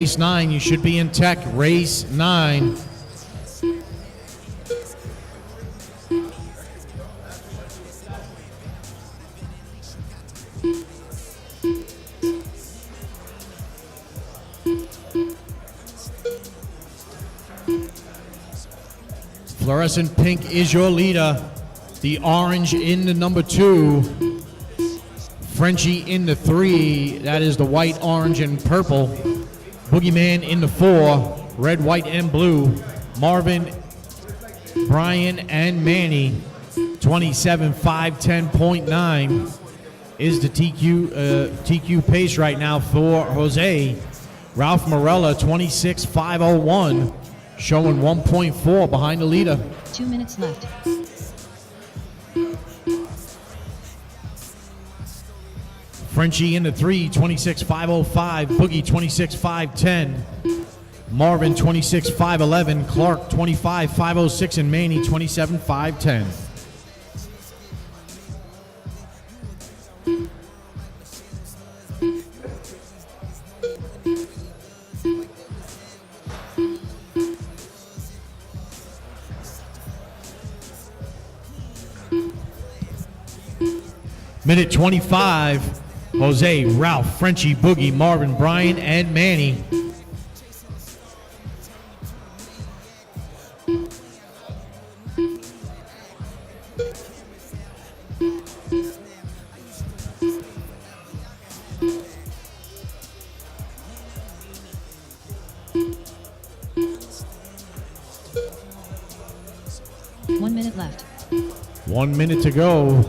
Race 9, you should be in tech. Race 9. Fluorescent pink is your leader. The orange in the number 2. Frenchie in the 3. That is the white, orange, and purple. Boogeyman in the 4, red, white, and blue. Marvin, Brian, and Manny. 27.510.9 is the TQ pace right now for Jose. Ralph Morella, 26.501, showing 1.4 behind the leader. 2 minutes left. Frenchie in the 3, 26.505. Boogie, 26.510. Marvin, 26.511. Clark, 25.506. And Manny, 27.510. Minute 25. Jose, Ralph, Frenchie, Boogie, Marvin, Brian, and Manny. One minute left. 1 minute to go.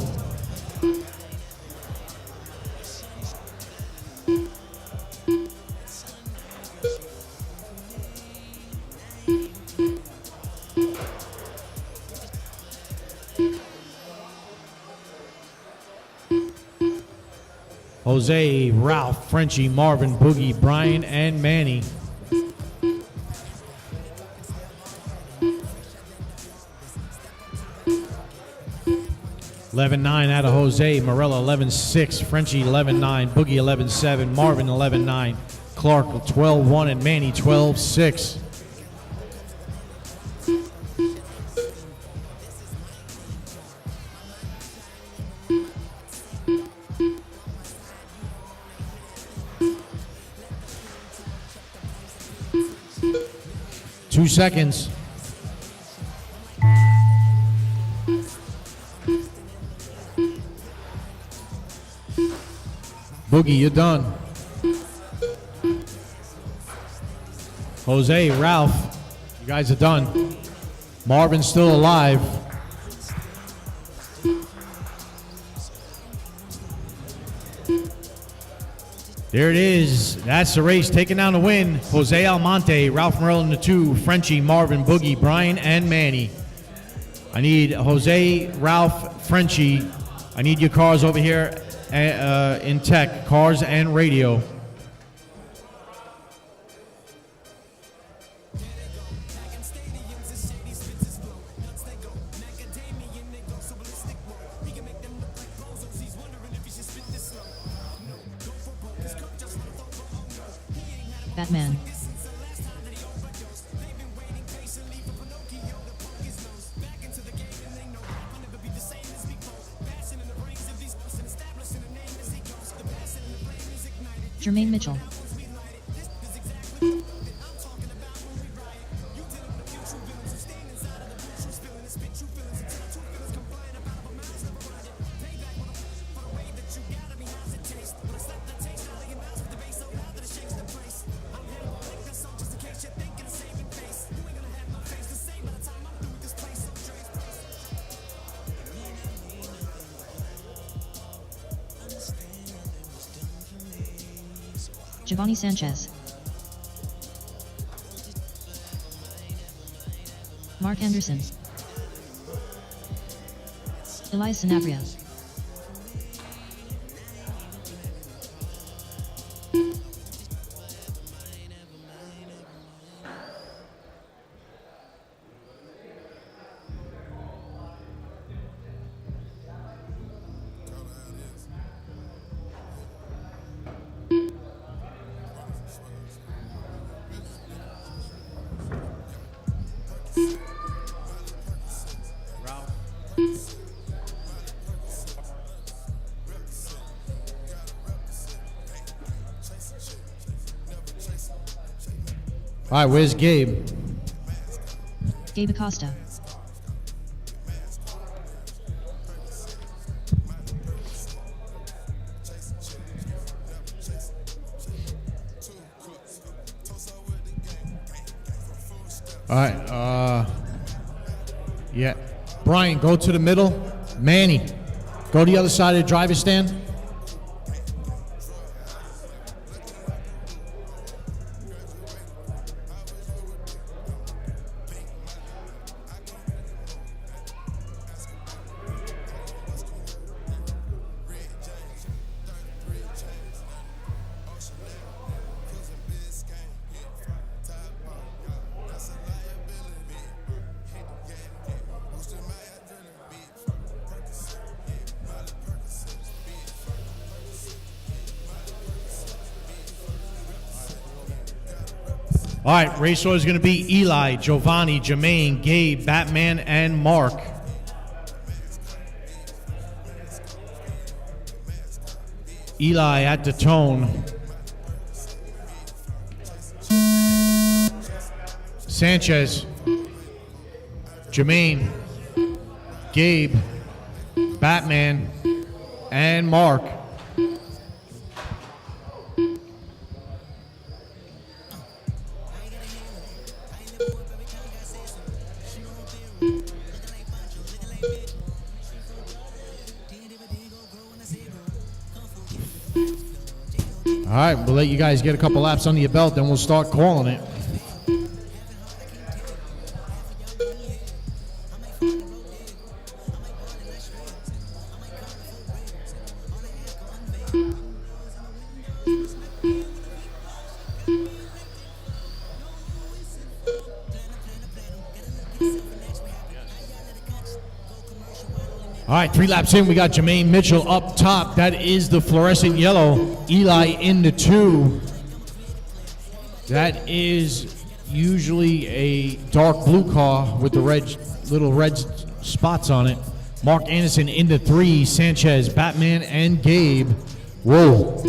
Jose, Ralph, Frenchie, Marvin, Boogie, Brian, and Manny. $11.9 out of Jose. Morella 11.6. Frenchie 11.9. Boogie 11.7. Marvin 11.9. Clark 12.1 and Manny 12.6. Two seconds. Boogie, you're done. Jose, Ralph, you guys are done. Marvin's still alive. There it is. That's the race. Taking down the win. Jose Almonte, Ralph Morel in the 2, Frenchie, Marvin, Boogie, Brian, and Manny. I need Jose, Ralph, Frenchie. I need your cars over here in tech, cars and radio. Batman. Jermaine Mitchell. Giovanni Sanchez. Mark Anderson. Elias Sanabria. All right, where's Gabe? Gabe Acosta. All right, yeah. Brian, go to the middle. Manny, go to the other side of the driver's stand. All right, race order is going to be Eli, Giovanni, Jermaine, Gabe, Batman, and Mark. Eli at the tone. Sanchez, Jermaine, Gabe, Batman, and Mark. All right, we'll let you guys get a couple laps under your belt, then we'll start calling it. All right, 3 laps in, we got Jermaine Mitchell up top. That is the fluorescent yellow. Eli in the 2. That is usually a dark blue car with the little red spots on it. Mark Anderson in the 3. Sanchez, Batman, and Gabe. Whoa.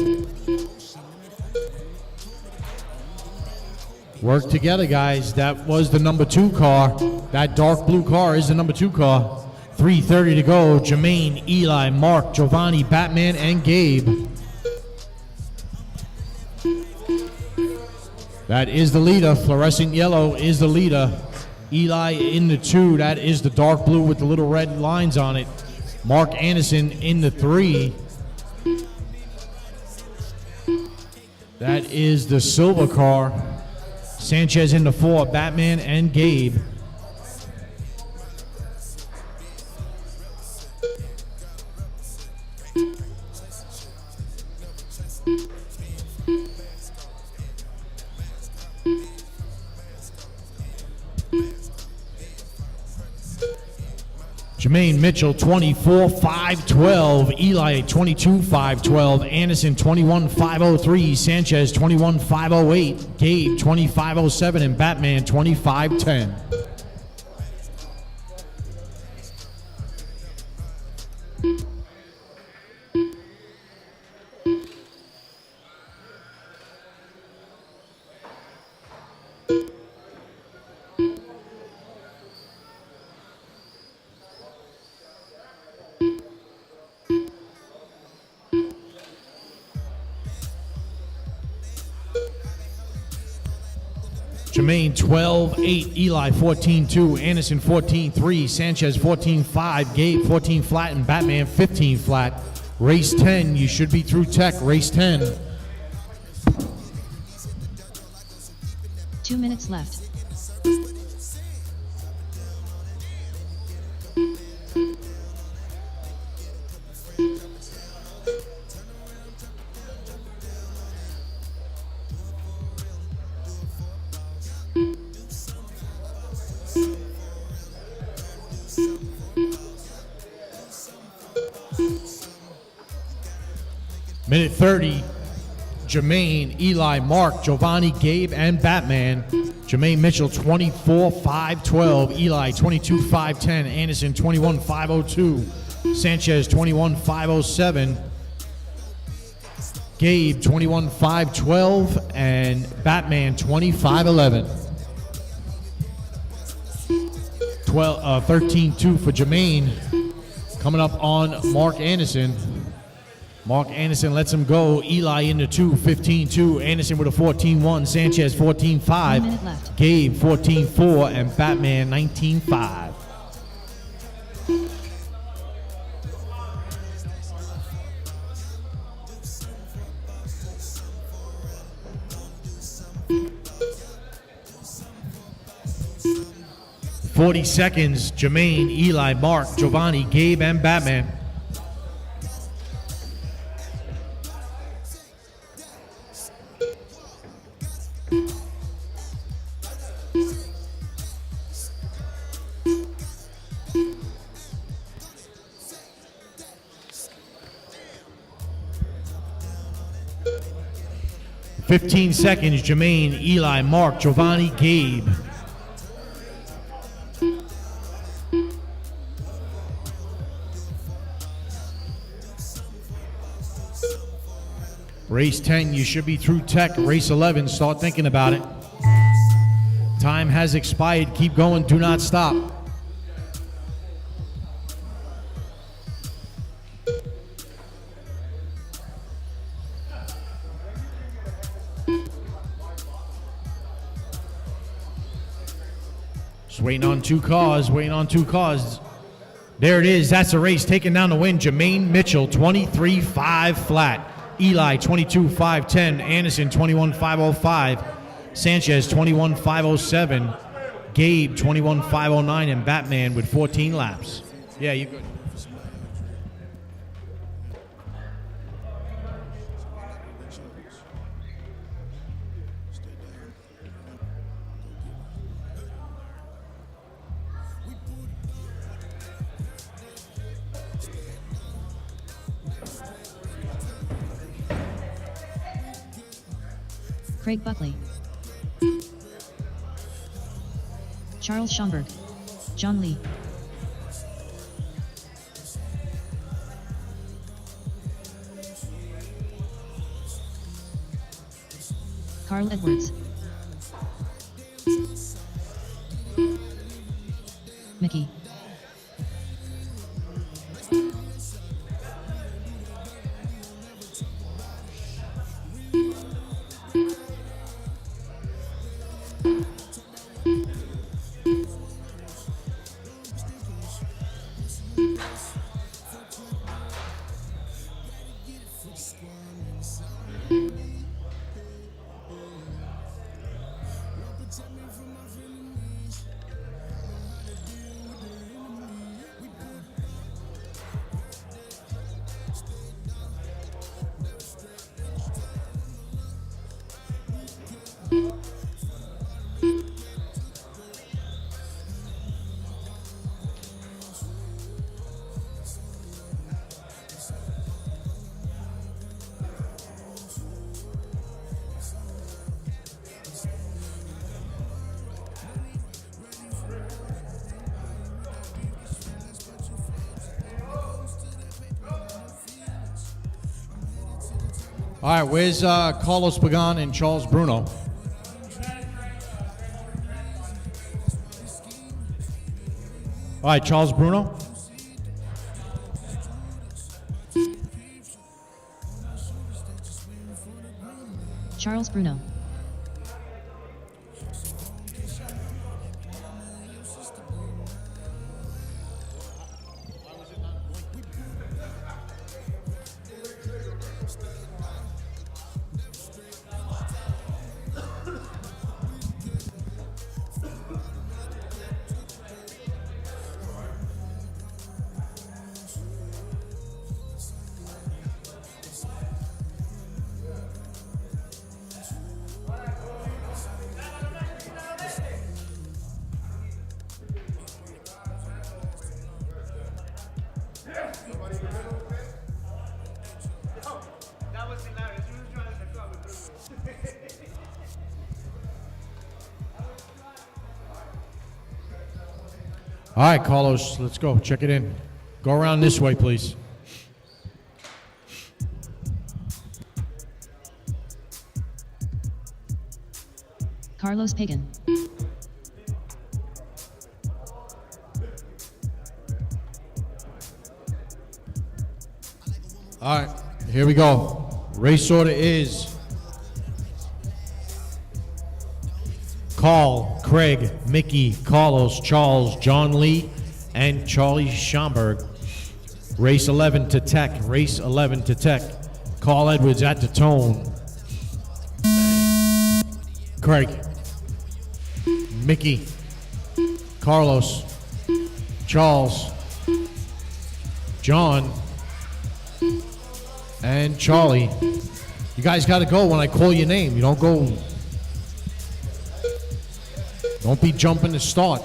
Work together, guys. That was the number 2 car. That dark blue car is the number 2 car. 3:30 to go. Jermaine, Eli, Mark, Giovanni, Batman, and Gabe. That is the leader. Fluorescent yellow is the leader. Eli in the 2. That is the dark blue with the little red lines on it. Mark Anderson in the 3. That is the silver car. Sanchez in the 4. Batman and Gabe. Jermaine Mitchell, 24.512. Eli, 22.512. Anderson, 21.503. Sanchez, 21.508. Gabe, 25.07. And Batman, 25.10. Jermaine 12.8, Eli 14.2, Anderson 14.3, Sanchez 14.5, Gabe 14 flat, and Batman 15 flat. Race 10, you should be through tech. Race 10. 2 minutes left. Minute 30, Jermaine, Eli, Mark, Giovanni, Gabe, and Batman. Jermaine Mitchell, 24.512. Eli, 22.510. Anderson, 21.502. Sanchez, 21.507. Gabe, 21.512. and Batman 25-11. 13-2 for Jermaine. Coming up on Mark Anderson. Mark Anderson lets him go. Eli into 2, 15-2. Anderson with a 14-1. Sanchez 14-5. Gabe 14-4. And Batman 19-5. .40 seconds. Jermaine, Eli, Mark, Giovanni, Gabe, and Batman. .15 seconds. Jermaine, Eli, Mark, Giovanni, Gabe. Race 10, you should be through tech. Race 11, start thinking about it. Time has expired. Keep going. Do not stop. Just waiting on two cars. Waiting on two cars. There it is. That's the race. Taking down the win. Jermaine Mitchell, 23-5 flat. Eli, 22-510. Anderson, 21-505. Sanchez, 21-507. Gabe, 21-509. And Batman with 14 laps. Yeah, you good. Craig Buckley, Charles Schomburg, John Lee, Carl Edwards, Mickey, All right, where's Carlos Pagan and Charles Bruno? All right, Charles Bruno. Charles Bruno, All right, Carlos, let's go. Check it in. Go around this way, please. Carlos Pagan. All right, here we go. Race order is Carl, Craig, Mickey, Carlos, Charles, John Lee, and Charlie Schomburg. Race 11 to Tech. Race 11 to Tech. Carl Edwards at the tone. Craig, Mickey, Carlos, Charles, John, and Charlie. You guys got to go when I call your name. You don't go. Don't be jumping to start.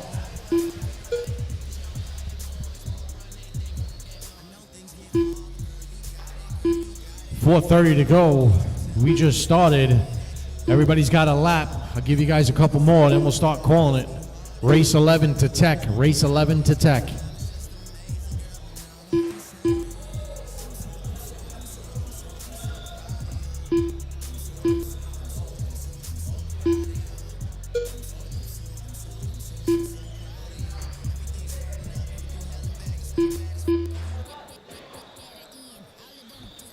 $4:30 to go. We just started. Everybody's got a lap. I'll give you guys a couple more, then we'll start calling it. Race 11 to Tech. Race 11 to Tech.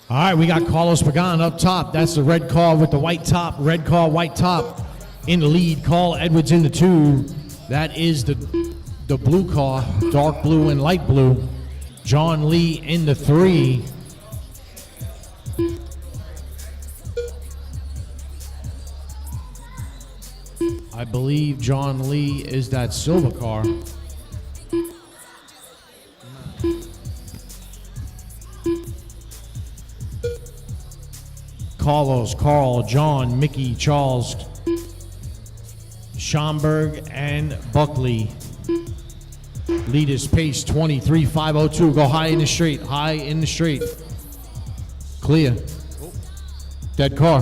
All right, we got Carlos Pagan up top. That's the red car with the white top. Red car, white top. In the lead, Carl Edwards in the 2. That is the blue car, dark blue and light blue. John Lee in the 3. I believe John Lee is that silver car. Carlos, Carl, John, Mickey, Charles, Schomburg, and Buckley. Leaders pace 23.502. Go high in the straight. High in the straight. Clear. Dead car.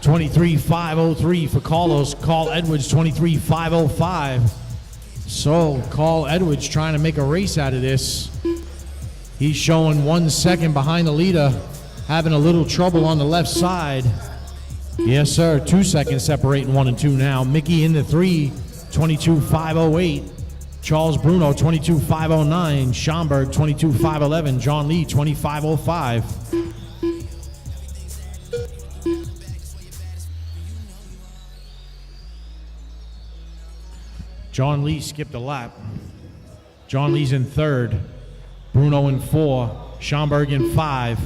$23.503 for Carlos. Carl Edwards, $23.505. So, Carl Edwards trying to make a race out of this. He's showing 1 second behind the leader, having a little trouble on the left side. Yes, sir, 2 seconds separating 1 and 2 now. Mickey in the 3, 22.508. Charles Bruno, 22.509. Schomburg, 22.511. John Lee, 25.05. John Lee skipped a lap. John Lee's in 3rd. Bruno in 4. Schomburg in 5.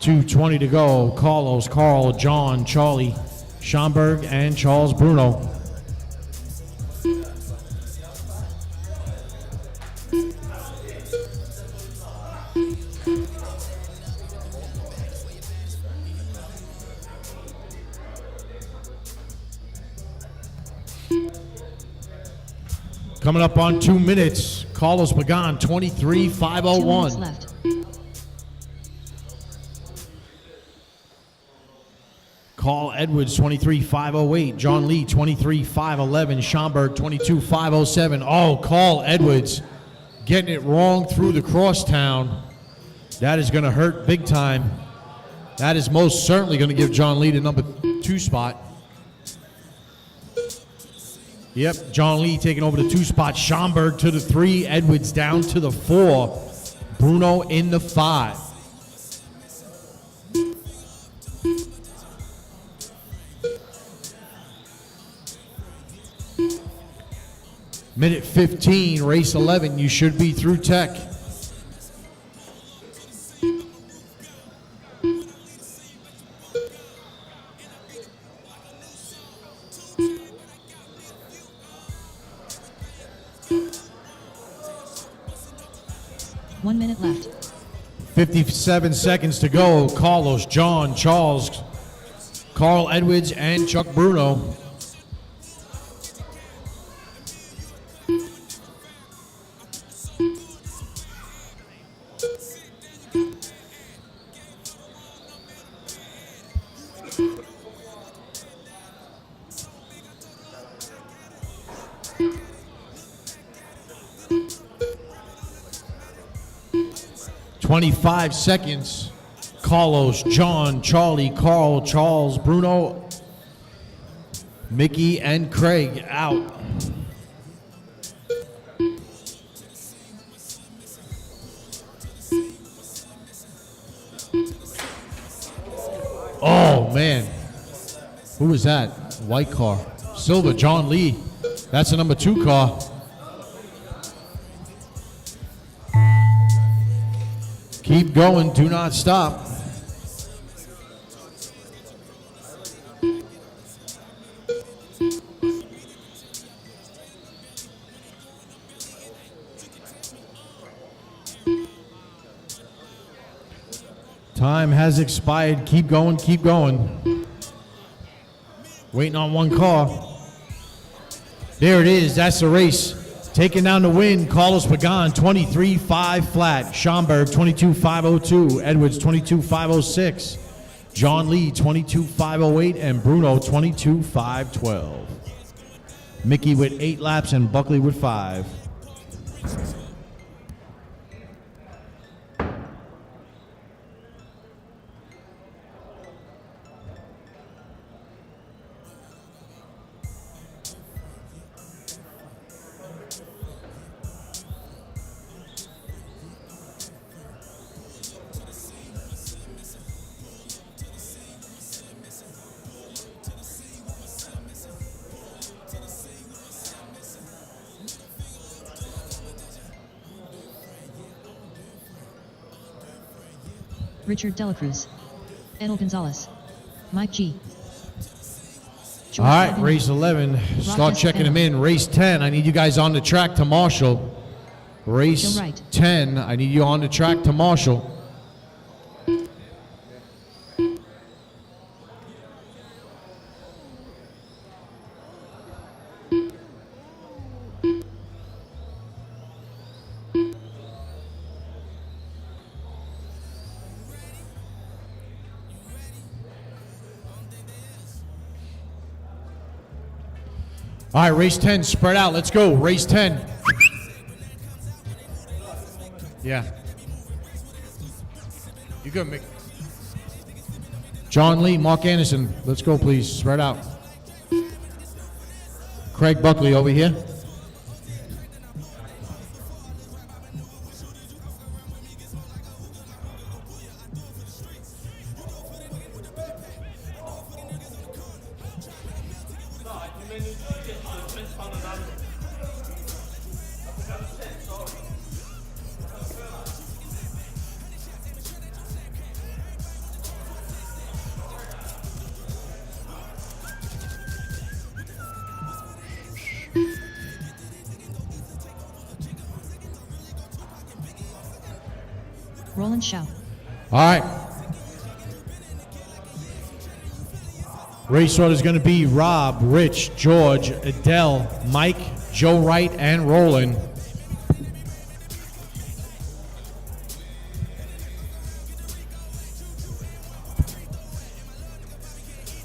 2:20 to go. Carlos, Carl, John, Charlie, Schomburg, and Charles Bruno. Coming up on 2 minutes, Carlos Pagan, 23.501. 2 minutes left. Carl Edwards, 23.508. John Lee, 23.511. Schomburg, 22.507. Oh, Carl Edwards getting it wrong through the crosstown. That is going to hurt big time. That is most certainly going to give John Lee the number 2 spot. Yep, John Lee taking over the 2 spot. Schomburg to the 3. Edwards down to the 4. Bruno in the 5. Minute 15, race 11. You should be through Tech. One minute left. 57 seconds to go. Carlos, John, Charles, Carl Edwards, and Chuck Bruno. 25 seconds. Carlos, John, Charlie, Carl, Charles, Bruno, Mickey, and Craig out. Oh, man. Who was that? White car. Silver, John Lee. That's the number 2 car. Keep going. Do not stop. Time has expired. Keep going, keep going. Waiting on one car. There it is. That's the race. Taking down the win, Carlos Pagan, 23.5 flat. Schomburg, 22.502. Edwards, 22.506. John Lee, 22.508. And Bruno, 22.512. Mickey with 8 laps and Buckley with 5. Richard Delacruz. Enel Gonzalez. Mike G. All right, race 11. Start checking them in. Race 10, I need you guys on the track to Marshall. Race 10, I need you on the track to Marshall. All right, race 10, spread out. Let's go. Race 10. Yeah. You good, Mick? John Lee, Mark Anderson. Let's go, please. Spread out. Craig Buckley over here. Roland Shaw. All right. Race order is going to be Rob, Rich, George, Adele, Mike, Joe Wright, and Roland.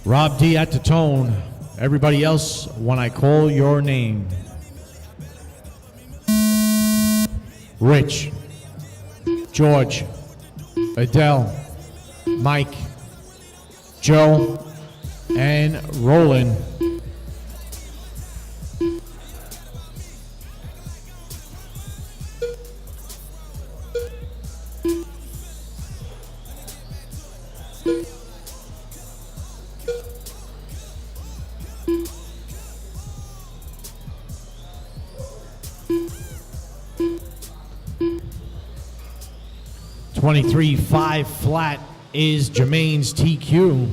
Rob D at the tone. Everybody else, when I call your name. Rich, George, Adele, Mike, Joe, and Roland. $23.5 flat is Jermaine's TQ.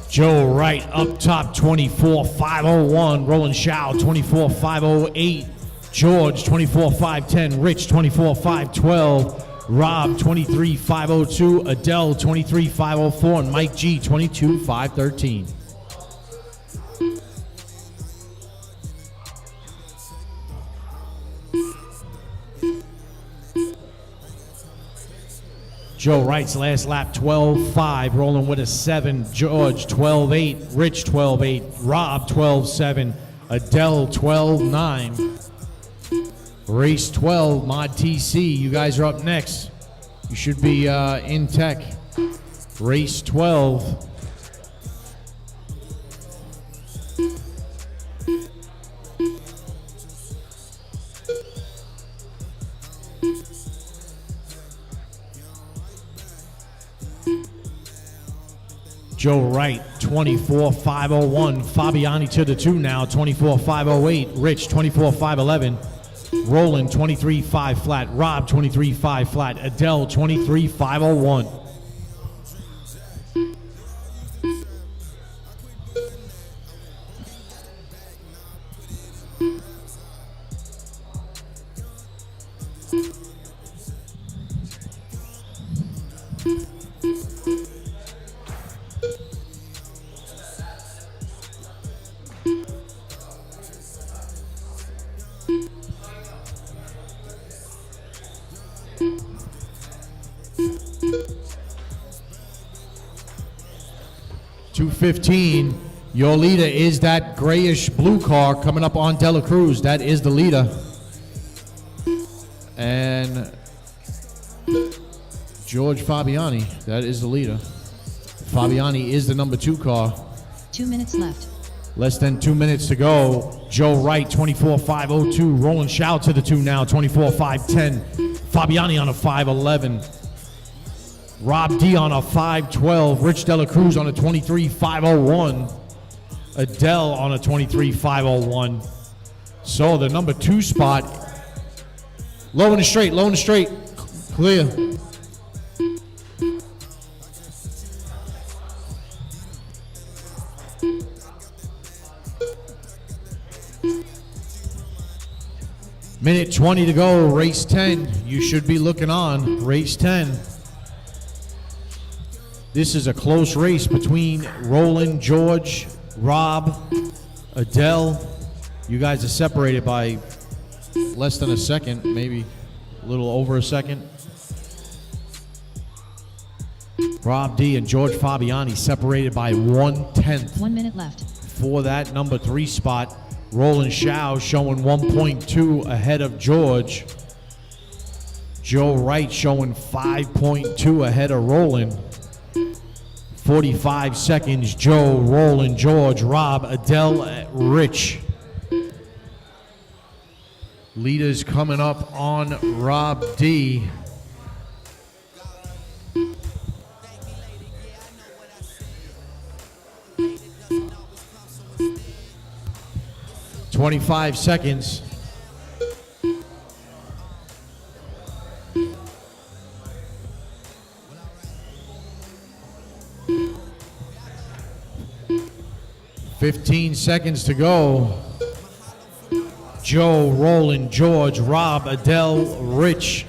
Joe Wright up top, 24.501. Roland Shaw, 24.508. George, 24.510. Rich, 24.512. Rob, 23.502. Adele, 23.504. And Mike G, 22.513. Joe Wright's last lap, 12.5, rolling with a 7. George, 12.8. Rich, 12.8. Rob, 12.7. Adele, 12.9. Race 12, Mod TC. You guys are up next. You should be in tech. Race 12. Joe Wright, 24.501. Fabiani to the 2 now, 24.508. Rich, 24.511. Roland, 23.5 flat. Rob, 23.5 flat. Adele, 23.501. .215. Your leader is that grayish blue car coming up on Dela Cruz. That is the leader. And George Fabiani, that is the leader. Fabiani is the number 2 car. 2 minutes left. Less than 2 minutes to go. Joe Wright, 24.502. Roland Shaw to the 2 now, 24.510. Fabiani on a 5.11. Rob D on a 5.12. Rich Dela Cruz on a 23.501. Adele on a 23.501. So the number 2 spot, low and straight, clear. Minute 20 to go, race 10. You should be looking on, race 10. This is a close race between Roland, George, Rob, Adele. You guys are separated by less than a second, maybe a little over a second. Rob D and George Fabiani separated by 1/10. 1 minute left. For that number 3 spot. Roland Shaw showing 1.2 ahead of George. Joe Wright showing 5.2 ahead of Roland. 45 seconds, Joe, Roland, George, Rob, Adele, Rich. Leaders coming up on Rob D. .25 seconds. .15 seconds to go. Joe, Roland, George, Rob, Adele, Rich.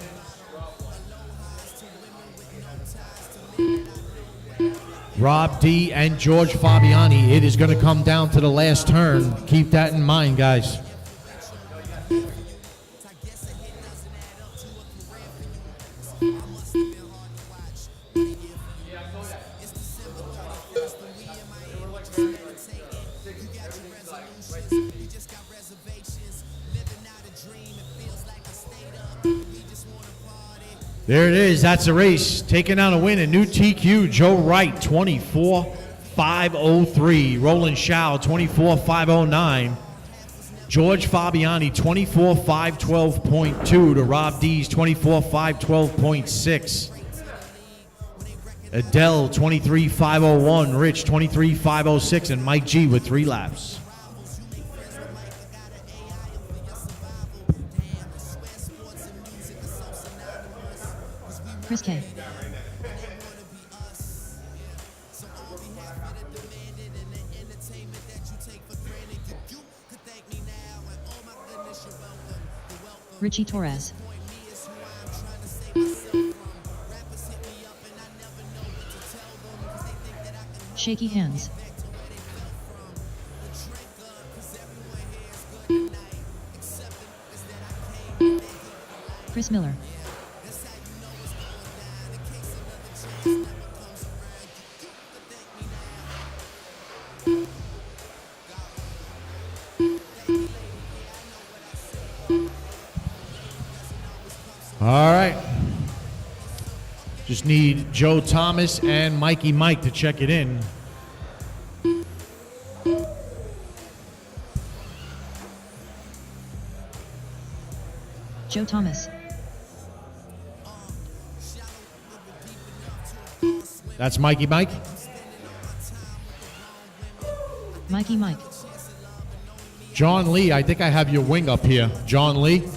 Rob D and George Fabiani. It is going to come down to the last turn. Keep that in mind, guys. There it is. That's the race. Taking out a win, a new TQ. Joe Wright, 24.503. Roland Shaw, 24.509. George Fabiani, 24.512.2 to Rob D's 24.512.6. Adele, 23.501. Rich, 23.506. And Mike G with 3 laps. Chris K. Richie Torres. Shaky hands. Chris Miller. All right. Just need Joe Thomas and Mikey Mike to check it in. Joe Thomas. That's Mikey Mike. Mikey Mike. John Lee, I think I have your wing up here. John Lee.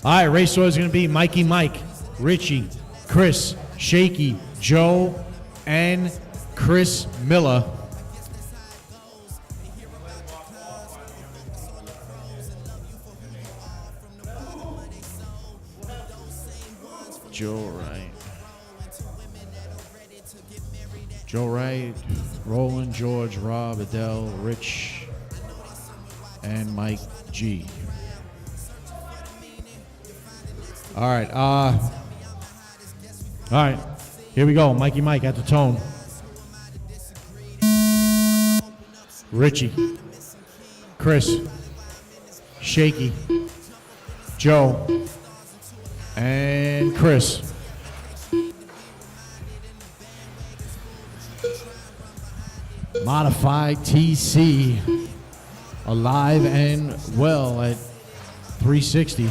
All right, race order is going to be Mikey Mike, Richie, Chris, Shaky, Joe, and Chris Miller. Joe Wright. Joe Wright, Roland, George, Rob, Adele, Rich, and Mike G. All right, here we go. Mikey Mike at the tone. Richie, Chris, Shaky, Joe, and Chris. Modified TC, alive and well at 360.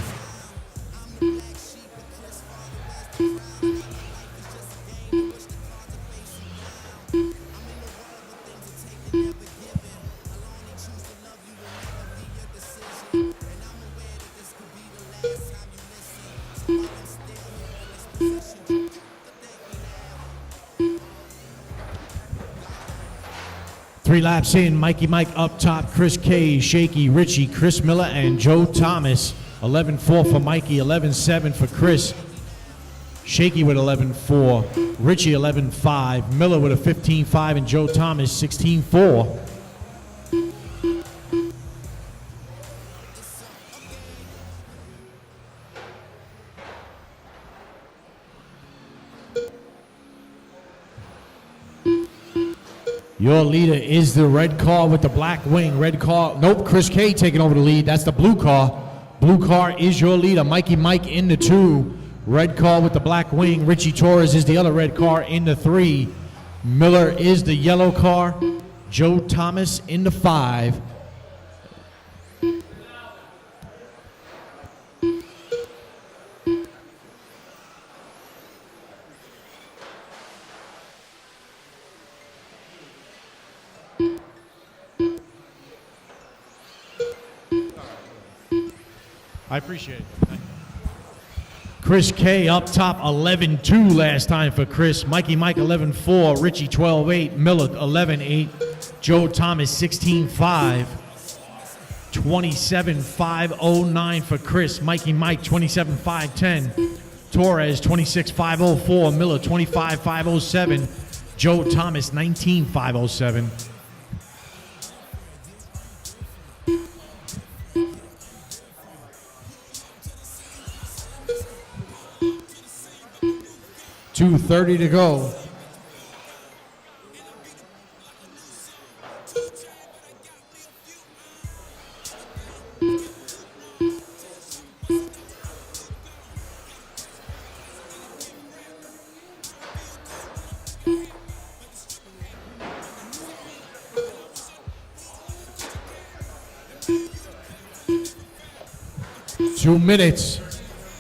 Three laps in, Mikey Mike up top, Chris K, Shaky, Richie, Chris Miller, and Joe Thomas. 11-4 for Mikey, 11-7 for Chris. Shaky with 11-4, Richie 11-5, Miller with a 15-5, and Joe Thomas 16-4. Your leader is the red car with the black wing. Red car, nope, Chris K taking over the lead. That's the blue car. Blue car is your leader. Mikey Mike in the 2. Red car with the black wing. Richie Torres is the other red car in the 3. Miller is the yellow car. Joe Thomas in the 5. I appreciate it. Thank you. Chris K up top, 11-2 last time for Chris. Mikey Mike 11-4, Richie 12-8, Miller 11-8, Joe Thomas 16-5, 27-5-09 for Chris. Mikey Mike 27-5-10, Torres 26-5-04, Miller 25-5-07, Joe Thomas 19-5-07. .230 to go. Two minutes.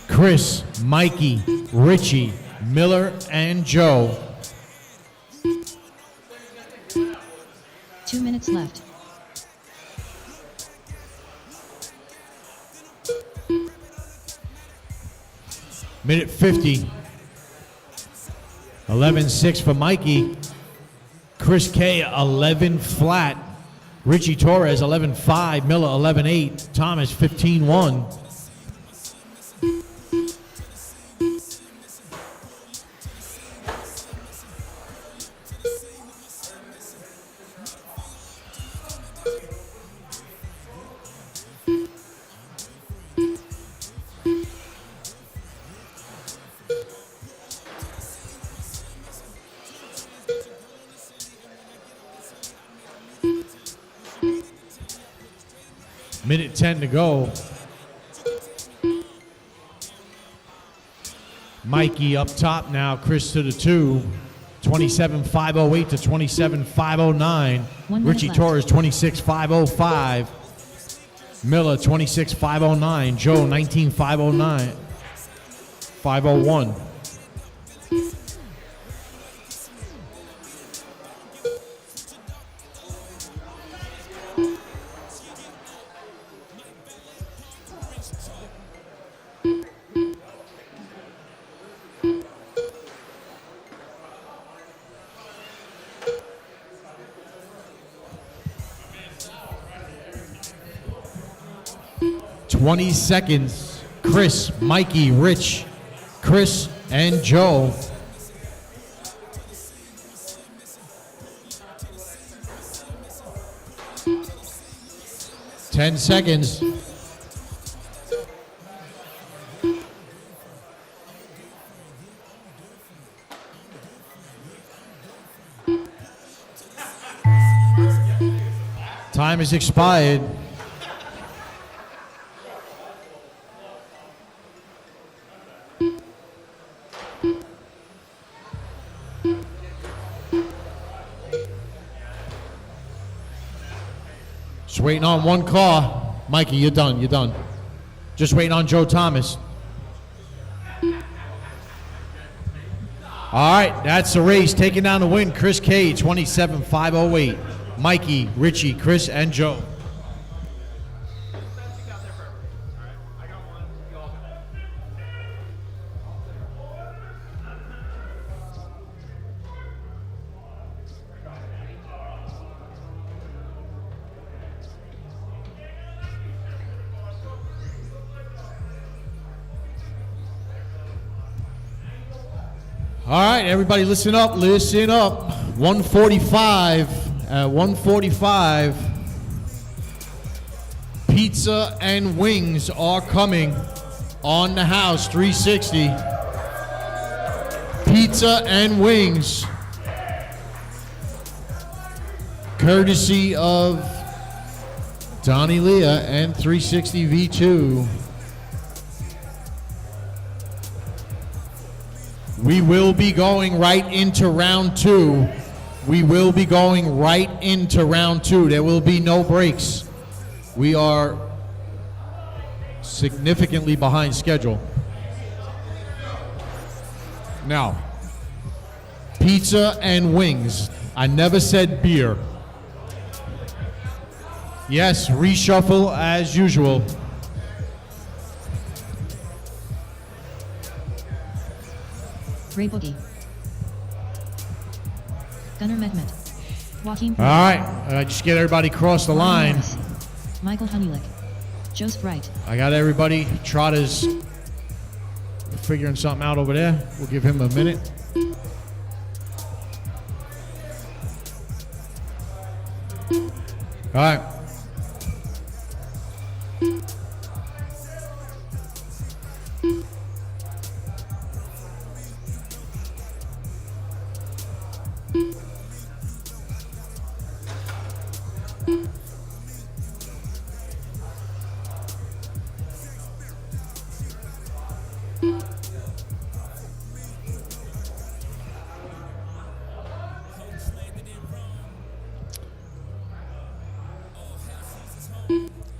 Chris, Mikey, Richie, Miller, and Joe. 2 minutes left. Minute 50. 11-6 for Mikey. Chris K 11 flat. Richie Torres 11-5. Miller 11-8. Thomas 15-1. Minute 10 to go. Mikey up top now. Chris to the 2. 27.508 to 27.509. Richie left. Torres 26.505. Miller 26.509. Joe 19.509. 501. Twenty seconds. Chris, Mikey, Rich, Chris, and Joe. 10 seconds. Time has expired. Just waiting on one car. Mikey, you're done. You're done. Just waiting on Joe Thomas. All right, that's the race. Taking down the win, Chris K, 27.508. Mikey, Richie, Chris, and Joe. All right, everybody listen up, listen up. 145, at 145, pizza and wings are coming on the house, 360. Pizza and wings, courtesy of Donnie Leah and 360v2. We will be going right into round 2. We will be going right into round 2. There will be no breaks. We are significantly behind schedule. Now, pizza and wings. I never said beer. Yes, reshuffle as usual. Ray Boogie. Gunnar Mehmet. Joaquin. All right, just get everybody across the line. Morris. Michael Hunulik. Joseph Wright. I got everybody. Trotter's figuring something out over there. We'll give him a minute. All right.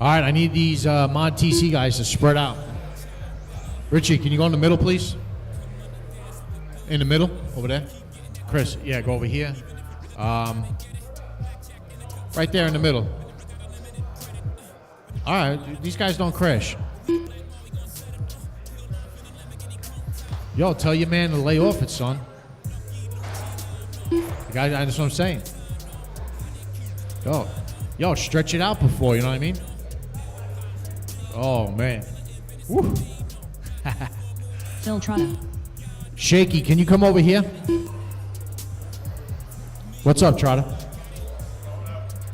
All right, I need these Mod TC guys to spread out. Richie, can you go in the middle, please? In the middle, over there. Chris, yeah, go over here. Right there in the middle. All right, these guys don't crash. Yo, tell your man to lay off it, son. The guy, that's what I'm saying. Yo, stretch it out before, you know what I mean? Oh, man. Woo. Phil Trotta. Shaky, can you come over here? What's up, Trotter?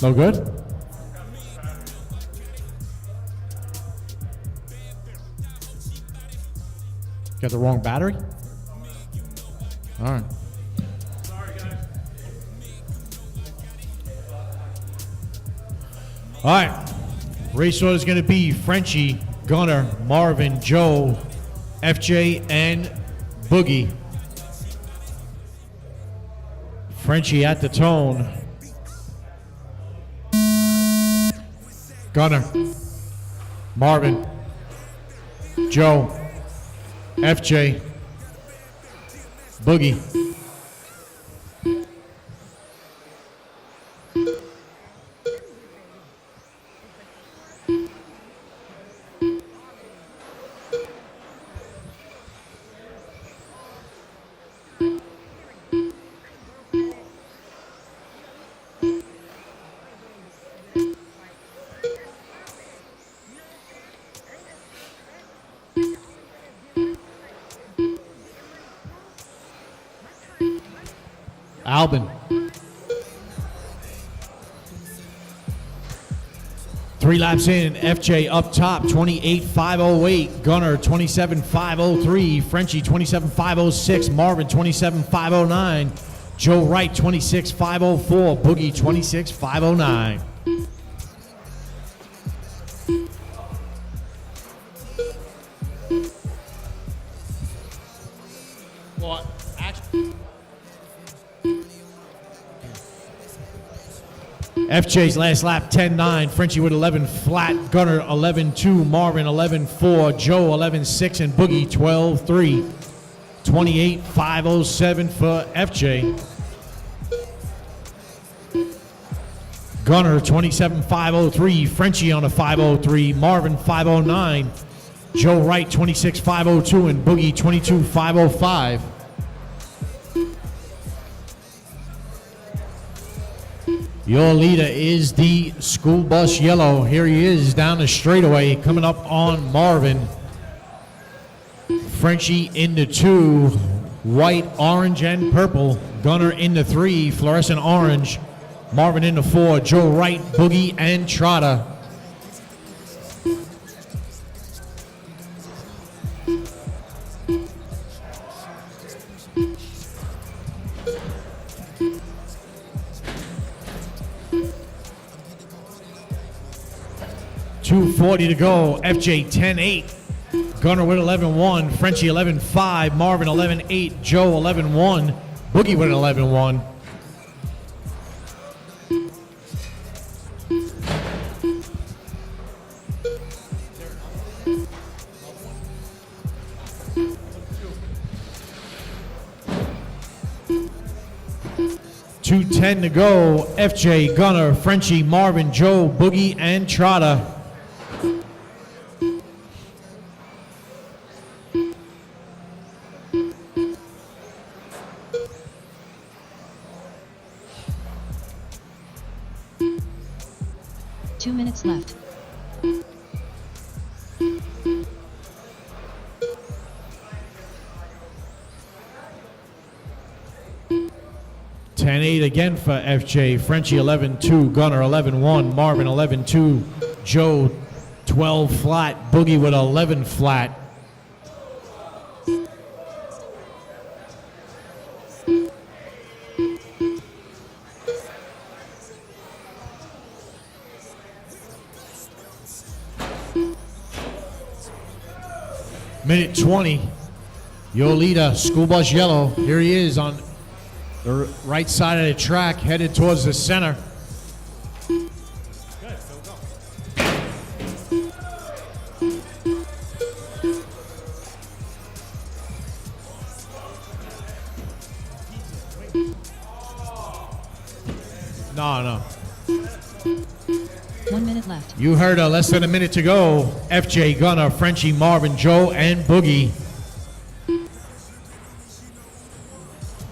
No good? Got the wrong battery? All right. All right. Race order is going to be Frenchie, Gunner, Marvin, Joe, FJ, and Boogie. Frenchie at the tone. Gunner, Marvin, Joe, FJ, Boogie. Albin. 3 laps in, FJ up top, 28.508. Gunner, 27.503. Frenchie, 27.506. Marvin, 27.509. Joe Wright, 26.504. Boogie, 26.509. Well, actually, FJ's last lap, 10.9. Frenchie with 11 flat. Gunner, 11.2. Marvin, 11.4. Joe, 11.6. And Boogie, 12.3. 28.507 for FJ. Gunner, 27.503. Frenchie on a 503. Marvin, 509. Joe Wright, 26.502. And Boogie, 22.505. Your leader is the school bus yellow. Here he is down the straightaway, coming up on Marvin. Frenchie in the 2, white, orange, and purple. Gunner in the 3, fluorescent orange. Marvin in the 4, Joe Wright, Boogie, and Trotter. .240 to go. FJ 10.8. Gunner with 11.1. Frenchie 11.5. Marvin 11.8. Joe 11.1. Boogie with 11.1. .210 to go. FJ, Gunner, Frenchie, Marvin, Joe, Boogie, and Trotter. Left. 10.8 again for FJ. Frenchie 11.2. Gunner 11.1. Marvin 11.2. Joe 12 flat. Boogie with 11 flat. Minute 20, your leader, school bus yellow. Here he is on the right side of the track, headed towards the center. No. 1 minute left. You heard her, less than a minute to go. FJ, Gunner, Frenchie, Marvin, Joe, and Boogie.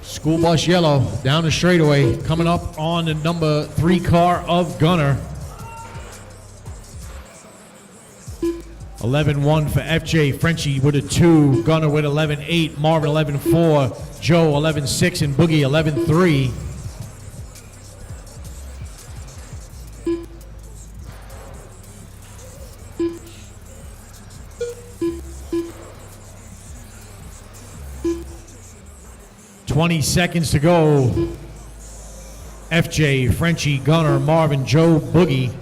School bus yellow down the straightaway, coming up on the number 3 car of Gunner. 11.1 for FJ, Frenchie with a 2, Gunner with 11.8, Marvin 11.4, Joe 11.6, and Boogie 11.3. .20 seconds to go. FJ, Frenchie, Gunner, Marvin, Joe, Boogie.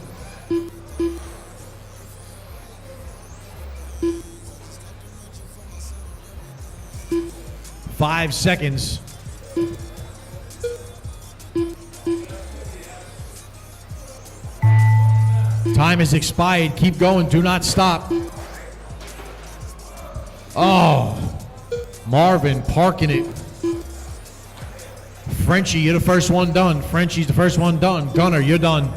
5 seconds. Time has expired. Keep going. Do not stop. Oh, Marvin parking it. Frenchie, you're the first one done. Frenchie's the first one done. Gunner, you're done.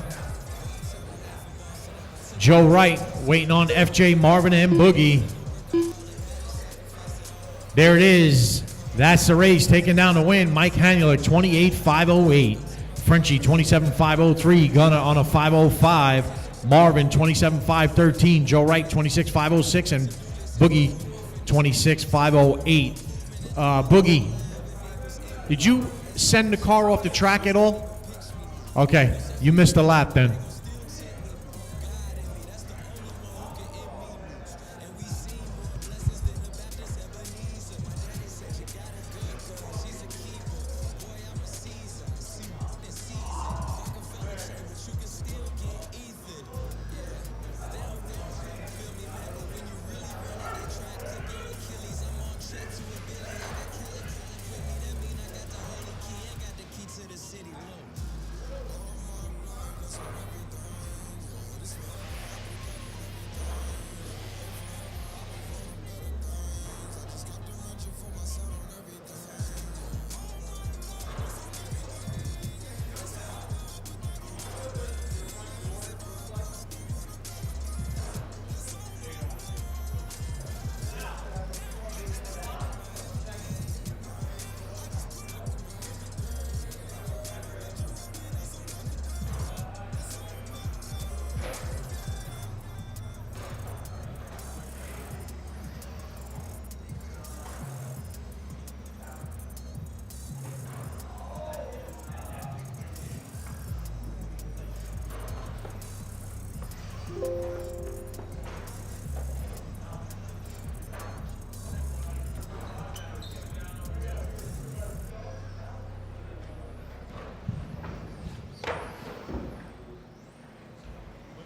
Joe Wright waiting on FJ, Marvin, and Boogie. There it is. That's the race. Taking down the win. Mike Hanulik, 28.508. Frenchie, 27.503. Gunner on a 5.05. Marvin, 27.513. Joe Wright, 26.506. And Boogie, 26.508. Boogie, did you send the car off the track at all? Okay, you missed a lap then.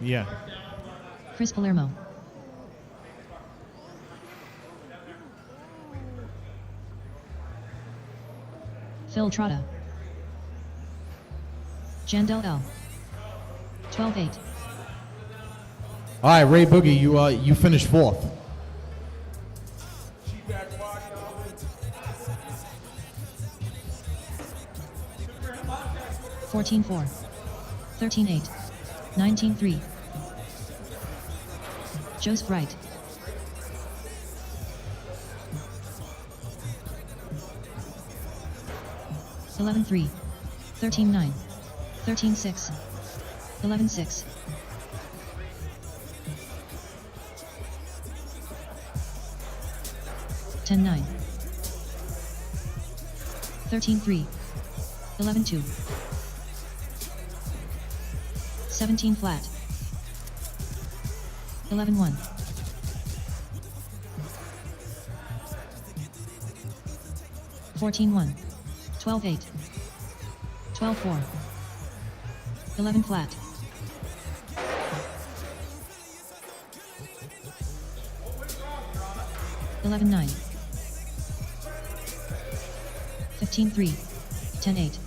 Yeah. Chris Palermo. Phil Trotta. Jandel L. 12-8. All right, Ray Boogie, you finished fourth. $14.4. $13.8. $19.3. Joseph Wright. $11.3. $13.9. $13.6. $11.6. $10.9. $13.3. $11.2. 17 flat. 11-1. 14-1. 12-8. 12-4. 11 flat. 11-9. 15-3. 10-8.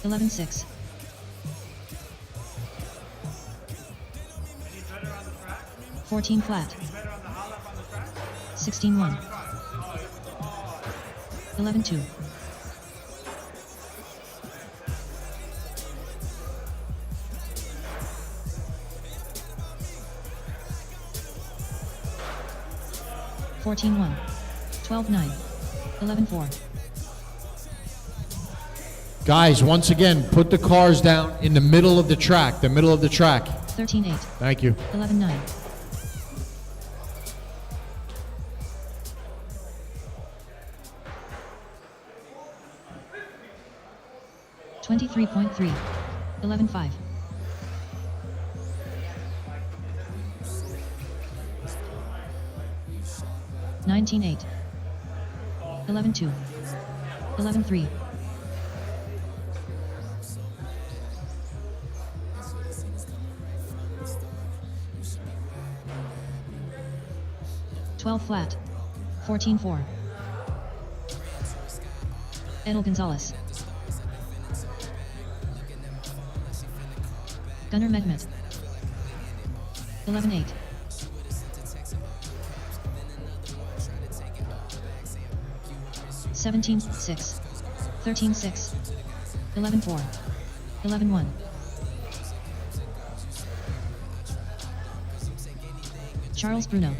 11-6. 14 flat. 16-1. 11-2. 14-1. 12-9. 11-4. Guys, once again, put the cars down in the middle of the track. 13-8. Thank you. 11-9. 23.3. 11-5. 19-8. 11-2. 11-3. 11-4. 12 flat. 14-4. Edel Gonzalez. Gunnar Mehmet. 11-8. (17-6), 13-6, 11-4, 11-1. Charles Bruno.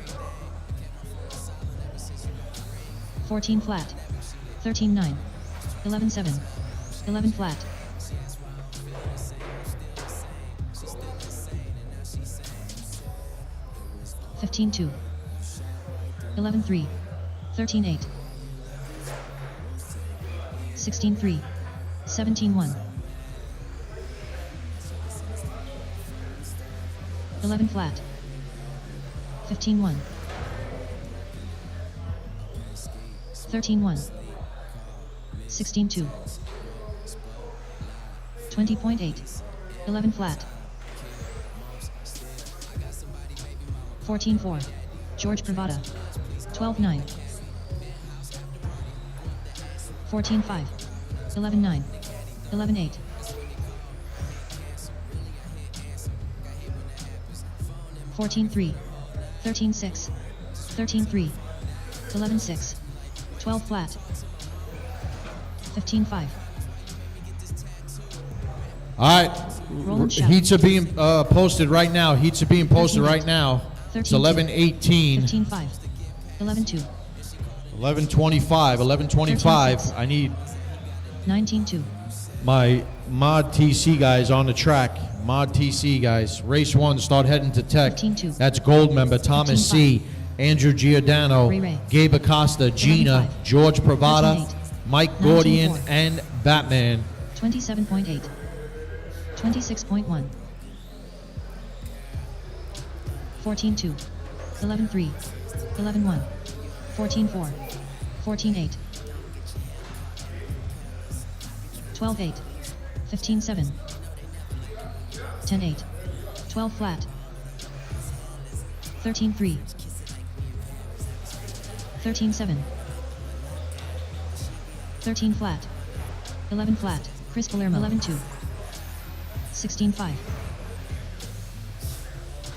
14 flat. 13-9, 11-7, 11 flat. (15-2), 11-3, 13-8. 16-3, 17-1. 11 flat. 15-1. 13-1. 16-2. 20.8. 11 flat. 14-4. George Pravada. 12-9. 14-5. 11-9. 11-8. 14-3. 13-6. 13-3. 11-6. 12 flat. 15-5. All right, Roland Shaw. heats are being posted right now. Heats are being posted 13-8. right now. It's 13-2. 11:18, 15-5. 11-2. 11:25, 11:25. I need 19-2. my Mod TC guys on the track. Mod TC guys. Race 1, start heading to Tech. 15-2. That's gold member Thomas C., Andrew Giordano, Ray Ray. Gabe Acosta, Gina, 11-5. George Pravada, 13-8. Mike Gordian, 19-4. and Batman. 27.8. 26.1. 14-2. 11-3. 11-1. 14-4. 14-8. 12-8. 15-7. 10-8. 12 flat. 13-3. 13-7. 13 flat. 11 flat. Chris Palermo. 11-2. 16-5.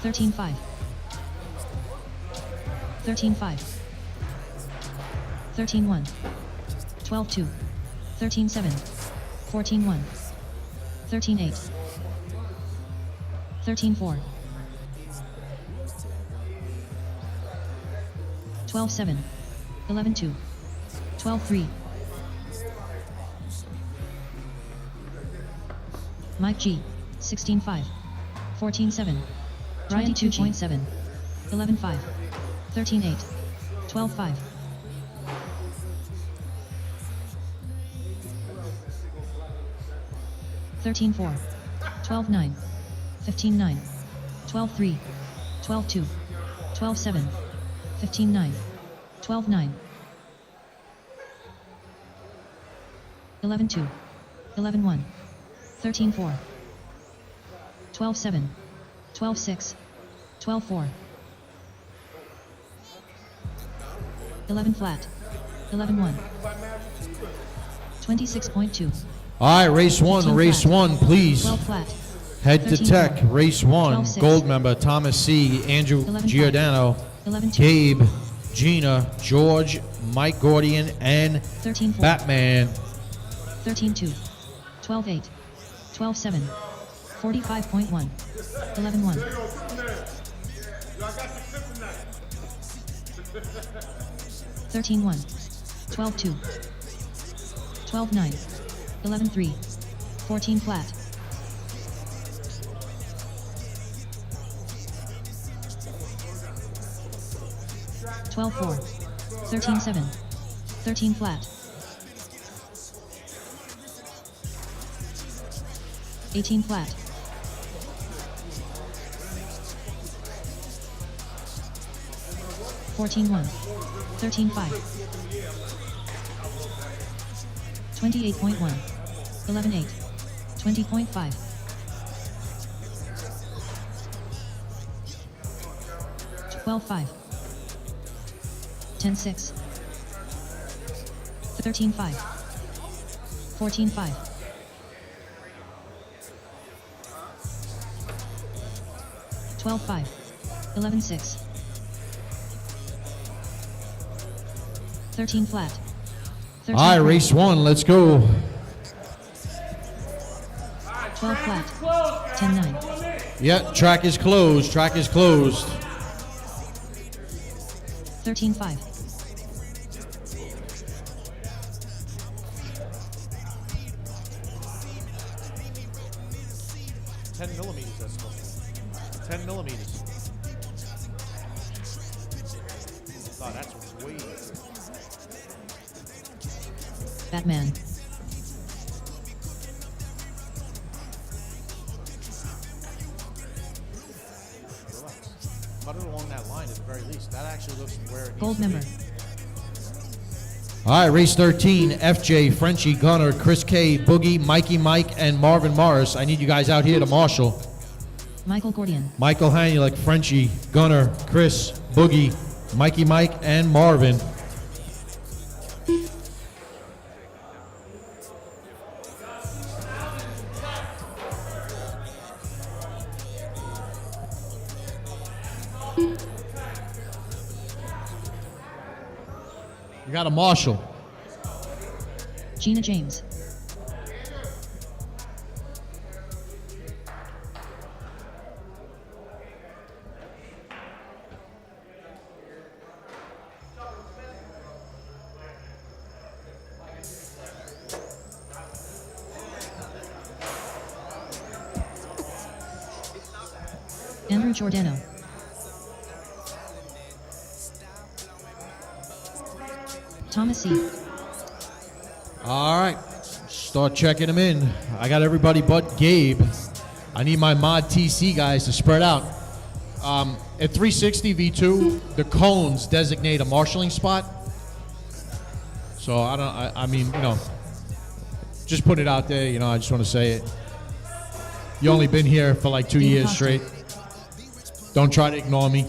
13-5. 13-5. 13-1. 12-2. 13-7. 14-1. 13-8. 13-4. 12-7. 11-2. 12-3. Mike G. 16-5. 14-7. Ryan 2.7. 11-5. 13-8. 12-5. 13-4. 12-9. 15-9. 12-3. 12-2. 12-7. 15-9. 12-9. 11-2. 11-1. 13-4. 12-7. 12-6. 12-4. 11 flat. 11-1. 26.2. All right, race 1, 15 race flat. 1, please. 12 flat. Head to 13-4. Tech, race 1, 12-6. gold member Thomas C., Andrew 11-5. Giordano, 11-2. Gabe, Gina, George, Mike Gordian, and 13-4. Batman. 13-2. 12-8. 12-7. 45.1. 11-1. 13-1. 12-2. 12-9. 11-3. 14 flat. 12-4. 13-7. 13 flat. 18 flat. 14-1. 13-5. 28.1. 11-8. 20.5. 12-5. 10-6. 13-5. 14-5. 12-5. 11-6. 13 flat. 13 All right, flat. race 1, let's go. 12 flat. 10-9. Yeah, track is closed. Track is closed. 13-5. 10 millimeters, that's supposed to be. 10 millimeters. Oh, that's way. Batman. Relax. Cut it along that line at the very least. That actually looks where it needs Gold to be. member. All right, race 13, FJ, Frenchie, Gunner, Chris K, Boogie, Mikey Mike, and Marvin Morris. I need you guys out here to marshal. Michael Gordian. Michael Hanulik, Frenchie, Gunner, Chris, Boogie, Mikey Mike, and Marvin. You got a marshal. Gina James. Andrew Giordano. Thomas C. All right, start checking them in. I got everybody but Gabe. I need my mod TC guys to spread out. At 360v2, the cones designate a marshalling spot. So I mean, you know, just put it out there. You know, I just want to say it. You only been here for like 2 years straight. Don't try to ignore me.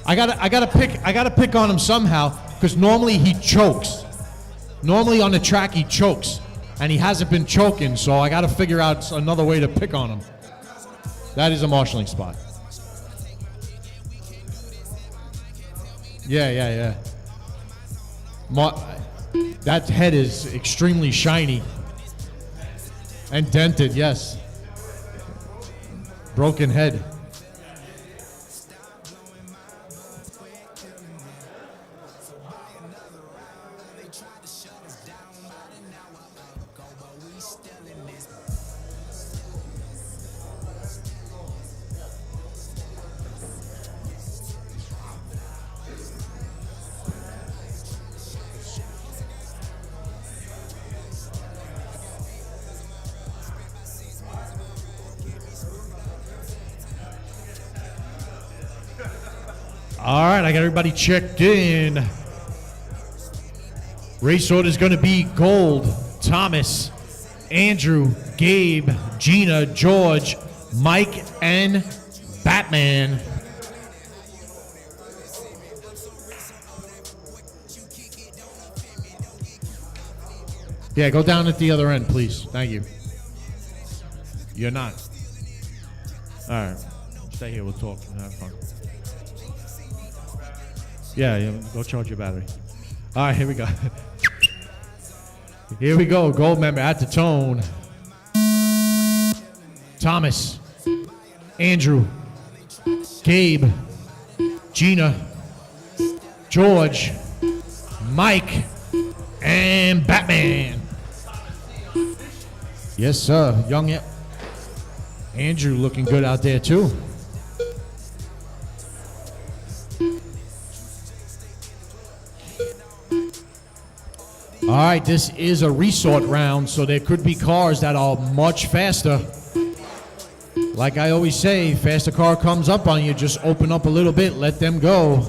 I gotta pick on him somehow, because normally he chokes. Normally on the track he chokes, and he hasn't been choking, so I gotta figure out another way to pick on him. That is a marshalling spot. Yeah. That head is extremely shiny and dented, yes. Broken head. All right, I got everybody checked in. Race order is going to be Gold, Thomas, Andrew, Gabe, Gina, George, Mike, and Batman. Yeah, go down at the other end, please. Thank you. You're not. All right. Stay here. We'll talk. Have fun. Yeah, go charge your battery. All right, here we go. Here we go. Gold member at the tone. Thomas, Andrew, Gabe, Gina, George, Mike, and Batman. Yes, sir. Young Andrew looking good out there, too. All right, this is a resort round, so there could be cars that are much faster. Like I always say, faster car comes up on you, just open up a little bit, let them go.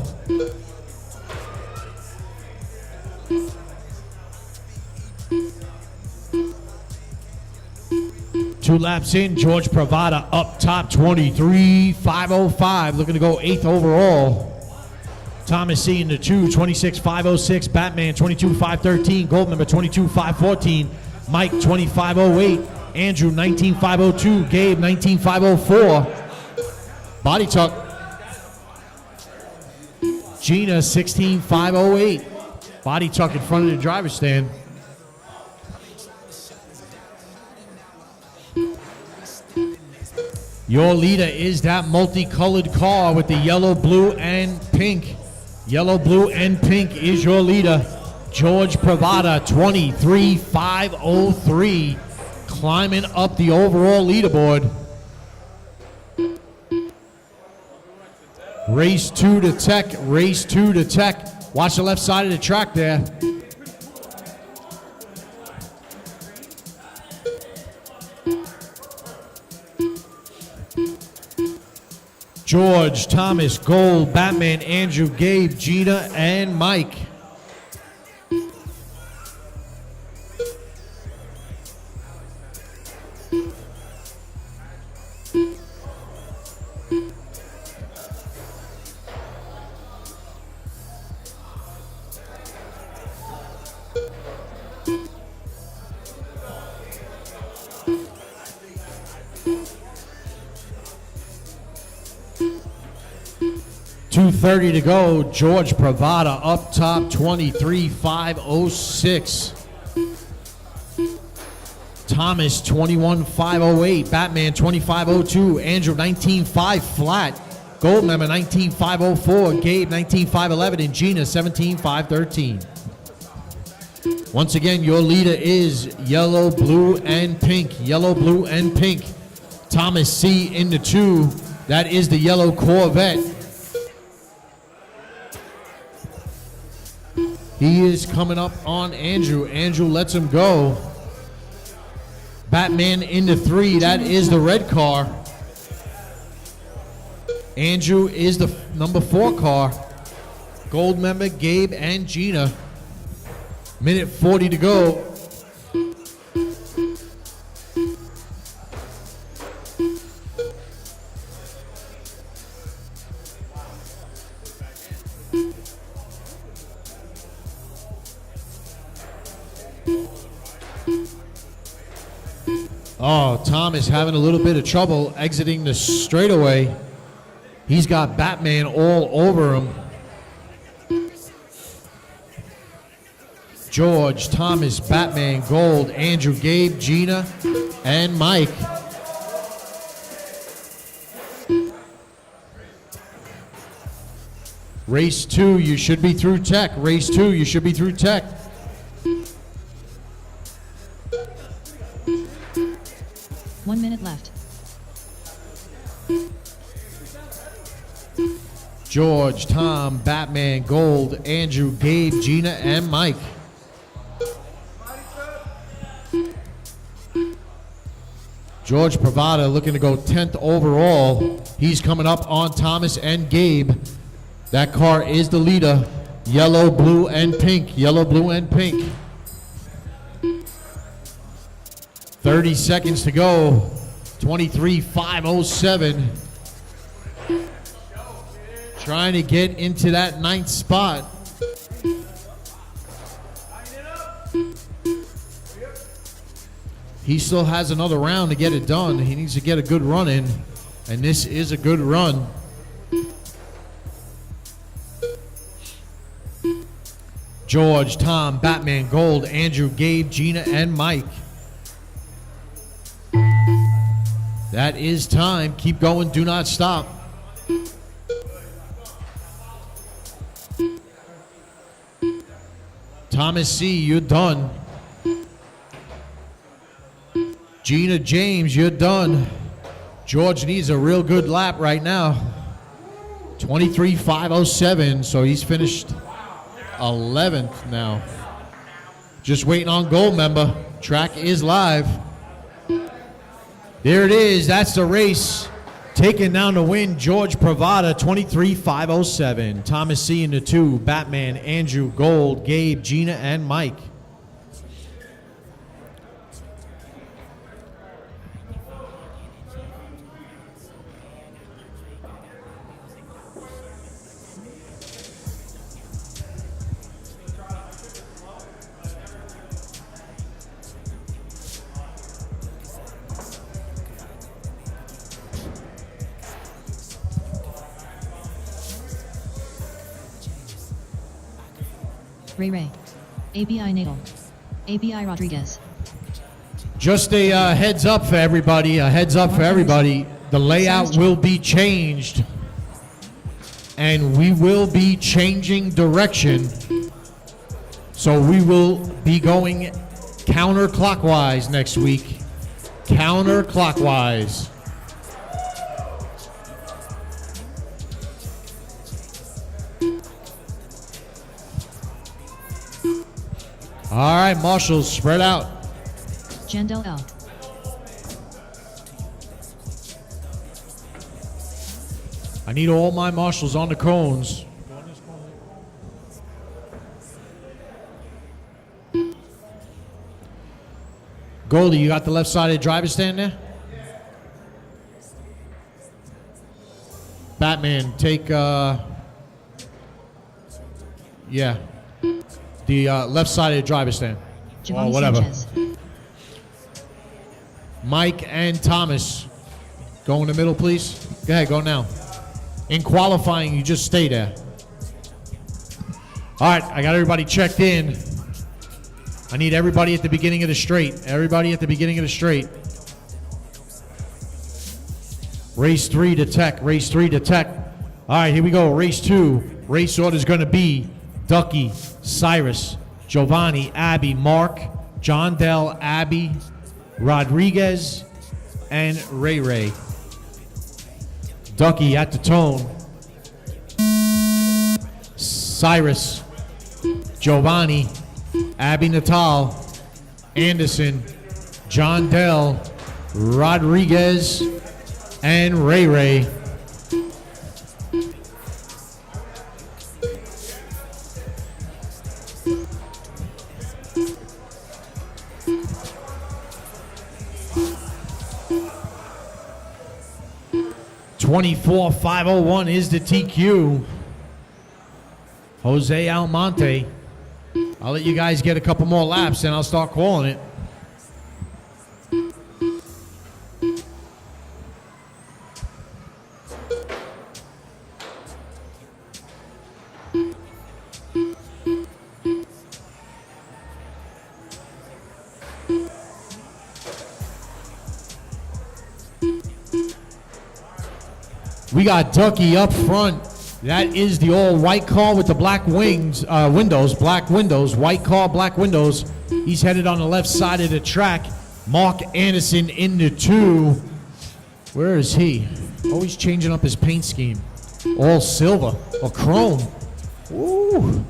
2 laps in, George Pravada up top, 23.505, looking to go 8th overall. Thomas C in the 2, 26.506, Batman 22.513, gold member 22.514, Mike 25.08, Andrew 19.502, Gabe 19.504, body tuck, Gina 16.508, body tuck in front of the driver's stand. Your leader is that multicolored car with the yellow, blue, and pink. Yellow, blue, and pink is your leader. George Pravada, 23.503, climbing up the overall leaderboard. Race 2 to Tech, race 2 to Tech. Watch the left side of the track there. George, Thomas, Gold, Batman, Andrew, Gabe, Gina, and Mike. .230 to go. George Pravada up top, 23.506. Thomas 21.508. Batman 25.02. Andrew 19.5 flat. Gold member 19.504. Gabe 19.511. And Gina 17.513. Once again, your leader is yellow, blue, and pink. Yellow, blue, and pink. Thomas C in the 2. That is the yellow Corvette. He is coming up on Andrew. Andrew lets him go. Batman in the 3. That is the red car. Andrew is the number 4 car. Gold member Gabe and Gina. Minute 40 to go. Oh, Thomas having a little bit of trouble exiting the straightaway. He's got Batman all over him. George, Thomas, Batman, Gold, Andrew, Gabe, Gina, and Mike. Race 2, you should be through Tech. Race 2, you should be through Tech. One minute left. George, Tom, Batman, Gold, Andrew, Gabe, Gina, and Mike. George Pravada looking to go 10th overall. He's coming up on Thomas and Gabe. That car is the leader. Yellow, blue, and pink. Yellow, blue, and pink. 30 seconds to go. 23.507. Trying to get into that 9th spot. He still has another round to get it done. He needs to get a good run in, and this is a good run. George, Tom, Batman, Gold, Andrew, Gabe, Gina, and Mike. That is time. Keep going. Do not stop. Thomas C., you're done. Gina James, you're done. George needs a real good lap right now. 23.507, so he's finished 11th now. Just waiting on gold member. Track is live. There it is. That's the race. Taking down the win, George Pravada, 23.507. Thomas C. in the 2. Batman, Andrew, Gold, Gabe, Gina, and Mike. Ray Ray. ABI Nadal. ABI Rodriguez. Just a heads up for everybody. A heads up for everybody. The layout will be changed, and we will be changing direction. So we will be going counterclockwise next week. Counterclockwise. All right, marshals, spread out. Jandel L. I need all my marshals on the cones. Goldie, you got the left-sided driver stand there? Batman, take, yeah, the left-sided driver stand. Giovanni Or whatever. Sanchez. Mike and Thomas, go in the middle, please. Go ahead, go now. In qualifying, you just stay there. All right, I got everybody checked in. I need everybody at the beginning of the straight. Everybody at the beginning of the straight. Race 3 to Tech. Race 3 to Tech. All right, here we go. Race 2. Race order is going to be Ducky, Cyrus, Giovanni, Abby, Mark, John Dell, Abby, Rodriguez, and Ray Ray. Ducky at the tone. Cyrus, Giovanni, Abby Natal, Anderson, John Dell, Rodriguez, and Ray Ray. (24,501) is the TQ. Jose Almonte. I'll let you guys get a couple more laps, and I'll start calling it. We got Ducky up front. That is the all-white car with the black wings, windows, black windows, white car, black windows. He's headed on the left side of the track. Mark Anderson in the 2. Where is he? Always changing up his paint scheme. All silver or chrome. Ooh.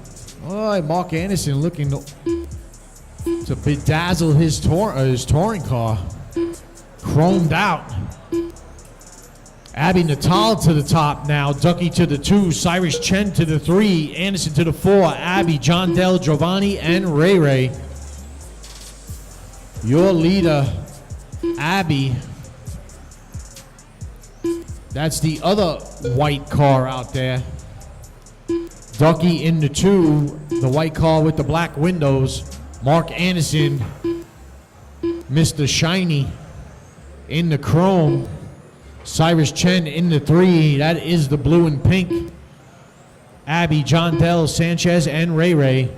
All right, Mark Anderson looking to bedazzle his touring car. Chromed out. Abby Natal to the top now. Ducky to the 2. Cyrus Chen to the 3. Anderson to the 4. Abby, John Dell, Giovanni, and Ray Ray. Your leader, Abby. That's the other white car out there. Ducky in the 2. The white car with the black windows. Mark Anderson, Mr. Shiny, in the chrome. Cyrus Chen in the 3. That is the blue and pink. Abby, John Dell, Sanchez, and Ray Ray.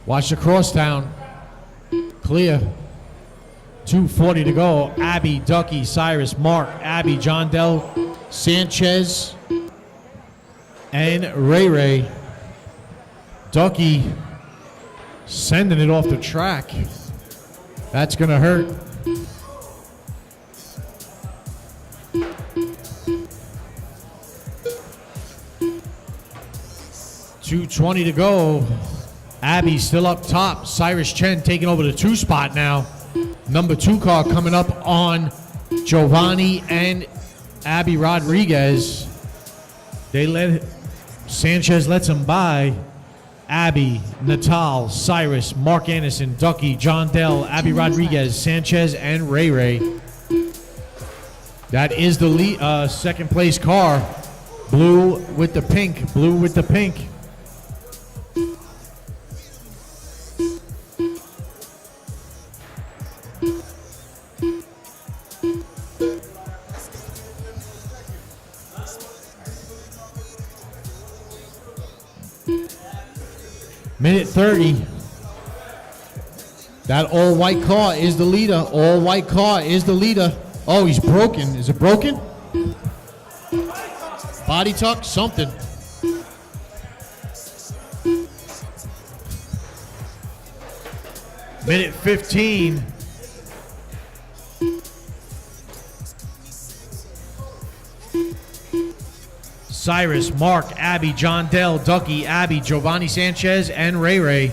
Watch the crosstown. Clear. 2:40 to go. Abby, Ducky, Cyrus, Mark, Abby, John Dell, Sanchez, and Ray Ray. Ducky sending it off the track. That's going to hurt. .220 to go. Abby still up top. Cyrus Chen taking over the 2 spot now. Number 2 car coming up on Giovanni and Abby Rodriguez. Sanchez lets him by. Abby, Natal, Cyrus, Mark Anderson, Ducky, John Dell, Abby Rodriguez, Sanchez, and Ray Ray. That is the lead, second place car. Blue with the pink. Blue with the pink. Minute 30. That all-white car is the leader. All-white car is the leader. Oh, he's broken. Is it broken? Body tuck? Something. Minute 15. Cyrus, Mark, Abby, John Dell, Ducky, Abby, Giovanni Sanchez, and Ray Ray.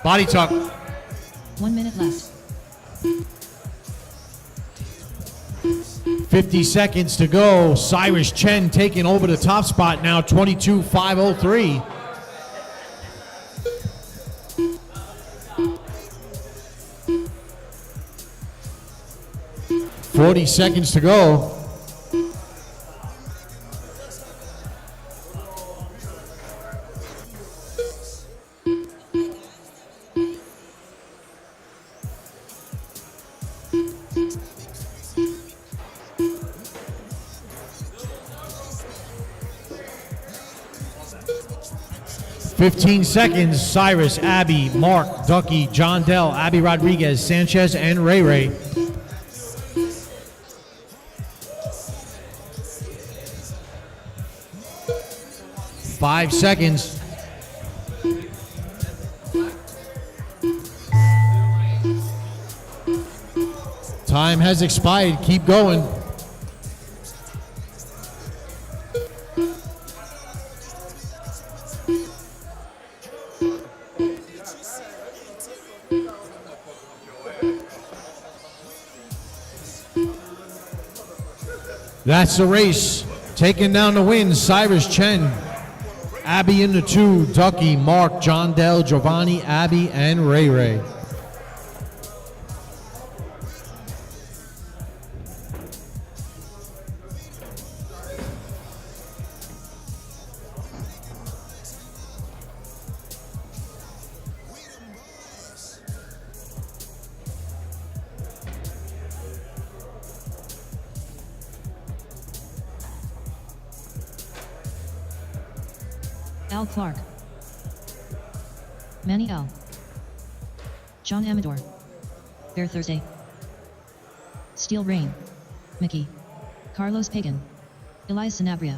Body tuck. 1 minute left. 50 seconds to go. Cyrus Chen taking over the top spot now, 22.503. $40 seconds to go. $15 seconds. Cyrus, Abby, Mark, Ducky, John Dell, Abby Rodriguez, Sanchez, and Ray Ray. Five seconds. Time has expired. Keep going. That's the race. Taking down the win, Cyrus Chen. Abby in the 2, Ducky, Mark, John Dell, Giovanni, Abby, and Ray Ray. Al Clark. Manny L. John Amador. Bear Thursday. Steel Rain. Mickey. Carlos Pagan. Elias Sanabria.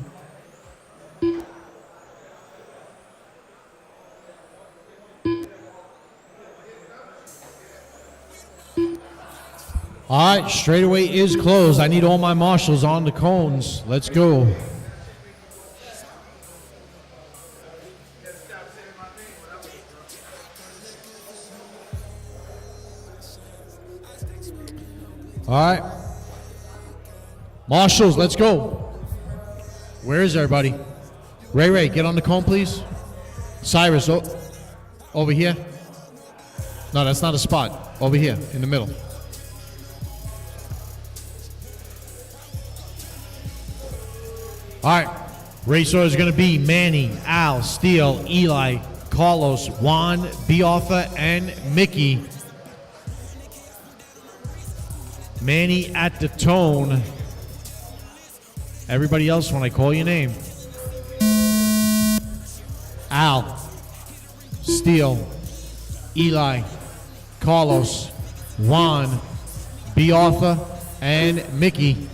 All right, straightaway is closed. I need all my marshals on the cones. Let's go. All right. Marshals, let's go. Where is everybody? Ray Ray, get on the cone, please. Cyrus, over here. No, that's not a spot. Over here, in the middle. All right. Race order is going to be Manny, Al, Steele, Eli, Carlos, Juan, B. Arthur, and Mickey. Manny at the tone. Everybody else when I call your name. Al, Steele, Eli, Carlos, Juan, B. Arthur, and Mickey.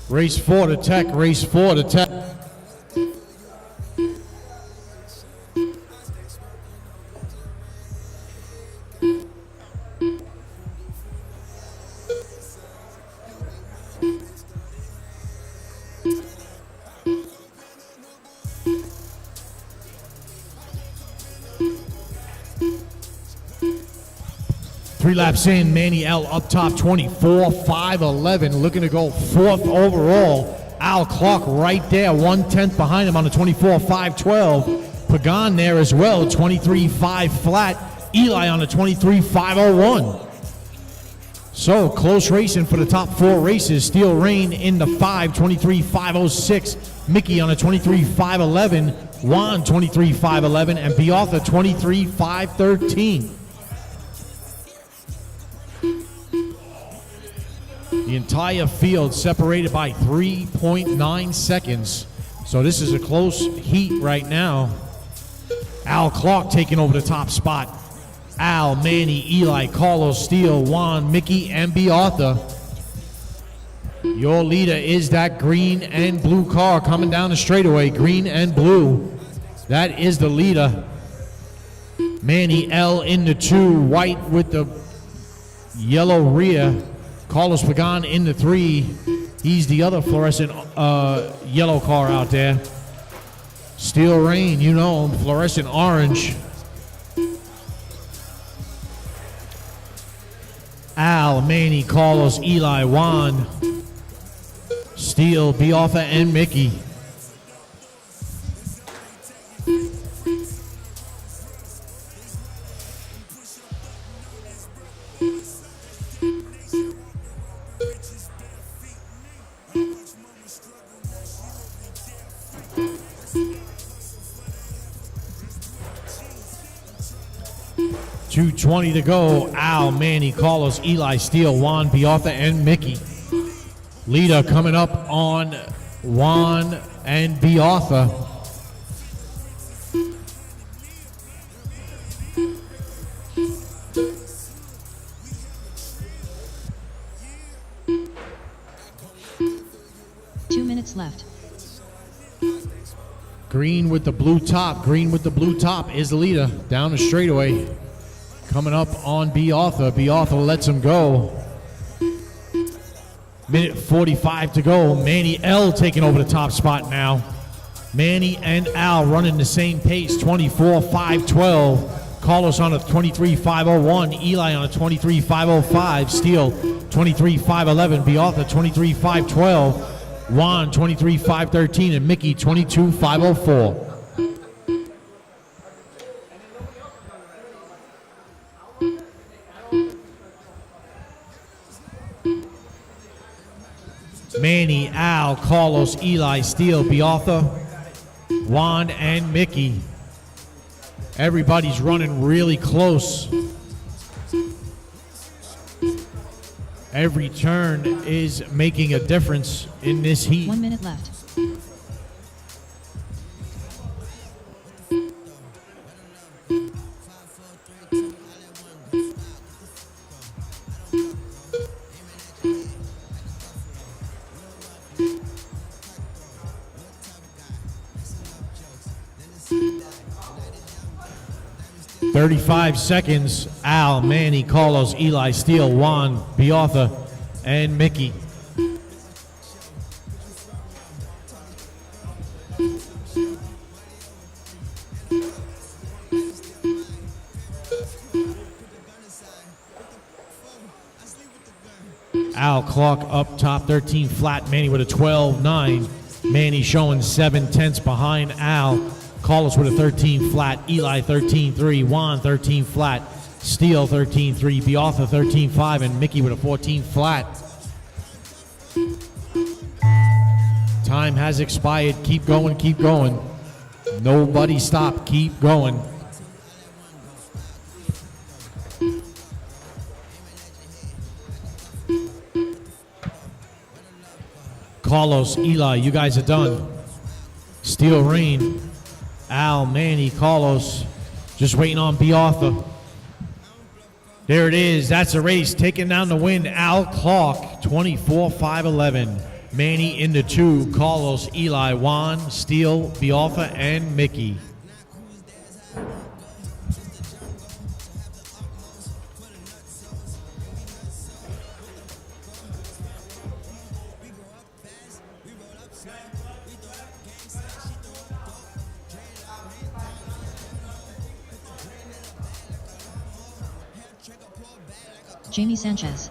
Race 4 to Tech, race 4 to Tech. Three laps in, Manny L up top, 24.511, looking to go 4th overall. Al Clark right there, 1/10 behind him on the 24.512. Pagan there as well, 23.5 flat. Eli on the 23.501. So, close racing for the top 4 races. Steel Rain in the 5, 23.506. Mickey on a 23.511. Juan, 23.511. And Beartha, 23.513. The entire field separated by 3.9 seconds. So this is a close heat right now. Al Clark taking over the top spot. Al, Manny, Eli, Carlos, Steele, Juan, Mickey, and Beartha. Your leader is that green and blue car coming down the straightaway. Green and blue. That is the leader. Manny L in the 2, white with the yellow rear. Carlos Pagan in the 3. He's the other fluorescent yellow car out there. Steel Rain, you know him, fluorescent orange. Al, Manny, Carlos, Eli, Juan, Steel, Beartha, and Mickey. .220 to go. Al, Manny, Carlos, Eli, Steele, Juan, Beartha, and Mickey. Leader coming up on Juan and Beartha. Two minutes left. Green with the blue top. Green with the blue top is the leader down the straightaway. Coming up on Beartha. Beartha lets him go. Minute 45 to go. Manny L taking over the top spot now. Manny and Al running the same pace. 24.512. Carlos on a 23.501. Eli on a 23.505. Steele 23.511. Beartha 23.512. Juan 23.513. And Mickey 22.504. Manny, Al, Carlos, Eli, Steele, Beartha, Juan, and Mickey. Everybody's running really close. Every turn is making a difference in this heat. 1 minute left. .35 seconds. Al, Manny, Carlos, Eli, Steele, Juan, Beartha, and Mickey. Al Clark up top, 13 flat. Manny with a 12.9. Manny showing 7/10 behind Al. Carlos with a 13 flat. Eli 13.3. Juan 13 flat. Steele 13.3. Beartha 13.5. And Mickey with a 14 flat. Time has expired. Keep going, keep going. Nobody stop. Keep going. Carlos, Eli, you guys are done. Steel Rain, Al, Manny, Carlos, just waiting on Beartha. There it is. That's a race. Taking down the win, Al Clark, 24.511. Manny in the 2, Carlos, Eli, Juan, Steele, Beartha, and Mickey. Jamie Sanchez.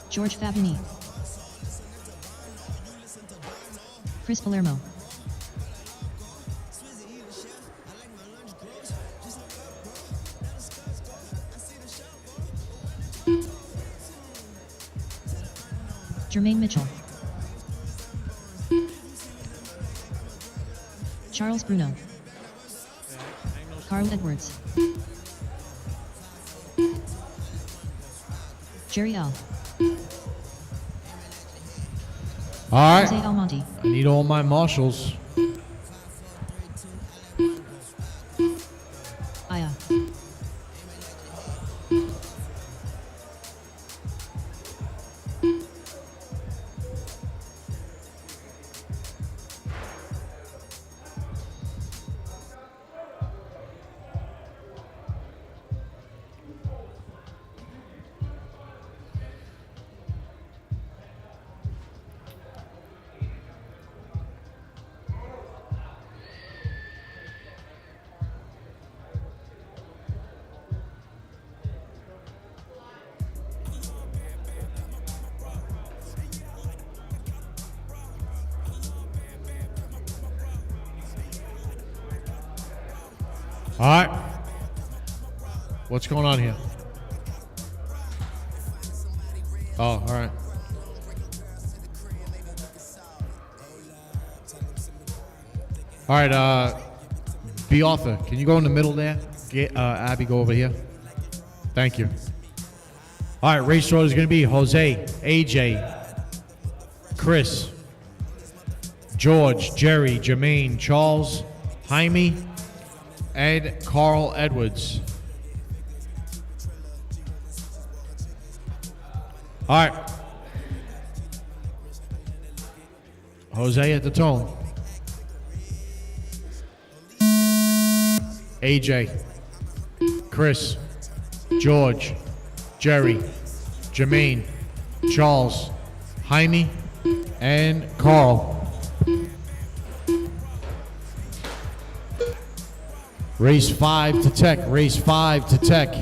George Fabini. Chris Palermo. Jermaine Mitchell. Charles Bruno. Carl Edwards. Jerry L. All Jose right. Almonte. I need all my marshals. Aya. All right. What's going on here? Oh, all right. All right, B. Arthur, can you go in the middle there? Get, Abby, go over here. Thank you. All right, race order is going to be Jose, AJ, Chris, George, Jerry, Jermaine, Charles, Jaime, and Carl Edwards. All right. Jose at the tone. AJ, Chris, George, Jerry, Jermaine, Charles, Jaime, and Carl. Race 5 to Tech, race 5 to Tech.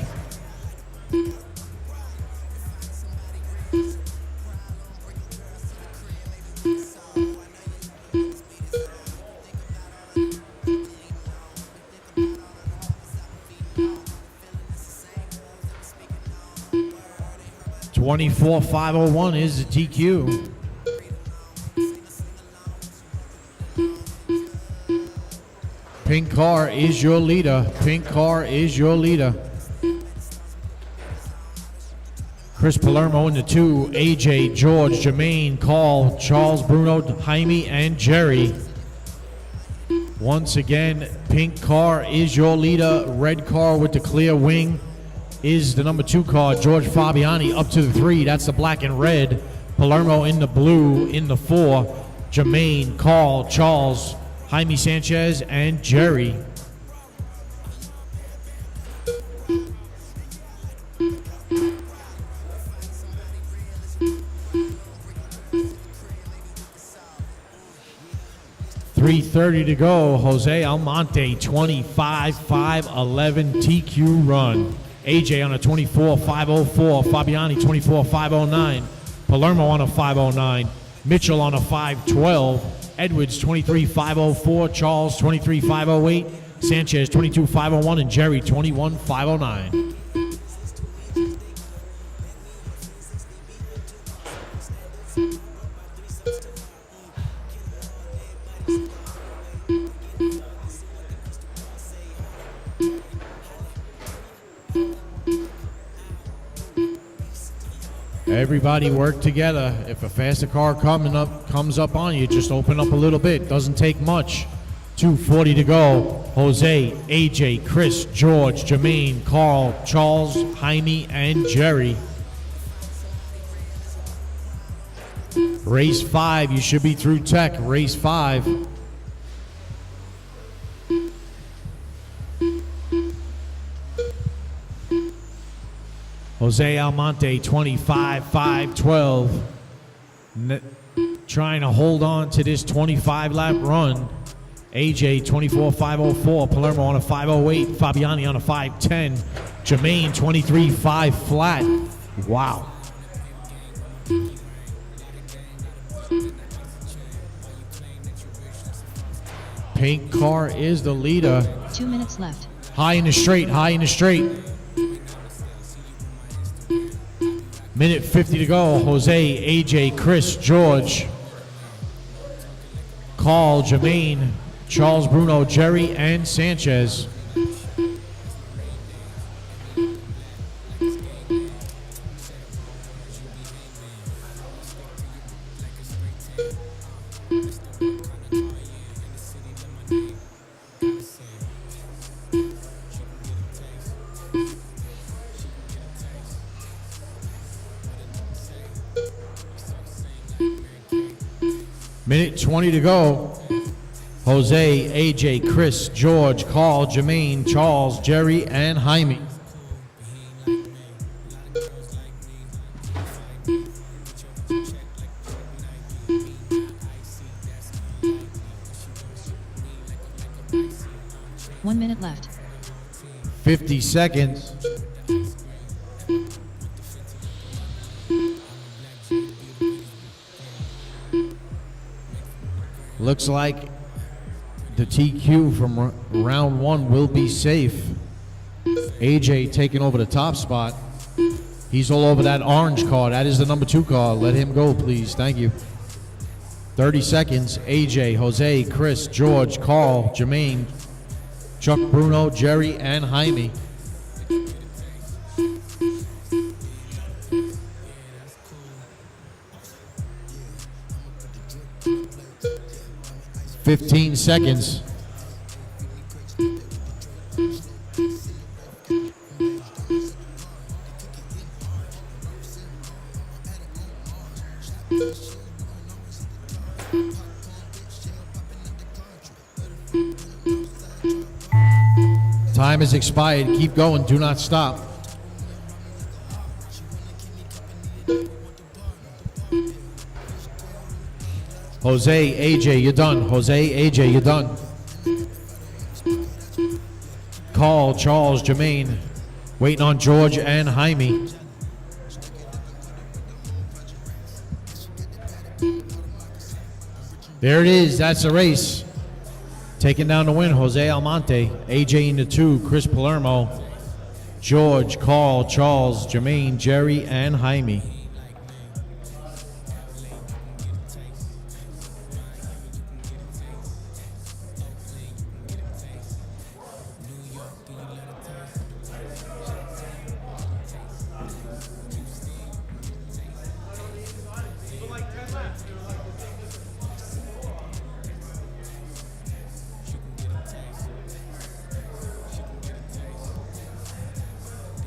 $24,501 is the TQ. Pink car is your leader. Pink car is your leader. Chris Palermo in the 2, AJ, George, Jermaine, Carl, Charles, Bruno, Jaime, and Jerry. Once again, pink car is your leader. Red car with the clear wing is the number 2 car, George Fabiani up to the 3. That's the black and red. Palermo in the blue in the 4. Jermaine, Carl, Charles, Jaime Sanchez, and Jerry. $3:30 to go. Jose Almonte, 25,511 TQ run. AJ on a 24,504. Fabiani, 24,509. Palermo on a 509. Mitchell on a 512. Edwards, 23,504. Charles, 23,508. Sanchez, 22,501. And Jerry, 21,509. Everybody work together. If a faster car comes up on you, just open up a little bit. Doesn't take much. 2:40 to go. Jose, AJ, Chris, George, Jermaine, Carl, Charles, Jaime, and Jerry. Race 5. You should be through Tech. Race 5. Jose Almonte, 25,512. Trying to hold on to this 25-lap run. AJ, 24,504. Palermo on a 508. Fabiani on a 510. Jermaine, 23,5 flat. Wow. Pink car is the leader. 2 minutes left. High in the straight, high in the straight. Minute 50 to go. Jose, AJ, Chris, George, Carl, Jermaine, Charles, Bruno, Jerry, and Sanchez. Minute 20 to go. Jose, AJ, Chris, George, Carl, Jermaine, Charles, Jerry, and Jaime. One minute left. 50 seconds. Looks like the TQ from round one will be safe. AJ taking over the top spot. He's all over that orange card. That is the number 2 card. Let him go, please. Thank you. 30 seconds. AJ, Jose, Chris, George, Carl, Jermaine, Chuck, Bruno, Jerry, and Jaime. Fifteen seconds. Time has expired. Keep going. Do not stop. Jose, AJ, you're done. Jose, AJ, you're done. Carl, Charles, Jermaine, waiting on George and Jaime. There it is. That's the race. Taking down the win, Jose Almonte. AJ in the 2, Chris Palermo, George, Carl, Charles, Jermaine, Jerry, and Jaime.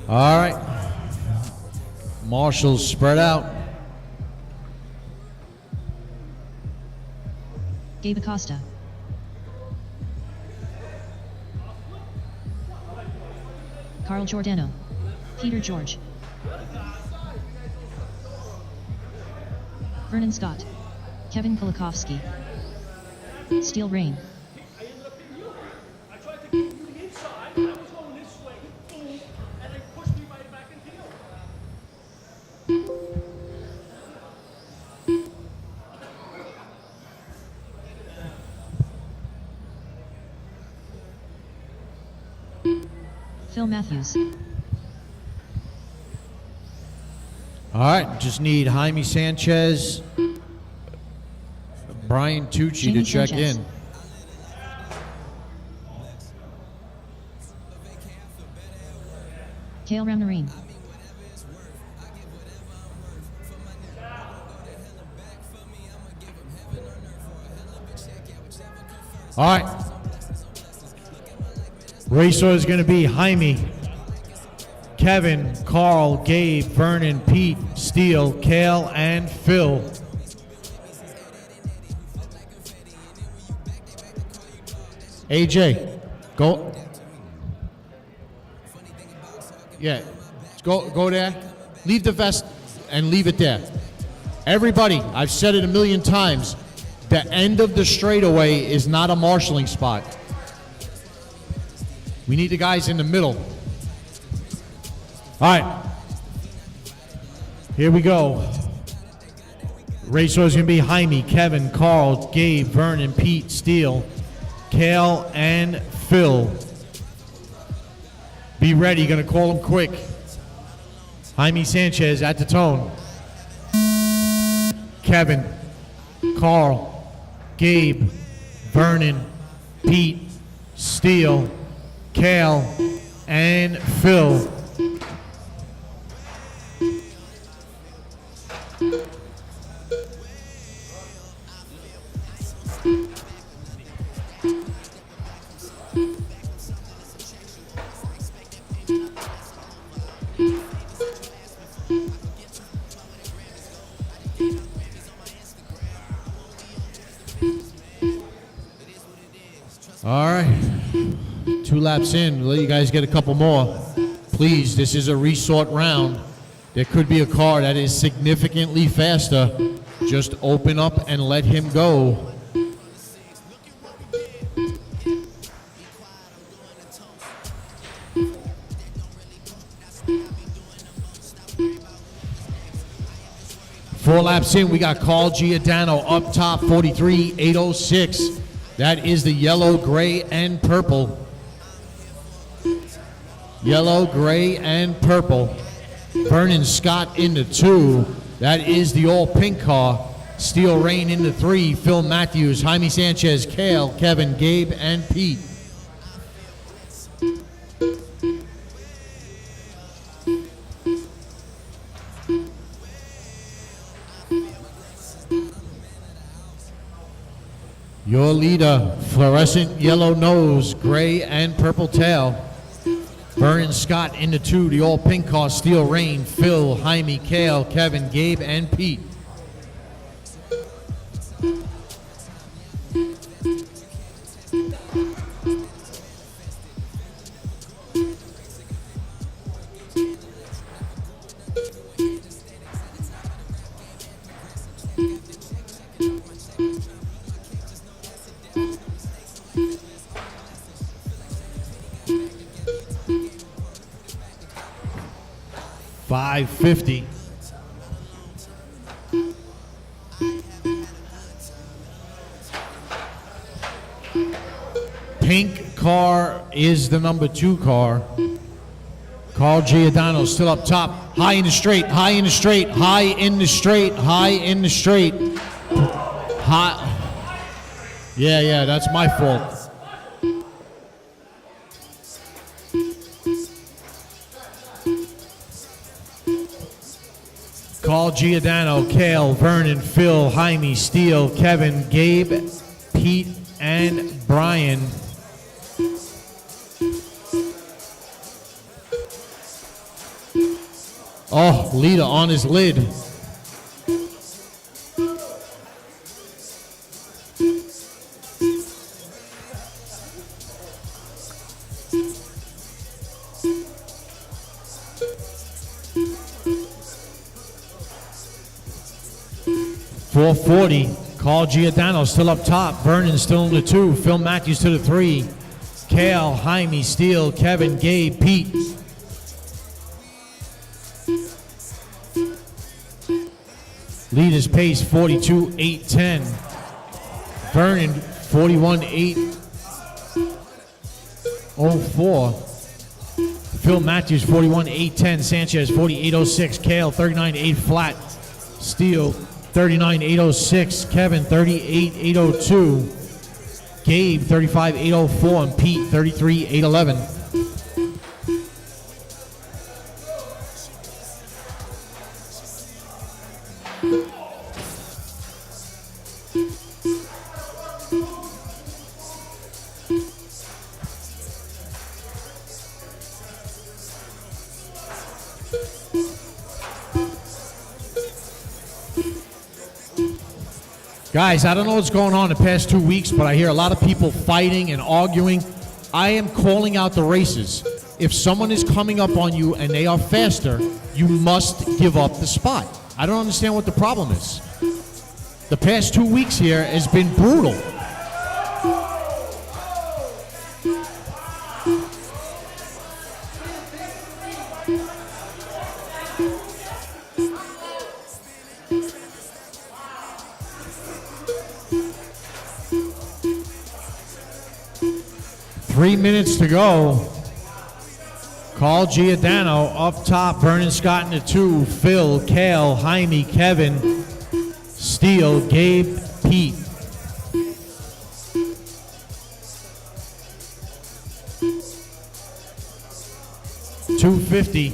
All right. Marshals spread out. Gabe Acosta. Carl Giordano. Peter George. Vernon Scott. Kevin Kulikowski. Steel Rain. Phil Matthews. All right, just need Jaime Sanchez, Brian Tucci Jamie to check Sanchez. in. Kale Ramnarine. All right. Racer is going to be Jaime, Kevin, Carl, Gabe, Vernon, Pete, Steele, Kale, and Phil. AJ, go. Yeah, go there. Leave the vest and leave it there. Everybody, I've said it a million times, the end of the straightaway is not a marshalling spot. We need the guys in the middle. All right. Here we go. Racer is going to be Jaime, Kevin, Carl, Gabe, Vernon, Pete, Steele, Kale, and Phil. Be ready. Going to call them quick. Jaime Sanchez at the tone. Kevin, Carl, Gabe, Vernon, Pete, Steele, Kale, and Phil. All right, 2 laps in. We'll let you guys get a couple more. Please, this is a resort round. There could be a car that is significantly faster. Just open up and let him go. Four laps in, we got Carl Giordano up top, 43.806. That is the yellow, gray, and purple. Yellow, gray, and purple. Vernon Scott in the 2. That is the all pink car. Steel Rain in the 3. Phil Matthews, Jaime Sanchez, Kale, Kevin, Gabe, and Pete. Your leader, fluorescent yellow nose, gray and purple tail. Vernon Scott in the 2, the all pink car, Steel Rain, Phil, Jaime, Kale, Kevin, Gabe, and Pete. $550. Pink car is the number 2 car. Carl Giordano still up top. High in the straight, high in the straight, high in the straight, high in the straight. High. Yeah, that's my fault. Carl Giordano, Kale, Vernon, Phil, Jaime, Steele, Kevin, Gabe, Pete, and Brian. Oh, leader on his lid. $440. Carl Giordano still up top. Vernon still in the 2. Phil Matthews to the 3. Kale, Jaime, Steele, Kevin, Gabe, Pete. Leaders pace 42.810. Vernon 41.804. Phil Matthews 41.810. Sanchez 48.06. Kale 39.8 flat. Steele 39.806. Kevin 38.802. Gabe 35.804 and Pete 33.811. Guys, I don't know what's going on the past 2 weeks, but I hear a lot of people fighting and arguing. I am calling out the races. If someone is coming up on you and they are faster, you must give up the spot. I don't understand what the problem is. The past 2 weeks here has been brutal. Three minutes to go. Carl Giordano up top. Vernon Scott in the 2. Phil, Kale, Jaime, Kevin, Steele, Gabe, Pete. $250.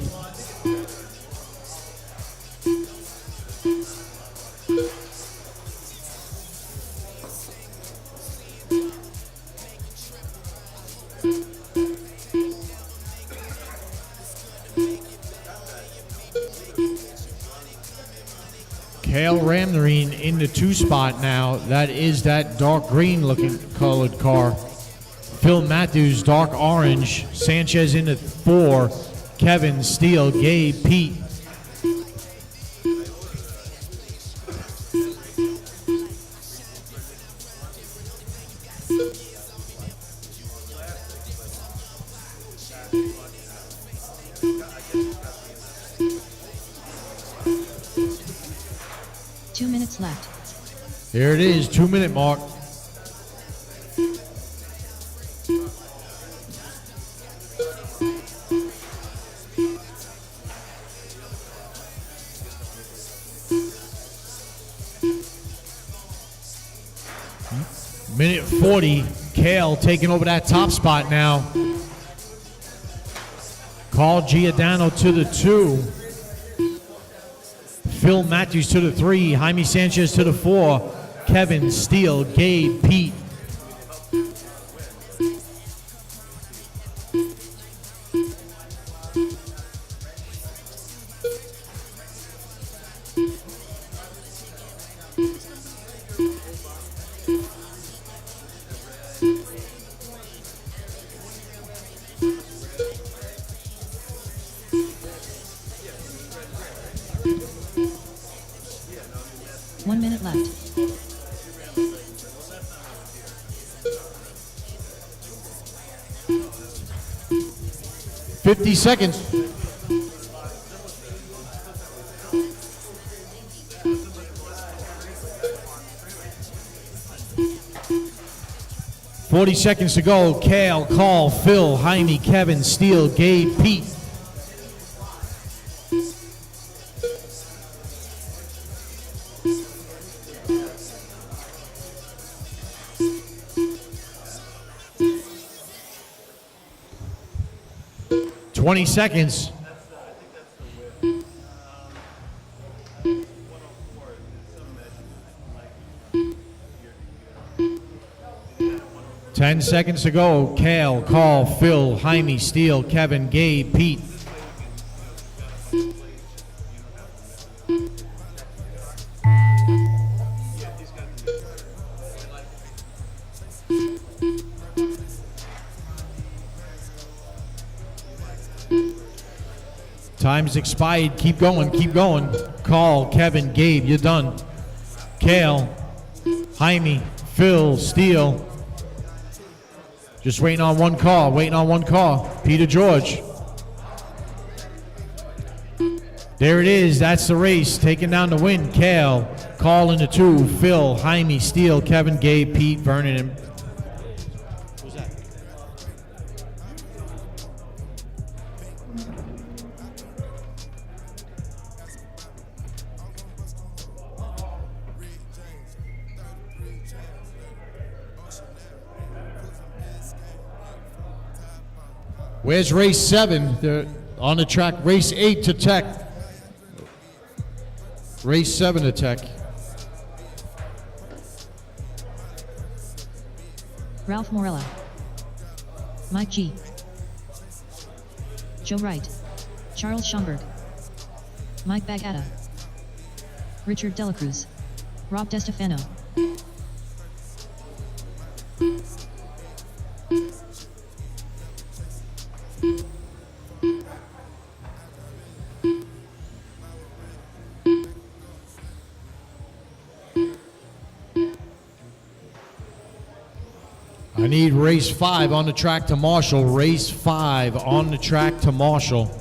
Kale Ramnerine in the 2 spot now. That is that dark green looking colored car. Phil Matthews, dark orange. Sanchez in the 4. Kevin, Steele, Gabe, Pete. Left. Here it is, 2-minute mark. Minute 40, Kale taking over that top spot now. Carl Giordano to the 2. Phil Matthews to the 3, Jaime Sanchez to the 4, Kevin, Steele, Gabe, Pete. Left. 50 seconds. $40 seconds to go. Kale, Carl, Phil, Jaime, Kevin, Steele, Gabe, Pete. $20 seconds. $10 seconds to go. Kale, Carl, Phil, Jaime, Steele, Kevin, Gabe, Pete. Time's expired. Keep going, keep going. Carl, Kevin, Gabe, you're done. Kale, Jaime, Phil, Steele. Just waiting on one car, waiting on one car. Peter George. There it is, that's the race. Taking down the win. Kale, Carl in the 2, Phil, Jaime, Steele, Kevin, Gabe, Pete, Vernon, and where's race 7? They're on the track. Race 8 to Tech. Race 7 to Tech. Ralph Morella. Mike G. Joe Wright. Charles Schomburg. Mike Bagata. Richard Delacruz. Rob DeStefano. I need race 5 on the track to Marshall. Race 5 on the track to Marshall.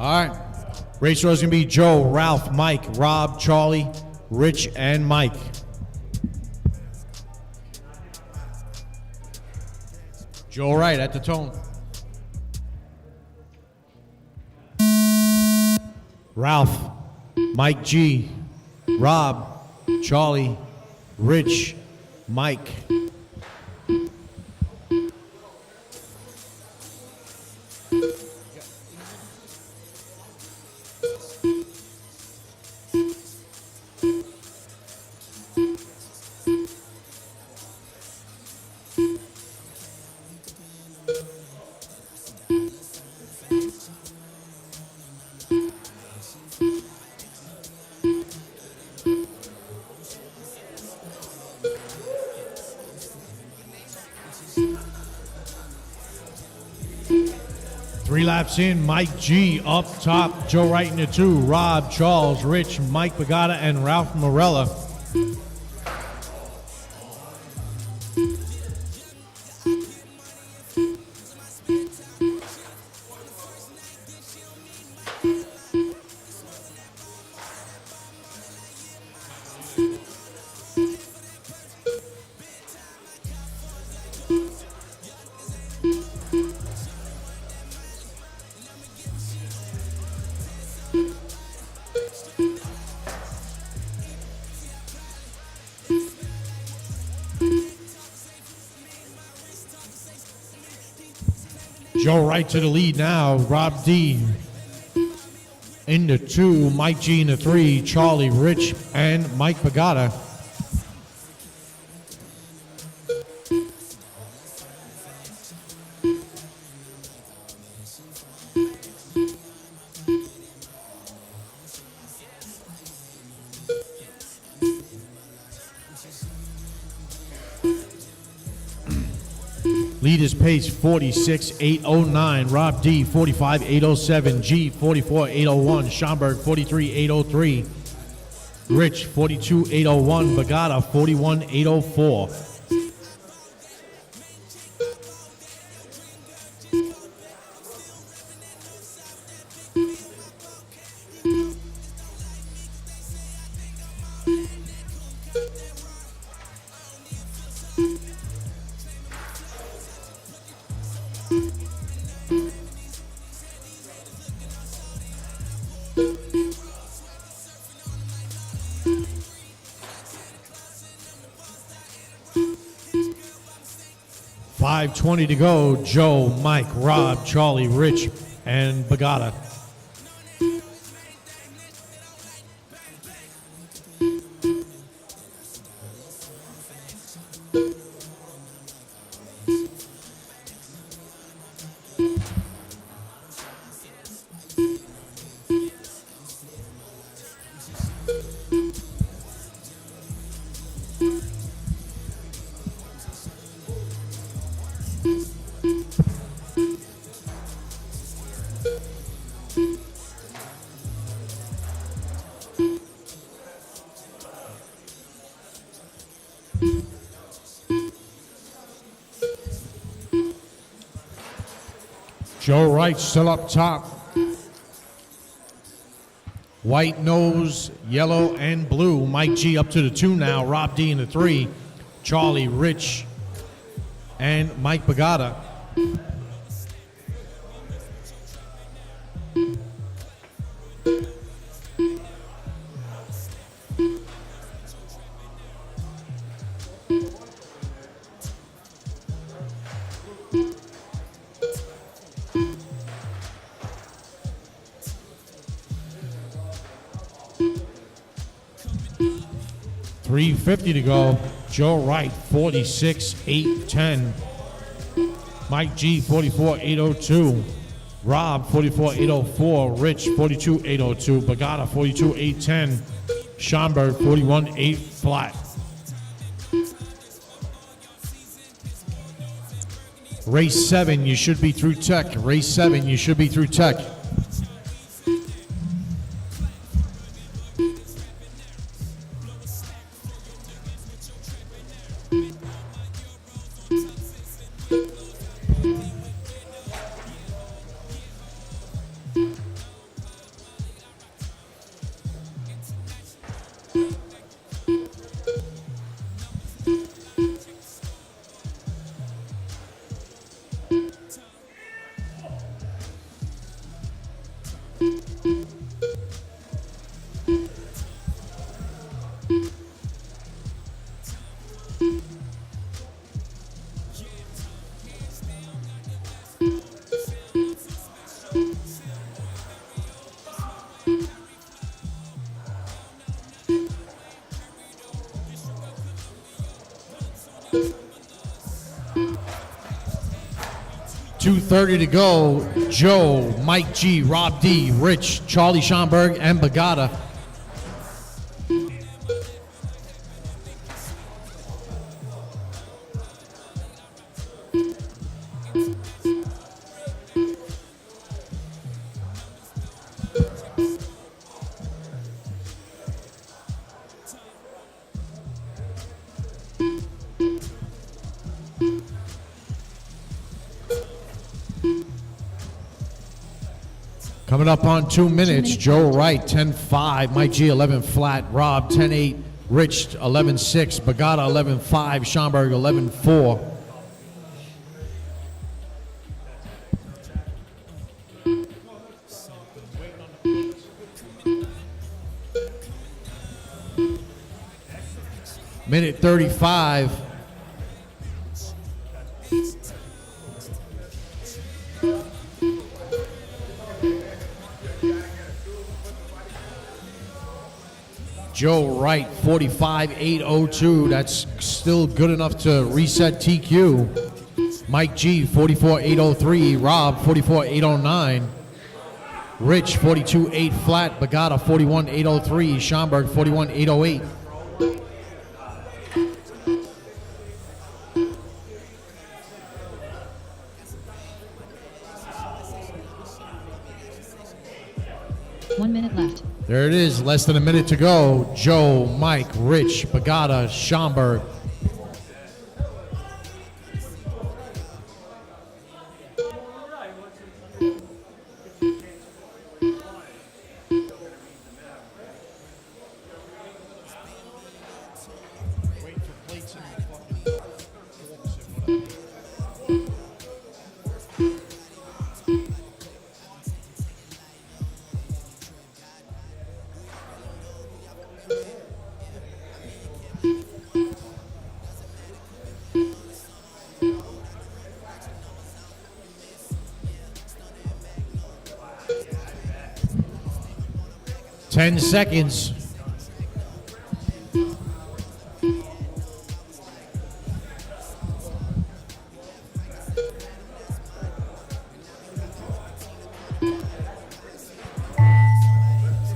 All right. Race order is going to be Joe, Ralph, Mike, Rob, Charlie, Rich, and Mike. Joe Wright at the tone. Ralph, Mike G, Rob, Charlie, Rich, Mike. Three laps in, Mike G up top, Joe Wright in the 2, Rob, Charles, Rich, Mike Bagata, and Ralph Morella. Joe Wright to the lead now. Rob D in the 2, Mike G in the 3, Charlie, Rich, and Mike Bagata. Leaders pace 46.809. Rob D 45.807. G 44.801. Schomburg 43.803. Rich 42.801. Bagata 41.804. .520 to go. Joe, Mike, Rob, Charlie, Rich, and Bagata. Joe Wright still up top. White nose, yellow, and blue. Mike G up to the 2 now. Rob D in the 3. Charlie, Rich, and Mike Bagata. .350 to go. Joe Wright 46.810. Mike G 44.802. Rob 44.804. Rich 42.802. Bagata 42.810. Schomburg 41.8 flat. Race 7, you should be through tech. Race 7, you should be through tech. .230 to go. Joe, Mike G, Rob D, Rich, Charlie Schomburg, and Bagata. Coming up on 2 minutes, Joe Wright, 10-5, Mike G, 11 flat, Rob, 10-8, Rich, 11-6, Bagata, 11-5, Schomburg, 11-4. Minute 35. Joe Wright, 45.802. That's still good enough to reset TQ. Mike G, 44.803. Rob, 44.809. Rich, 42.8 flat. Bagata, 41.803. Schomburg, 41.808. One minute left. There it is, less than a minute to go. Joe, Mike, Rich, Bagata, Schomburg. Ten seconds.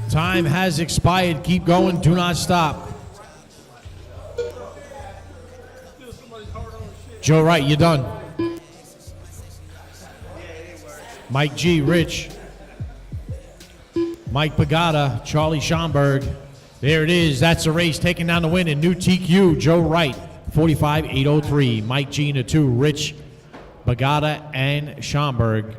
Time has expired. Keep going. Do not stop. Joe Wright, you're done. Mike G, Rich. Mike Bagata, Charlie Schomburg. There it is. That's the race taking down the win in new TQ. Joe Wright, 45.803. Mike G in the 2. Rich, Bagata, and Schomburg.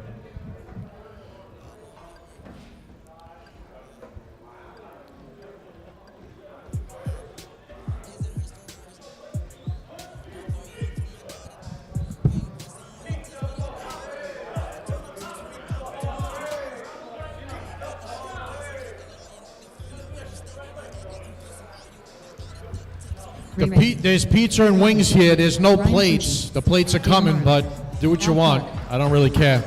There's pizza and wings here. There's no plates. The plates are coming, but do what you want. I don't really care.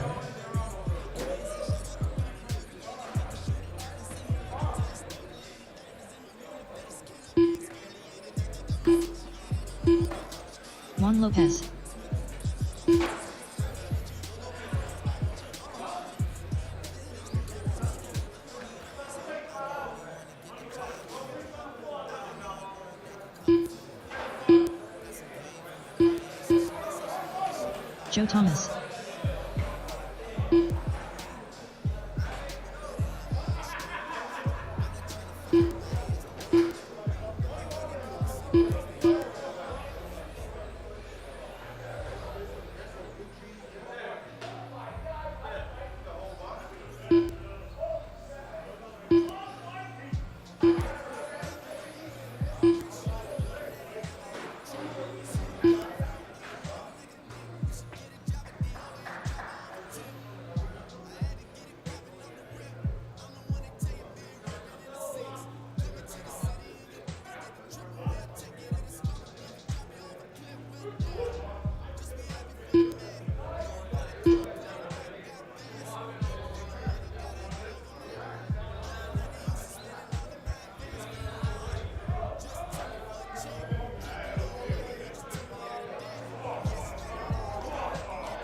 Juan Lopez. Joe Thomas.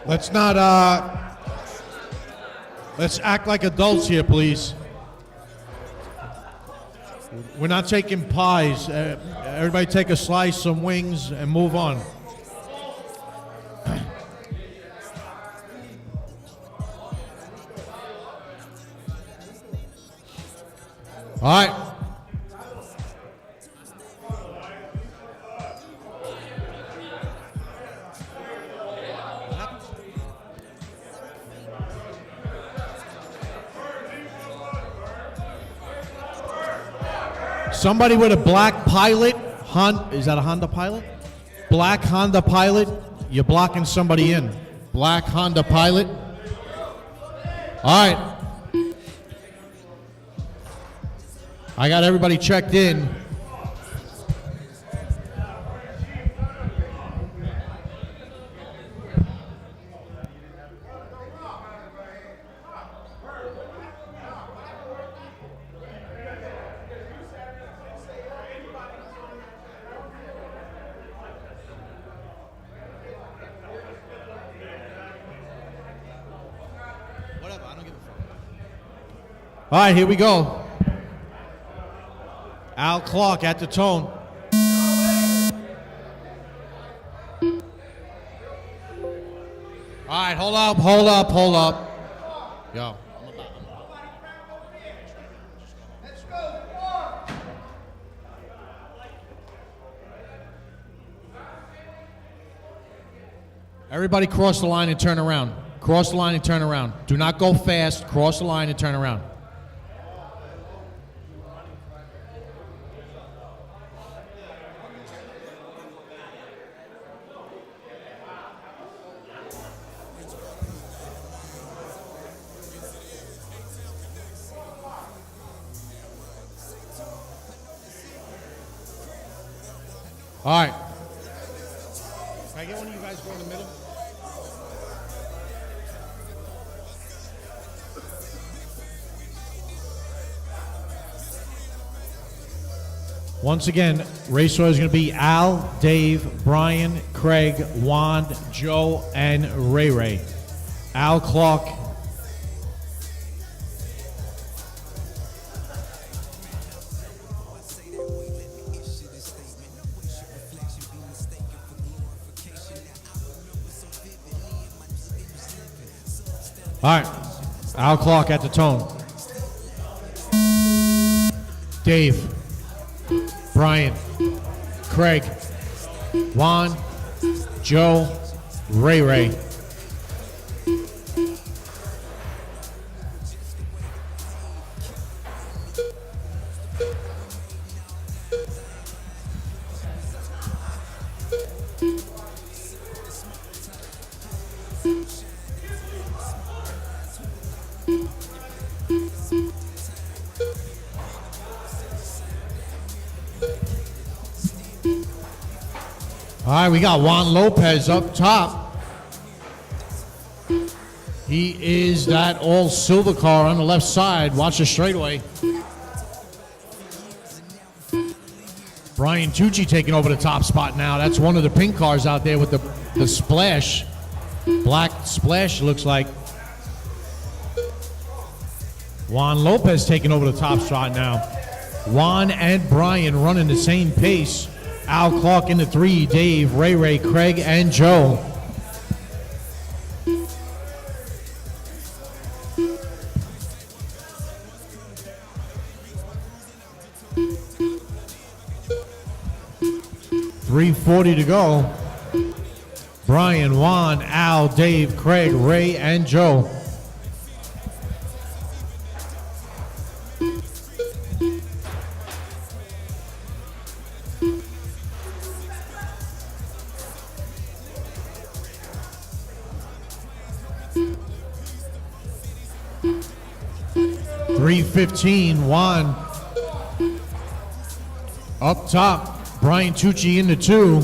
Let's not, let's act like adults here, please. We're not taking pies. Everybody take a slice, some wings, and move on. All right. Somebody with a black Pilot, is that a Honda Pilot? Black Honda Pilot, you're blocking somebody in. Black Honda Pilot. All right. I got everybody checked in. Whatever, I don't give a fuck. All right, here we go. Al Clark at the tone. All right, hold up. Yo. Everybody cross the line and turn around. Cross the line and turn around. Do not go fast. Cross the line and turn around. All right. Can I get one of you guys go in the middle? Once again, race order is going to be Al, Dave, Brian, Craig, Juan, Joe, and Ray Ray. Al Clark. All right, Al Clark at the tone. Dave, Brian, Craig, Juan, Joe, Ray Ray. All right, we got Juan Lopez up top. He is that all silver car on the left side. Watch the straightaway. Brian Tucci taking over the top spot now. That's one of the pink cars out there with the splash. Black splash looks like. Juan Lopez taking over the top spot now. Juan and Brian running the same pace. Al Clark in the 3, Dave, Ray Ray, Craig, and Joe. .340 to go. Brian, Juan, Al, Dave, Craig, Ray, and Joe. .315, Juan up top. Brian Tucci in the 2.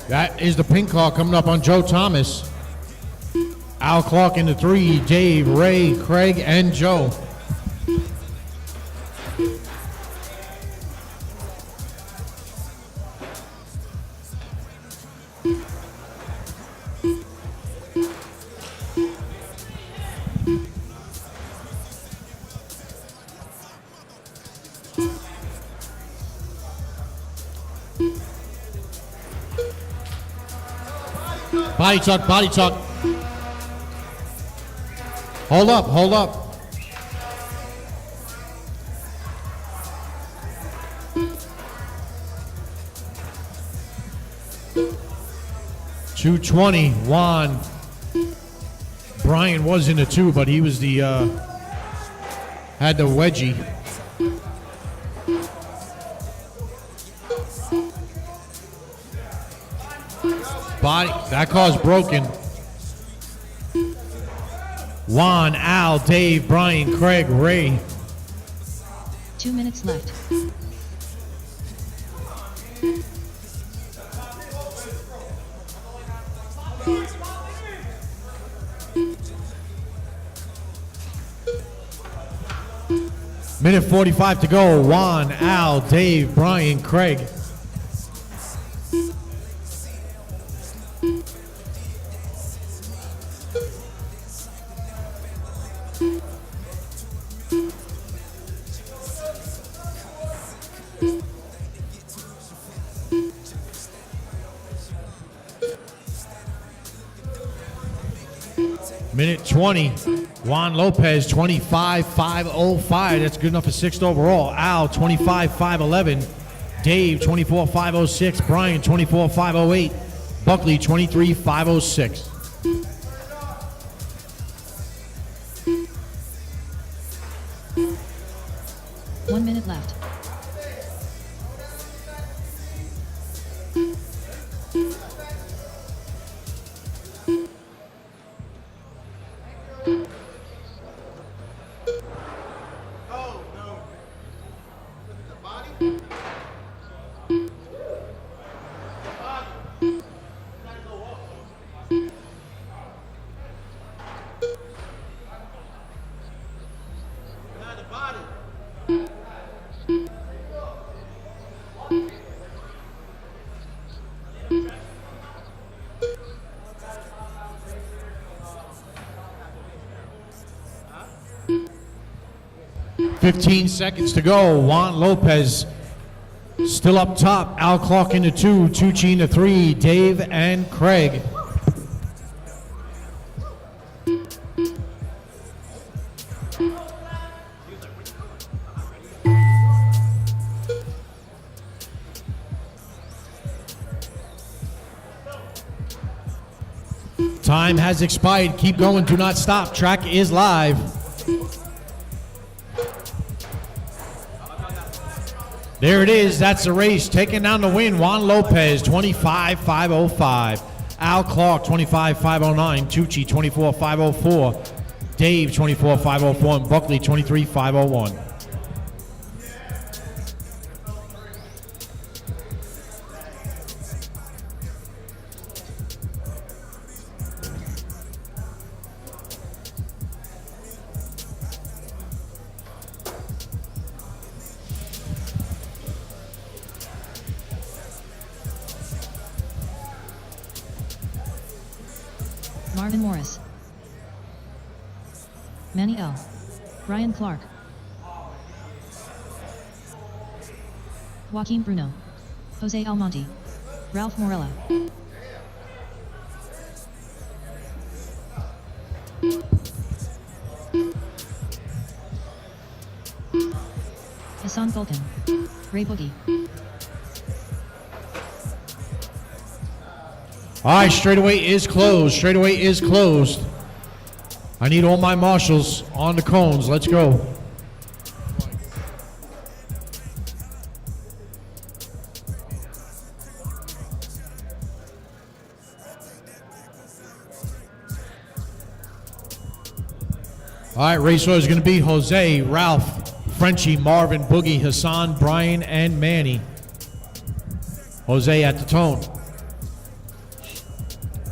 That is the pink car coming up on Joe Thomas. Al Clark in the 3, Dave, Ray, Craig, and Joe. Body tuck, body tuck. Hold up, hold up. .220, Juan. Brian was in the 2, but he was the, had the wedgie. Body, that car's broken. Juan, Al, Dave, Brian, Craig, Ray. 2 minutes left. Minute 45 to go. Juan, Al, Dave, Brian, Craig. Minute 20, Juan Lopez, 25.505. That's good enough for 6th overall. Al, 25.511. Dave, 24.506. Brian, 24.508. Buckley, 23.506. One minute left. .15 seconds to go. Juan Lopez still up top. Al Clark in the 2, Tucci in the 3, Dave and Craig. Time has expired. Keep going. Do not stop. Track is live. There it is. That's the race. Taking down the win, Juan Lopez, 25.505. Al Clark, 25.509. Tucci, 24.504. Dave, 24.504. And Buckley, 23.501. Marvin Morris. Manny L. Brian Clark. Joaquin Bruno. Jose Almonte. Ralph Morella. Hassan Fulton. Ray Boogie. All right, straightaway is closed. Straightaway is closed. I need all my marshals on the cones. Let's go. All right, race order is going to be Jose, Ralph, Frenchie, Marvin, Boogie, Hassan, Brian, and Manny. Jose at the tone.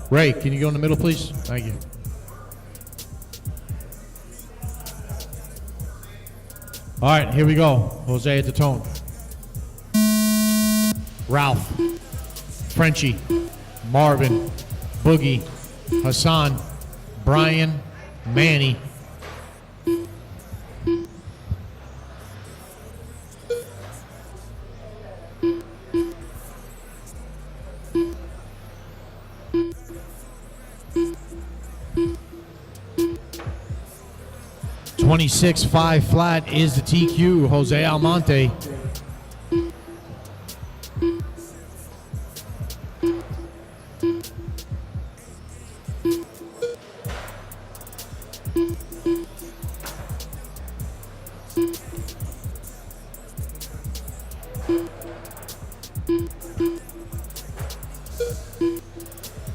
Ray, can you go in the middle, please? Thank you. All right, here we go. Jose at the tone. Ralph, Frenchie, Marvin, Boogie, Hassan, Brian, Manny. 26-5 flat is the TQ, Jose Almonte.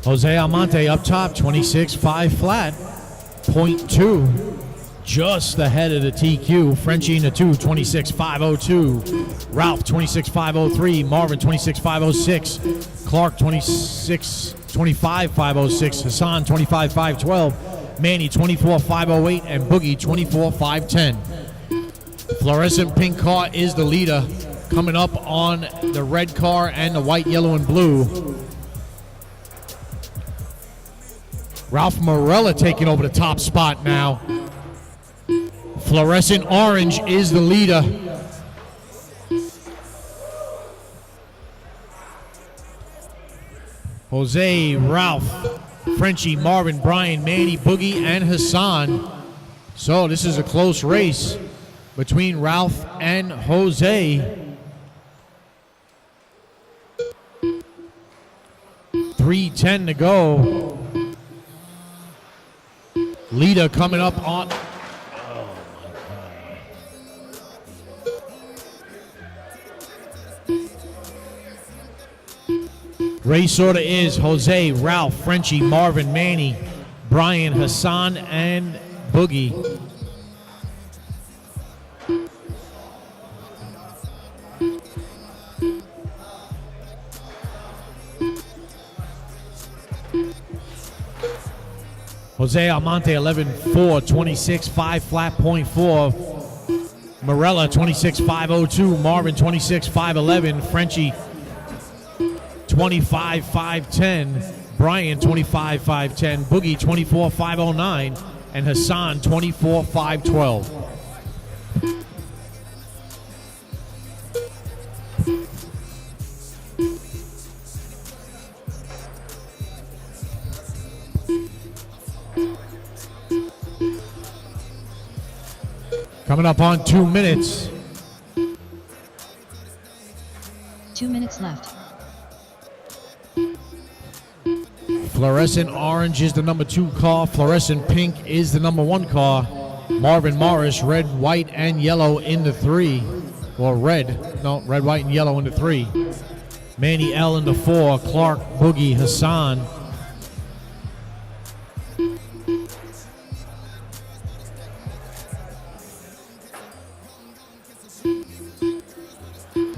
Jose Almonte up top, 26-5 flat, 0.2. Just ahead of the TQ. Frenchie in the 2, 26.502. Ralph, 26.503. Marvin, 26.506. Clark, 25.506. Hassan, 25.512. Manny, 24.508. And Boogie, 24.510. Fluorescent pink car is the leader. Coming up on the red car and the white, yellow, and blue. Ralph Morella taking over the top spot now. Fluorescent orange is the leader. Jose, Ralph, Frenchie, Marvin, Brian, Manny, Boogie, and Hassan. So this is a close race between Ralph and Jose. 3:10 to go. Leader coming up on... Race order is Jose, Ralph, Frenchie, Marvin, Manny, Brian, Hassan, and Boogie. Jose Almonte 11.4, 26.5 flat, 0.4. Morella 26.502, Marvin 26.511, Frenchie 25.510, Brian 25.510, Boogie 24.509, and Hassan 24.512. Coming up on 2 minutes. 2 minutes left. Fluorescent orange is the number 2 car. Fluorescent pink is the number 1 car. Marvin Morris, red, white, and yellow in the 3. Or red. No, red, white, and yellow in the 3. Manny L in the 4. Clark, Boogie, Hassan.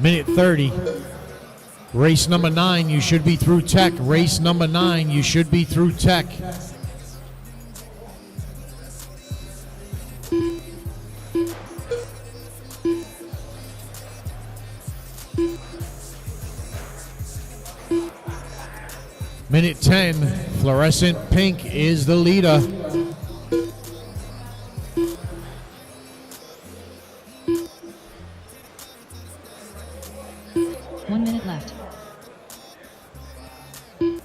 Minute 30. Race number 9, you should be through tech. Race number 9, you should be through tech. Minute 10, fluorescent pink is the leader.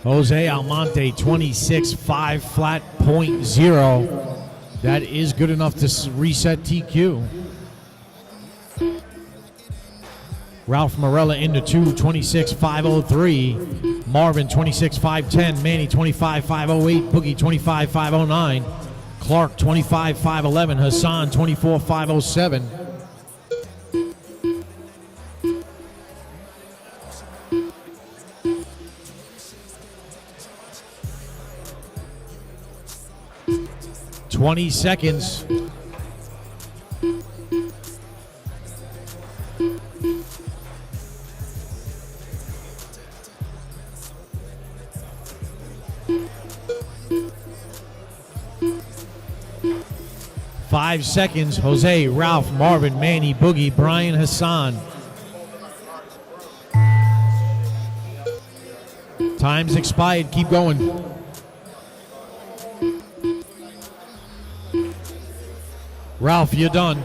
Jose Almonte 26.5 flat, 0.0. That is good enough to reset TQ. Ralph Morella in the 2, 26.503. Marvin 26.510. Manny 25.508. Boogie 25.509. Clark 25.511. Hassan 24.507. $20 seconds. Five seconds. Jose, Ralph, Marvin, Manny, Boogie, Brian, Hassan. Time's expired. Keep going. Ralph, you're done.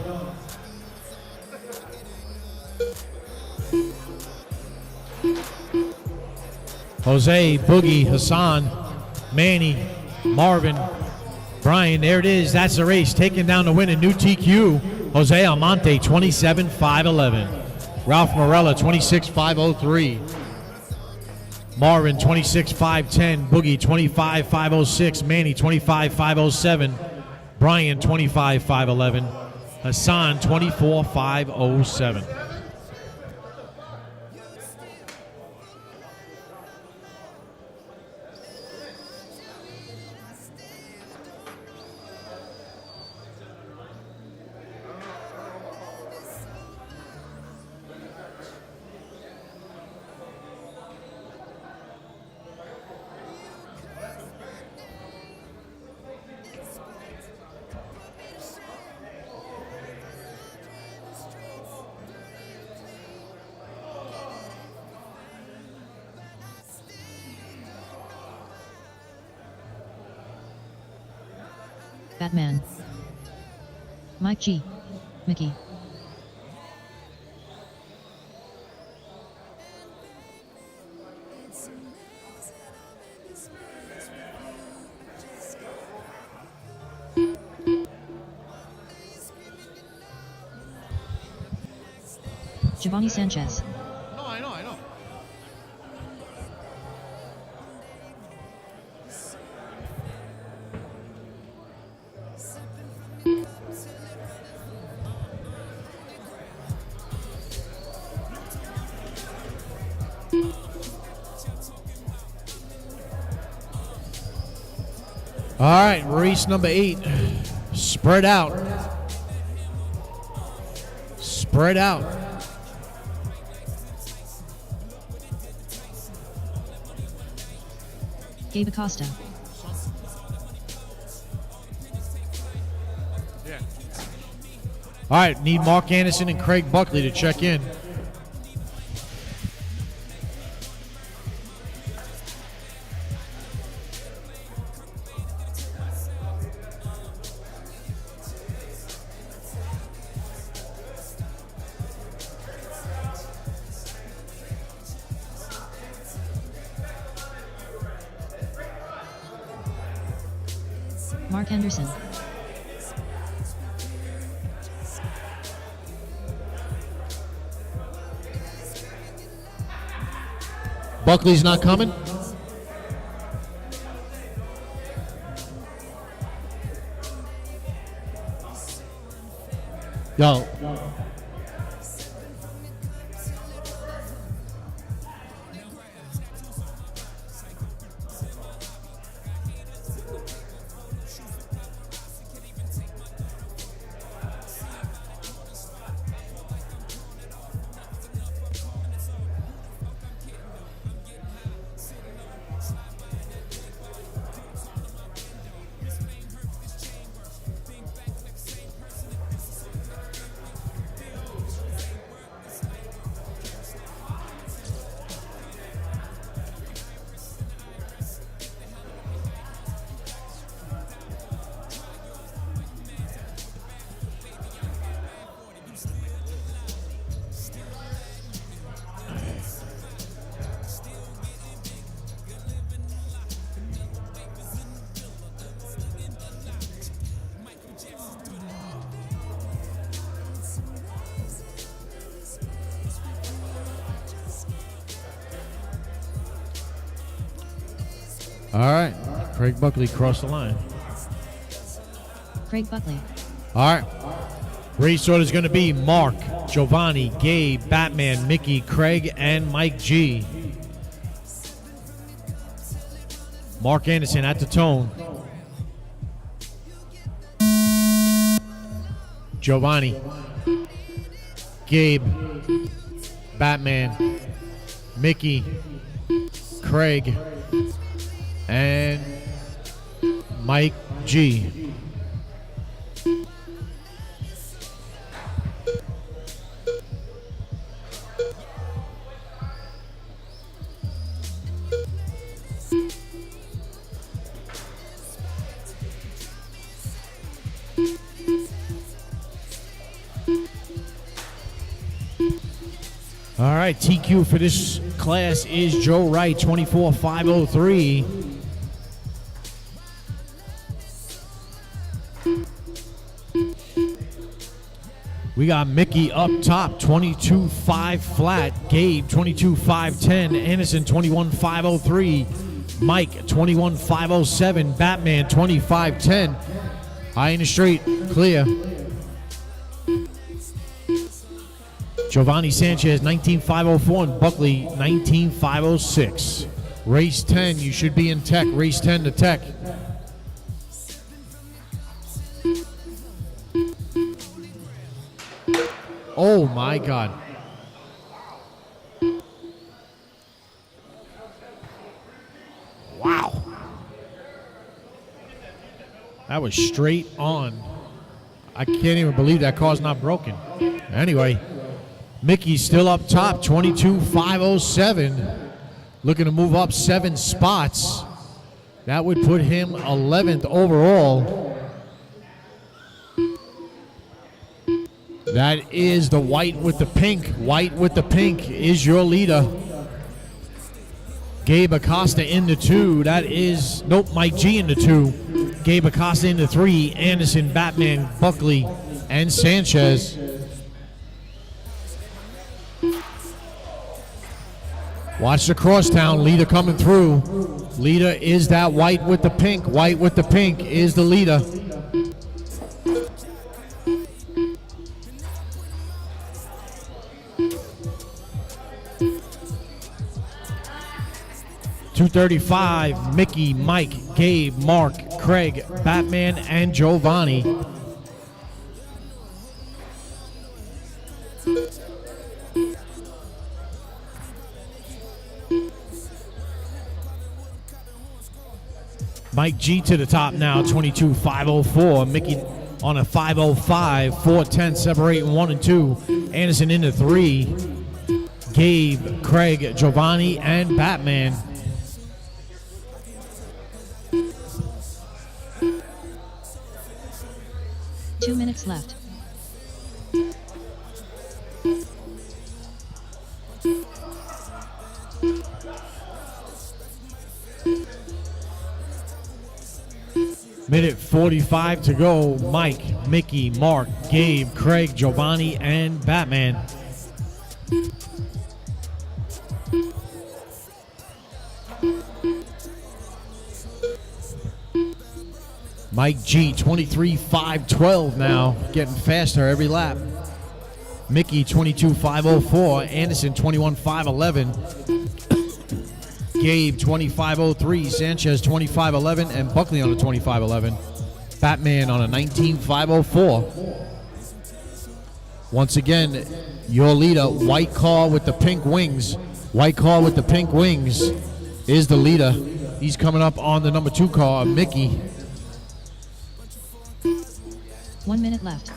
Jose, Boogie, Hassan, Manny, Marvin, Brian, there it is. That's the race. Taking down the winner, new TQ, Jose Almonte, 27.511. Ralph Morella, 26.503. Marvin, 26.510. Boogie, 25.506. Manny, 25.507. Brian, 25.511. Hassan, 24.507. Batman. Mike G. Mickey. Giovanni Sanchez. No, I know. All right, race number 8. Spread out. Spread out. Gabe Acosta. All right, need Mark Anderson and Craig Buckley to check in. Mark Henderson. Buckley's not coming? Yo. All right, Craig Buckley crossed the line. Craig Buckley. All right, race order is going to be Mark, Giovanni, Gabe, Batman, Mickey, Craig, and Mike G. Mark Anderson at the tone. Giovanni, Gabe, Batman, Mickey, Craig, and Mike G. All right, TQ for this class is Joe Wright, 24.503. We got Mickey up top, 22.5 flat. Gabe, 22.510. Anderson, 21.503. Mike, 21.507. Batman, 25.10. High in the straight, clear. Giovanni Sanchez, 19.504. And Buckley, 19.506. Race 10, you should be in tech. Race 10 to tech. Oh my God. Wow. That was straight on. I can't even believe that car's not broken. Anyway, Mickey's still up top, 22.507. Looking to move up 7 spots. That would put him 11th overall. That is the white with the pink. White with the pink is your leader. Gabe Acosta in the 2. That is, nope, Mike G in the 2. Gabe Acosta in the 3. Anderson, Batman, Buckley, and Sanchez. Watch the crosstown. Leader coming through. Leader is that white with the pink. White with the pink is the leader. .235, Mickey, Mike, Gabe, Mark, Craig, Batman, and Giovanni. Mike G to the top now, 22.504. Mickey on a 5.05, 4.10, separating 1 and 2. Anderson into 3. Gabe, Craig, Giovanni, and Batman. Two minutes left. Minute 45 to go. Mike, Mickey, Mark, Gabe, Craig, Giovanni, and Batman. Mike G, 23.512 now, getting faster every lap. Mickey, 22.504. Anderson, 21.511. Gabe, 25.03. Sanchez, 25.11. And Buckley on a 25.11. Batman on a 19.504. Once again, your leader, white car with the pink wings. White car with the pink wings is the leader. He's coming up on the number 2 car, Mickey. 1 minute left.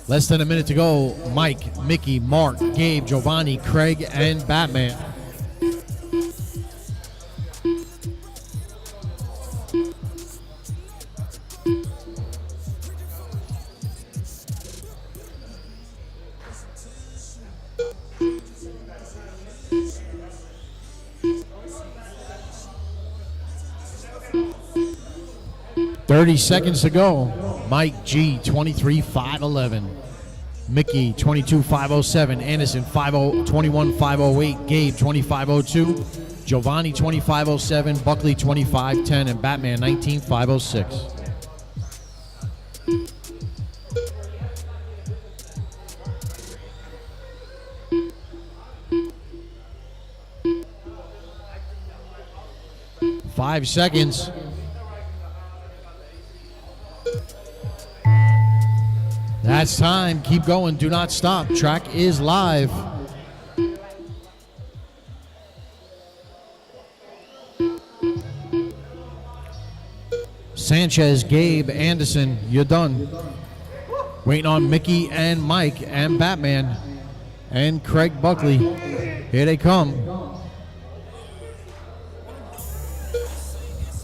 Less than a minute to go. Mike, Mickey, Mark, Gabe, Giovanni, Craig, and Batman. .30 seconds to go. Mike G, 23.511. Mickey, 22.507. Anderson, 21.508. Gabe, 25.02. Giovanni, 25.07. Buckley, 25.10. And Batman, 19.506. Five seconds. That's time. Keep going. Do not stop. Track is live. Sanchez, Gabe, Anderson, you're done. Waiting on Mickey and Mike and Batman and Craig Buckley. Here they come.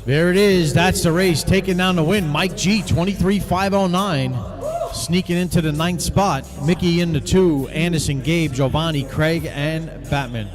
There it is. That's the race. Taking down the win. Mike G, 23.509. Sneaking into the 9th spot. Mickey in the 2. Anderson, Gabe, Giovanni, Craig, and Batman.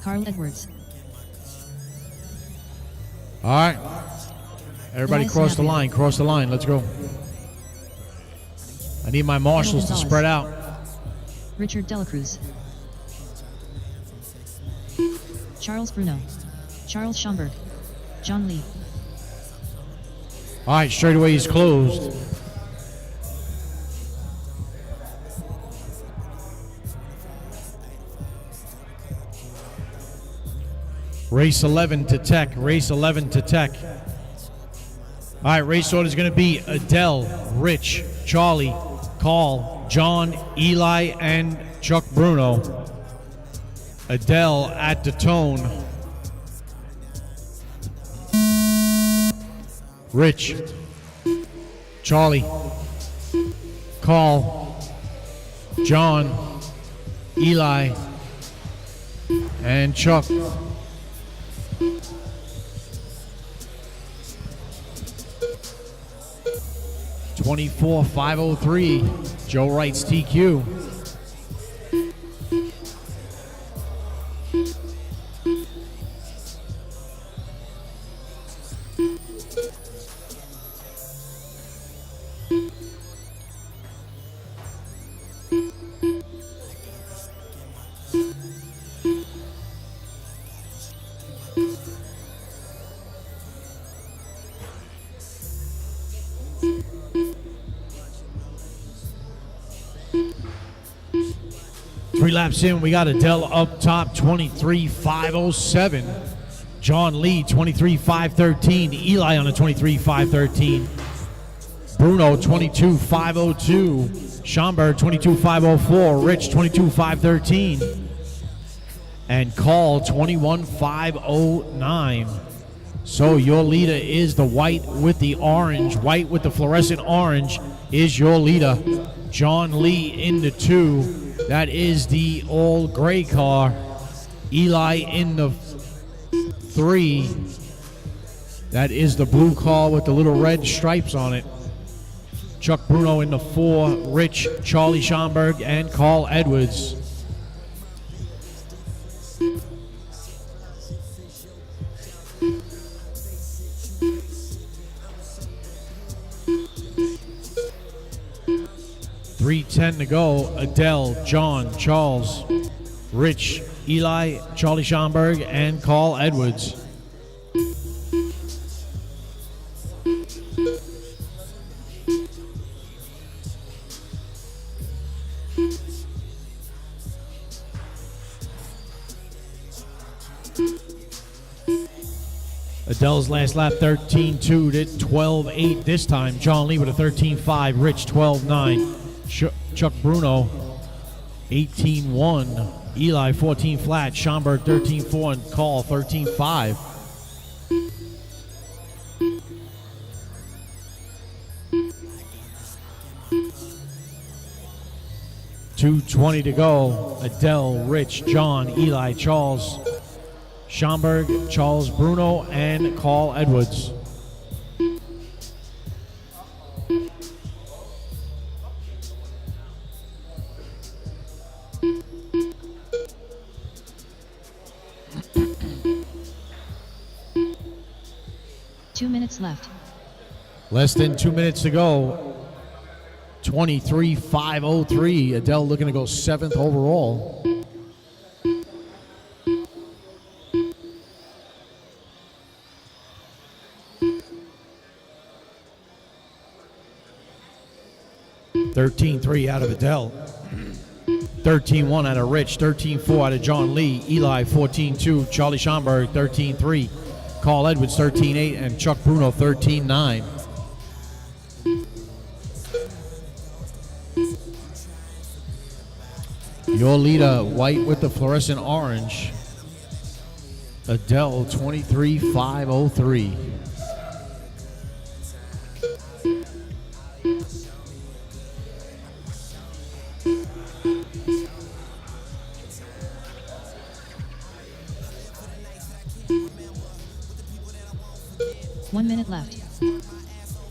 Carl Edwards. All right. Everybody Elias cross the Napier. line. Cross the line. Let's go. I need my marshals to Gonzalez. spread out. Richard Delacruz. Charles Bruno. Charles Schomburg. John Lee. All right, straightaway is closed. Race 11 to Tech. Race 11 to Tech. All right, race order is going to be Adele, Rich, Charlie, Carl, John, Eli, and Chuck Bruno. Adele at the tone. Rich, Charlie, Carl, John, Eli, and Chuck. $24,503. Joe writes TQ. Three laps in, we got Adele up top, 23,507. John Lee, 23,513. Eli on a 23,513. Bruno, 22,502. Schomburg, 22,504. Rich, 22,513. And Carl, 21,509. So your leader is the white with the orange. White with the fluorescent orange is your leader. John Lee in the 2. That is the all gray car. Eli in the 3. That is the blue car with the little red stripes on it. Chuck Bruno in the 4. Rich, Charlie Schomburg, and Carl Edwards. .310 to go. Adele, John, Charles, Rich, Eli, Charlie Schomburg, and Carl Edwards. Adele's last lap 13.2, did 12.8 this time. John Lee with a 13.5, Rich 12.9. Chuck Bruno, 18-1. Eli, 14 flat. Schomburg, 13-4. And Carl, 13-5. .220 to go. Adele, Rich, John, Eli, Charles, Schomburg, Charles Bruno, and Carl Edwards. Left. Less than 2 minutes to go. 23,503. Adele looking to go 7th overall. $13.3 out of Adele. 13.1 out of Rich. 13.4 out of John Lee. Eli 14.2. Charlie Schomburg 13.3. Carl Edwards 13.8 and Chuck Bruno 13.9. Your leader, white with the fluorescent orange. Adele 23,503. Left.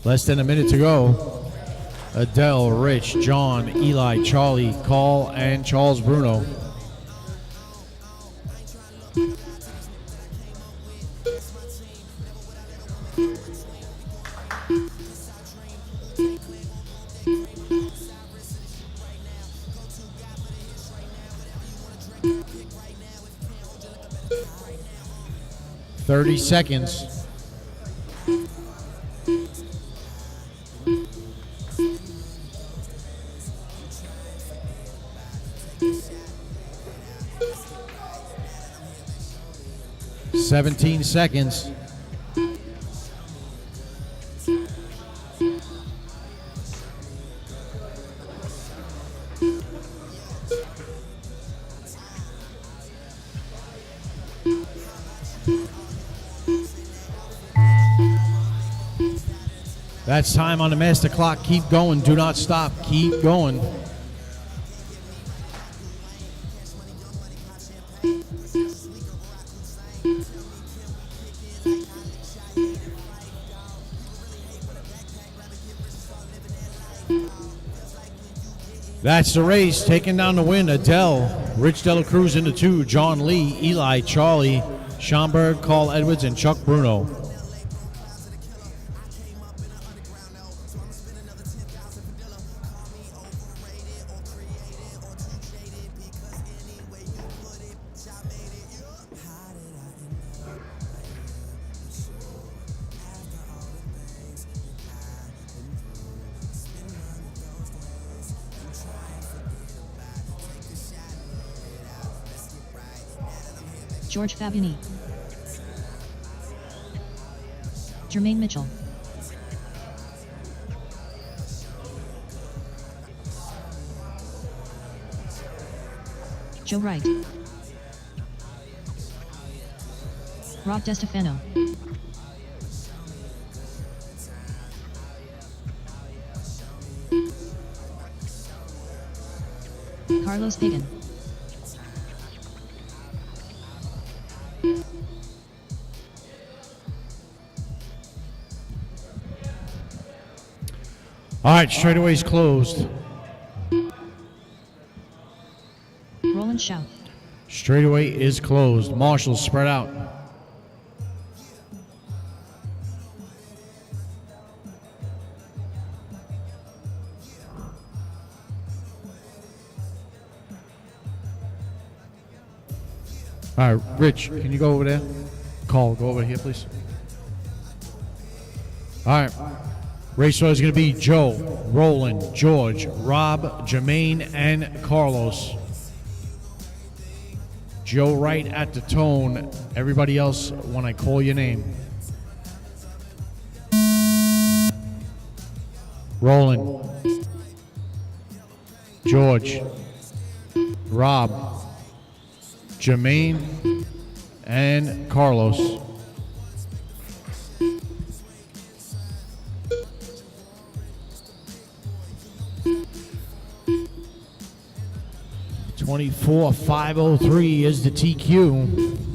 Less than a minute to go. Adele, Rich, John, Eli, Charlie, Carl, and Charles Bruno. 30 seconds. $17. That's time on the master clock. Keep going. Do not stop. Keep going. That's the race. Taking down the win, Adele, Rich Dela Cruz into 2, John Lee, Eli, Charlie, Schomburg, Carl Edwards, and Chuck Bruno. George Fabini, Jermaine Mitchell, Joe Wright, Rob DeStefano, Carlos Pagan, All right, straightaway's closed. Roland Schauf, Straightaway is closed. Marshals spread out. All right, Rich, can you go over there? Call, go over here, please. All right. Race order is going to be Joe, Roland, George, Rob, Jermaine, and Carlos. Joe Wright at the tone. Everybody else when I call your name. Roland, George, Rob, Jermaine, and Carlos. $24,503 is the TQ.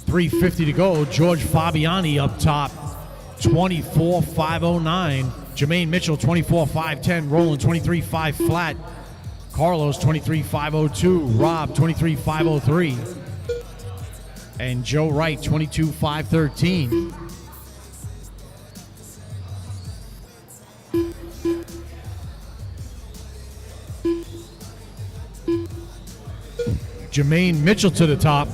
$350 to go. George Fabiani up top, 24,509. Jermaine Mitchell, 24,510. Roland, 23,5 flat. Carlos, 23,502. Rob, 23,503. And Joe Wright, 22,513. Jermaine Mitchell to the top.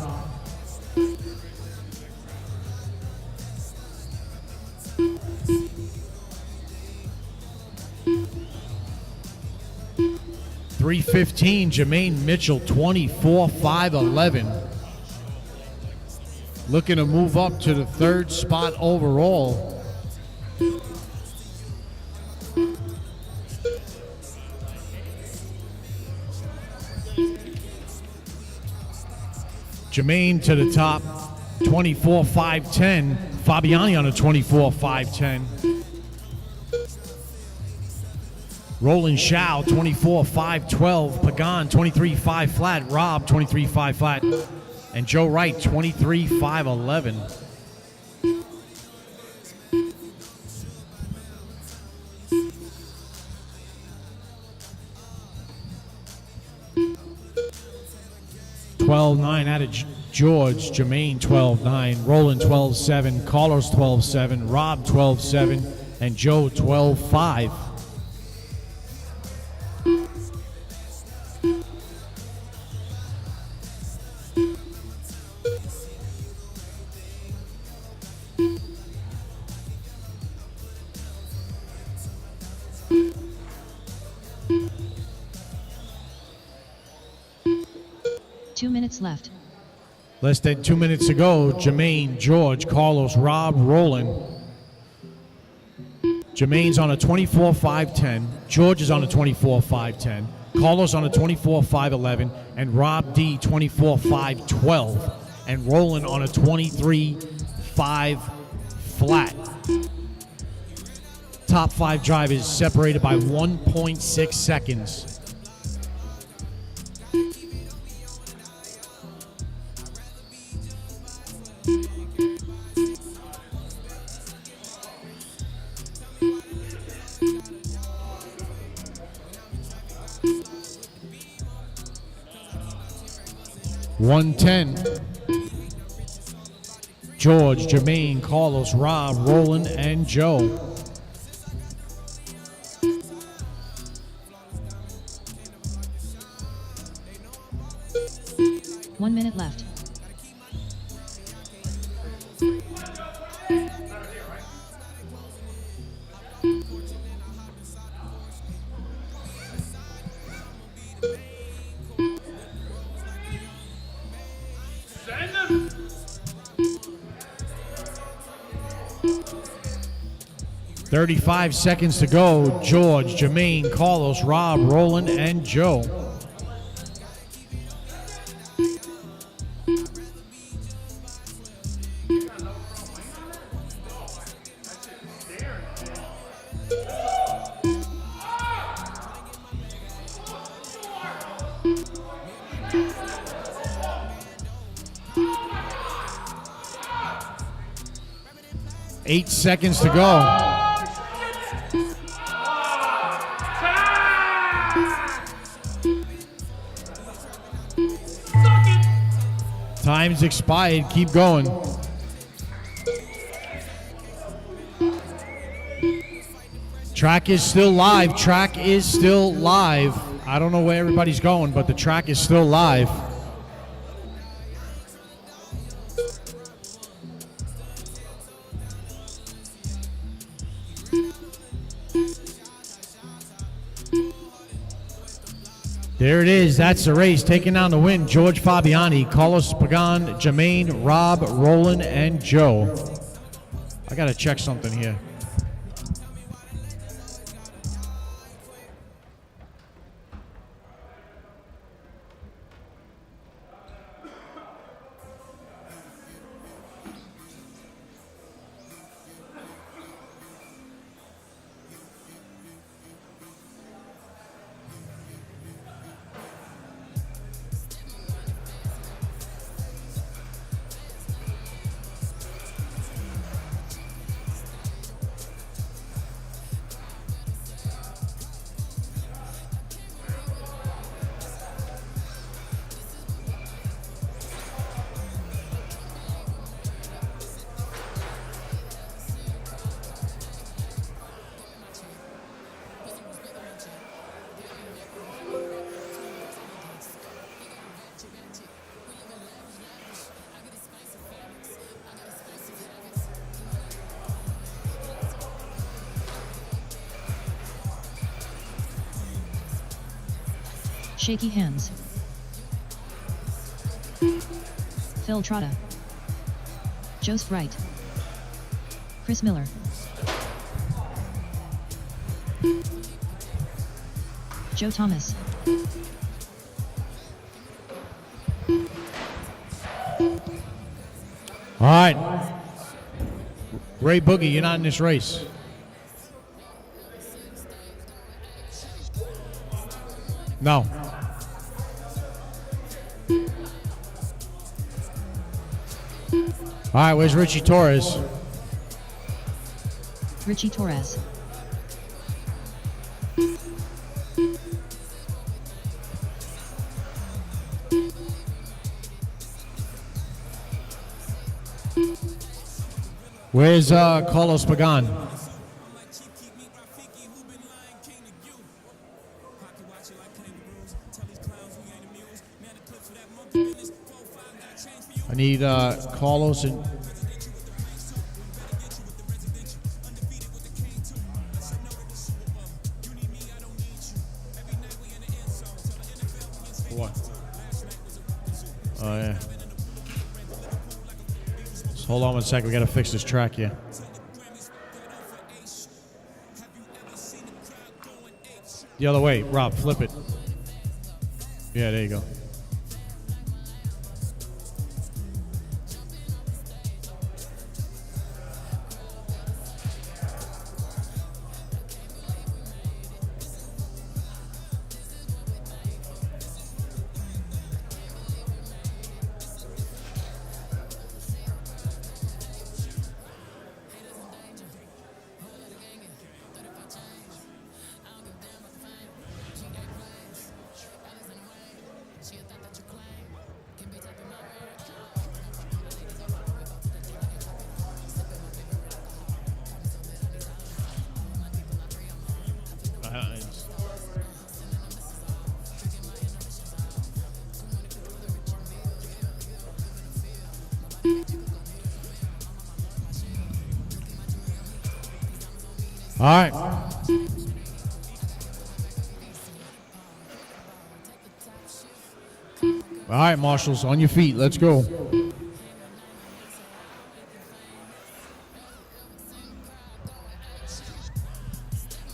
$315, Jermaine Mitchell, 24,511. Looking to move up to the third spot overall. Jermaine to the top, 24-5-10. Fabiani on a 24-5-10. Roland Shao, 24-5-12. Pagan, 23-5 flat. Rob, 23-5 flat. And Joe Wright, 23-5-11. (12-9) out of George. Jermaine 12-9. Roland 12-7. Carlos 12-7. Rob 12-7. And Joe 12-5. Left. Less than 2 minutes to go. Jermaine, George, Carlos, Rob, Roland. Jermaine's on a 24-5-10. George is on a 24-5-10. Carlos on a 24-5-11. And Rob D, 24-5-12. And Roland on a 23-5 flat. Top 5 drivers separated by 1.6 seconds. (1:10) George, Jermaine, Carlos, Rob, Roland, and Joe. One minute left. Send 35 seconds to go. George, Jermaine, Carlos, Rob, Roland, and Joe. Eight seconds to go. Time's expired. Keep going. Track is still live. Track is still live. I don't know where everybody's going, but the track is still live. There it is. That's the race. Taking down the win, George Fabiani, Carlos Pagan, Jermaine, Rob, Roland, and Joe. I got to check something here. Shaky hands. Phil Trotta. Joseph Wright. Chris Miller. Joe Thomas. right. Ray Boogie, you're not in this race. No. All right, where's Richie Torres? Richie Torres. Where's Carlos Pagan? I need Carlos and what? Oh yeah. Just hold on 1 second. We gotta fix this track here. The other way, Rob. Flip it. Yeah, there you go. All right. All right, marshals, on your feet. Let's go.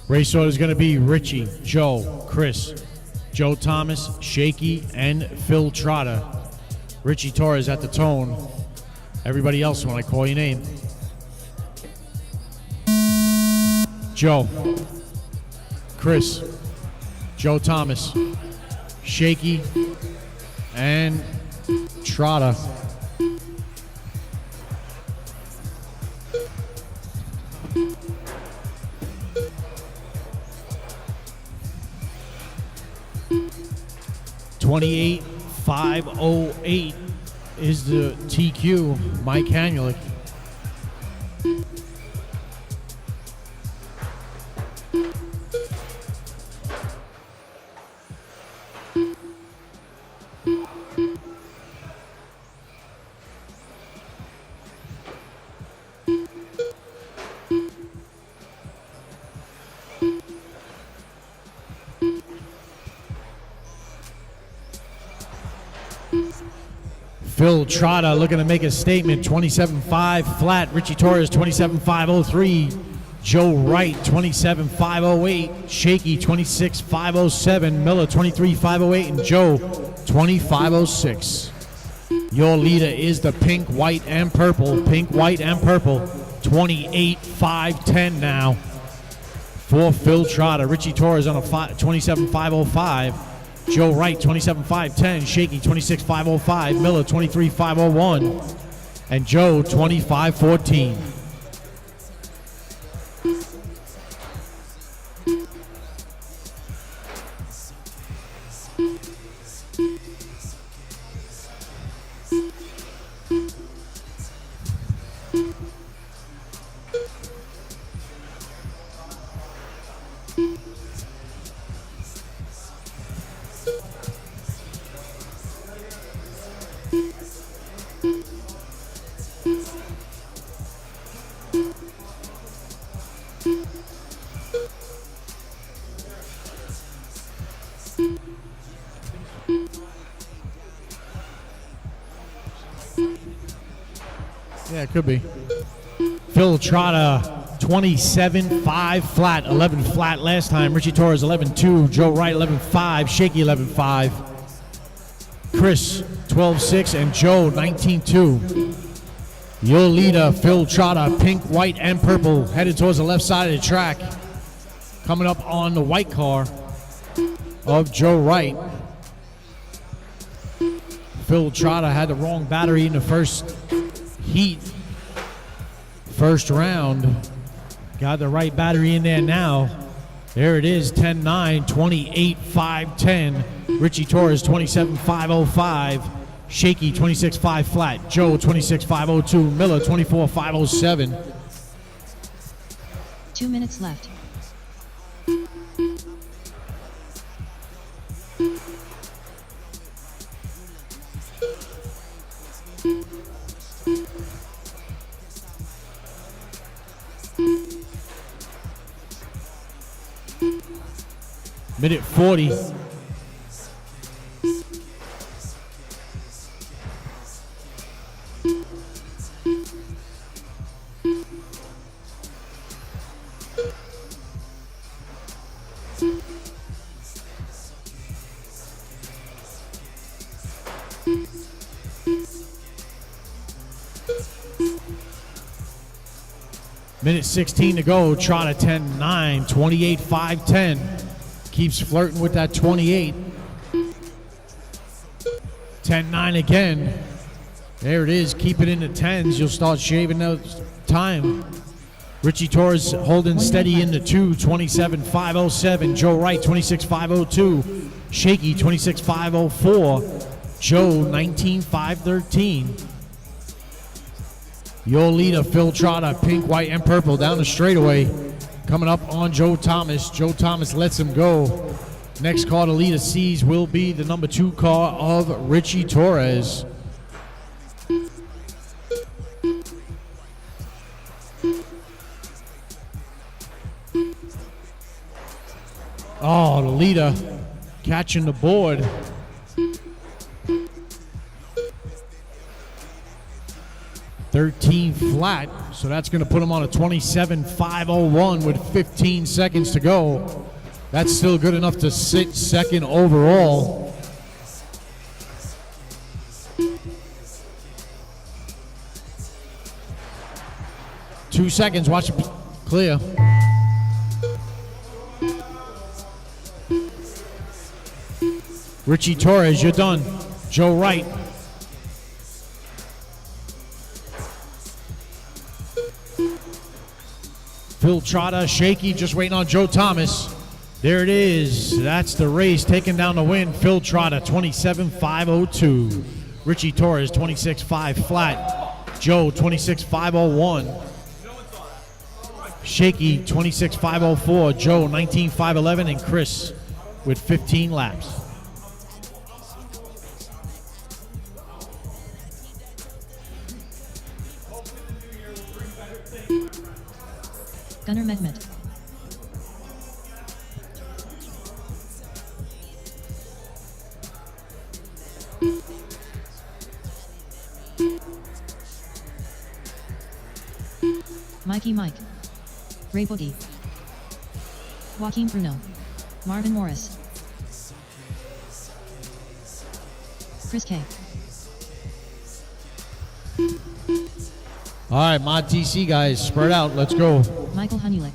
Race order is going to be Richie, Joe, Chris, Joe Thomas, Shaky, and Phil Trotter. Richie Torres at the tone. Everybody else when I call your name. Joe, Chris, Joe Thomas, Shaky, and Trotter. $28,508 is the TQ, Mike Hanulik. Phil Trotter looking to make a statement, 27.5 flat. Richie Torres, 27.503. Joe Wright, 27.508. Shaky, 26.507. Miller, 23.508. And Joe, 25.06. Your leader is the pink, white, and purple. Pink, white, and purple. 28.510 now for Phil Trotter. Richie Torres on a 27.505. Joe Wright, 27.510. Shaky, 26.505. Miller, 23.501. And Joe, 25.14. Yeah, it could be. Phil Trotter, 27.5 flat, 11 flat last time. Richie Torres, 11.2. Joe Wright, 11.5. Shaky, 11.5. Chris, 12.6. And Joe, 19.2. Your leader, Phil Trotter, pink, white, and purple, headed towards the left side of the track. Coming up on the white car of Joe Wright. Phil Trotter had the wrong battery in the first heat, first round. Got the right battery in there now. There it is, 10-9, 28-5-10. Richie Torres, 27-5-05. Shaky, 26-5 flat. Joe, 26-5-02. Miller, 24-5-07. 2 minutes left. Minute 40. Minute 16 to go. Trotter 10-9, 28-5-10. Keeps flirting with that 28. 10-9 again. There it is. Keep it in the 10s. You'll start shaving those time. Richie Torres holding steady in the 2, 27-5-07. Joe Wright, 26-5-02. Shaky, 26-5-04. Joe, 19-5-13. Your leader, Phil Trotter, pink, white, and purple down the straightaway. Coming up on Joe Thomas. Joe Thomas lets him go. Next car the leader sees will be the number 2 car of Richie Torres. Oh, the leader catching the board. $13 flat, so that's going to put him on a 27-5-01 with 15 seconds to go. That's still good enough to sit second overall. Two seconds, watch it clear. Richie Torres, you're done. Joe Wright. Phil Trotter, Shaky, just waiting on Joe Thomas. There it is. That's the race, taking down the win. Phil Trotter, 27-5-02. Richie Torres, 26-5 flat. Joe, 26-5-01. Shaky, 26-5-04. Joe, 19-5-11. And Chris with 15 laps. Gunnar Mehmet. Mikey Mike. Ray Boogie. Joaquin Bruno. Marvin Morris. Chris K. All right, Mod TC guys, spread out. Let's go. Michael Hanulik.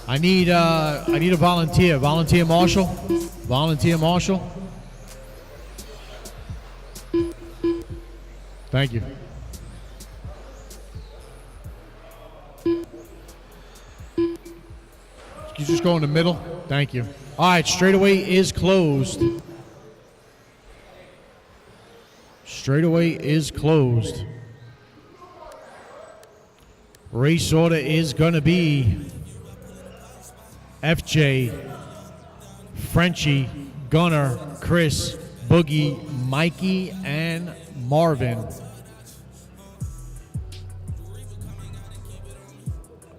I need a volunteer. Volunteer Marshall. Volunteer Marshall. Thank you. You just go in the middle. Thank you. All right, straightaway is closed. Straightaway is closed. Race order is going to be FJ, Frenchie, Gunnar, Chris, Boogie, Mikey, and Marvin.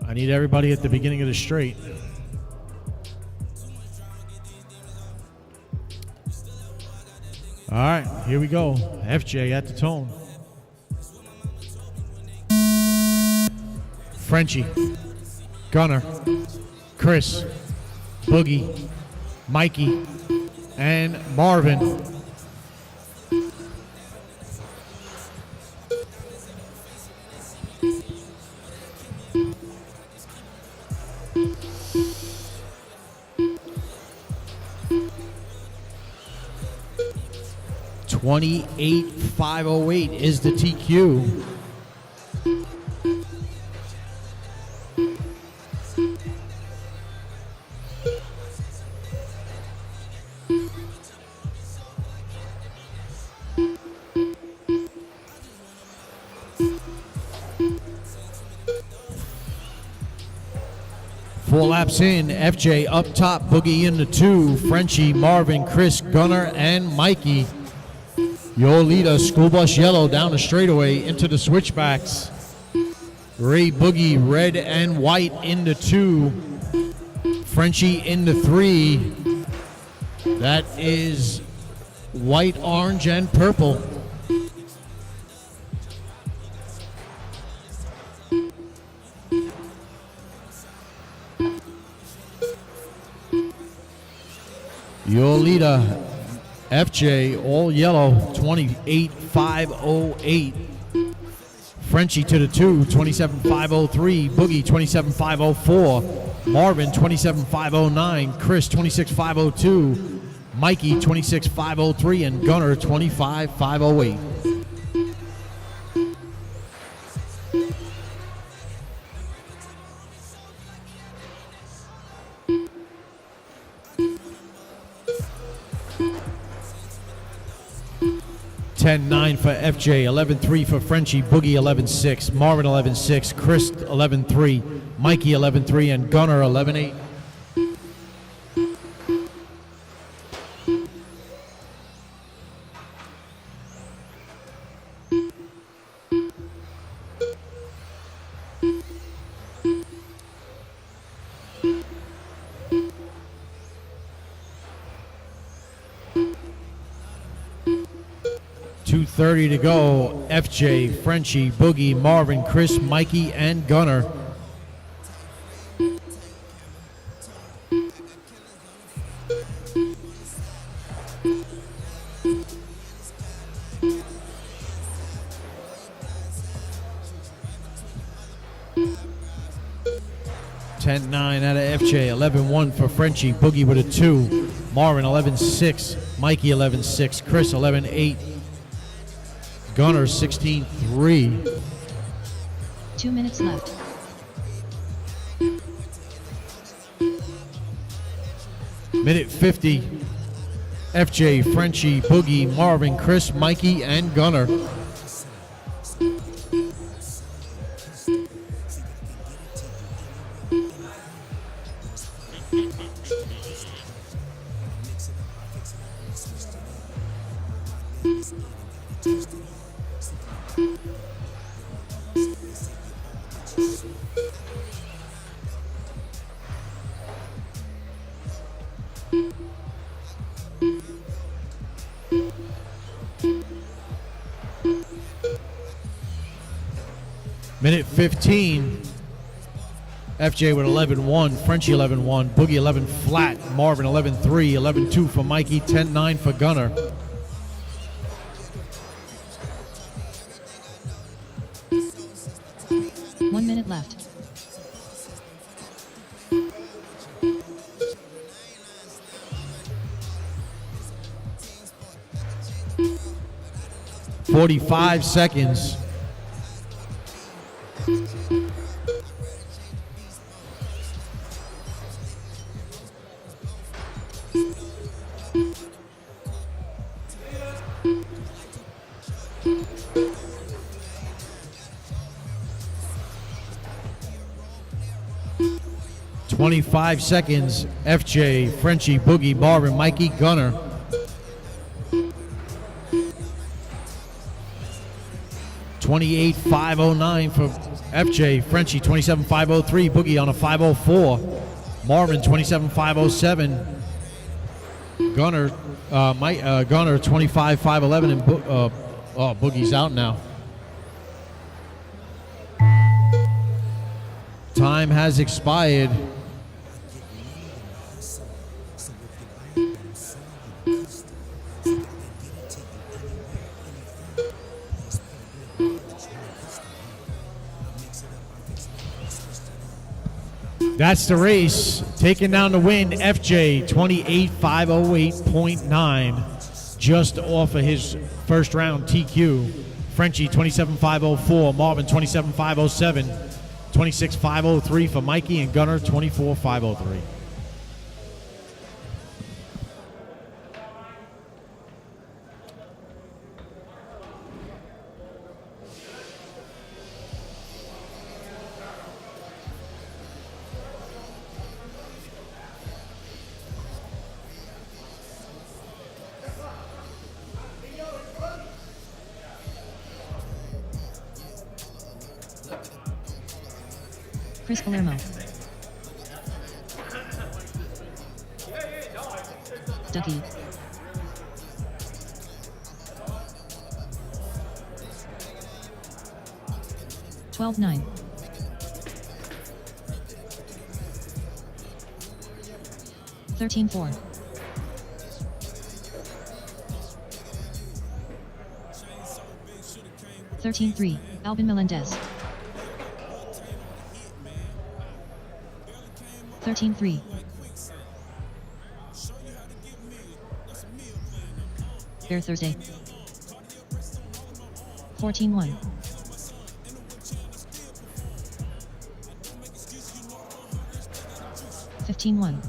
I need everybody at the beginning of the straight. All right, here we go. FJ at the tone. Frenchie, Gunner, Chris, Boogie, Mikey, and Marvin. $28,508 is the TQ. Four laps in, FJ up top, Boogie in the 2, Frenchie, Marvin, Chris, Gunner, and Mikey. Your leader, School Bus Yellow, down the straightaway into the switchbacks. Ray Boogie, red and white in the 2, Frenchie in the 3. That is white, orange, and purple. Your leader, FJ, all yellow, 28,508. Frenchie to the 2, 27,503. Boogie, 27,504. Marvin, 27,509. Chris, 26,502. Mikey, 26,503. And Gunner, 25,508. $10,900 for FJ, $11,300 for Frenchie, Boogie $11,600, Marvin $11,600, Chris $11,300, Mikey $11,300, and Gunner $11,800. $2:30 to go. FJ, Frenchie, Boogie, Marvin, Chris, Mikey, and Gunner. $10,900 out of FJ, $11,100 for Frenchie, Boogie with a 2, Marvin $11,600, Mikey $11,600, Chris $11,800. Gunner 16-3. 2 minutes left. Minute 50. FJ, Frenchie, Boogie, Marvin, Chris, Mikey, and Gunner. Minute 15. FJ with 11-1, Frenchie 11-1, Boogie 11 flat, Marvin 11-3, 11-2 for Mikey, 10-9 for Gunner. One minute left. $45 seconds. $25 seconds. FJ, Frenchie, Boogie, Marvin, Mikey, Gunner. $28,509 for FJ, Frenchie 27,503, Boogie on a 504, Marvin 27,507, Gunner, Gunner 25,511, and Boogie's out now. time has expired. That's the race. Taking down the win, FJ 28,508.9. Just off of his first round TQ. Frenchie 27,504. Marvin 27,507. 26,503 for Mikey, and Gunner 24,503. Chris Palermo. Ducky. $12.9. $13.4. $13.3. Alvin Melendez. 13.3. Bear Thursday. 14.1. 15.1.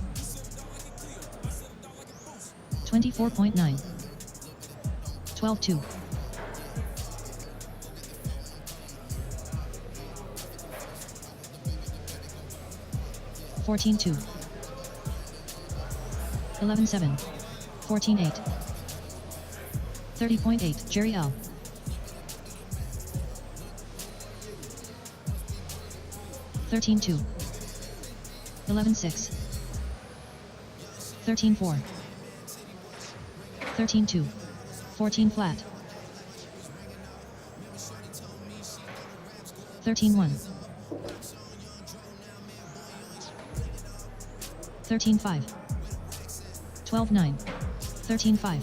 24.9. 12.2. 14.2. 11.7. 14.8. 30.8. Jerry L. 13.2. 11.6. 13.4. 13.2. 14 flat. 13.1. 13.5. 12.9. 13.5.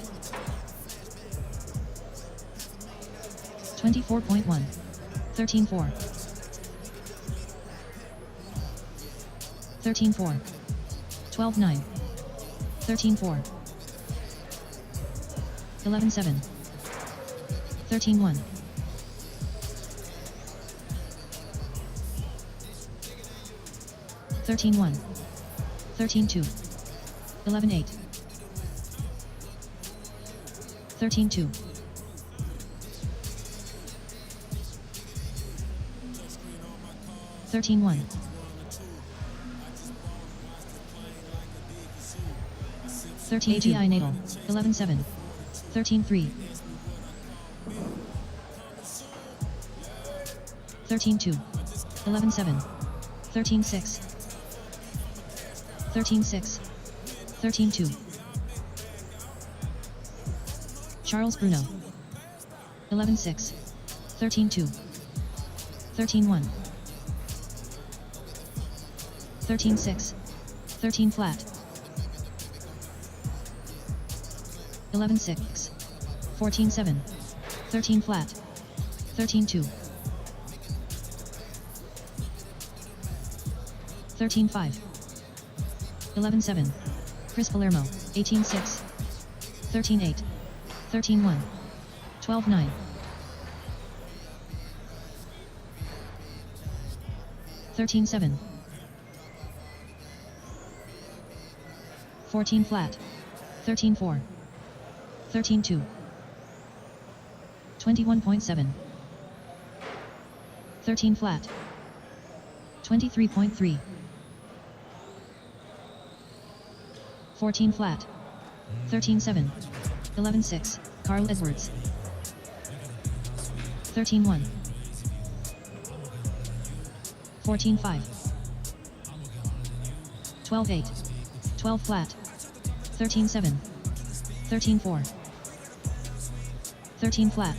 24.1. 13.4. 13.4. 12.9. 13.4. 11.7. 13.1. 13.1. 13.2. 11.8. 13.2. 13.1. 13 AGI Natal. 11.7. 13.3. 13.2. 11.7. 13.6. 13.6. 13.2. Charles Bruno. 11.6. 13.2. 13.1. 13.6. 13 flat. 11.6. 14.7. 13 flat. 13.2. 13.5. 11.7. Chris Palermo. 18.6. 13.8. 13.1. 12.9. 13.7. 14 flat. 13.4. 13.2. 21.7. 13 flat. 23.3. 14 flat. 13.7. 11.6. Carl Edwards. 13.1. 14.5. 12.8. 12 flat. 13.7. 13.4. 13 flat.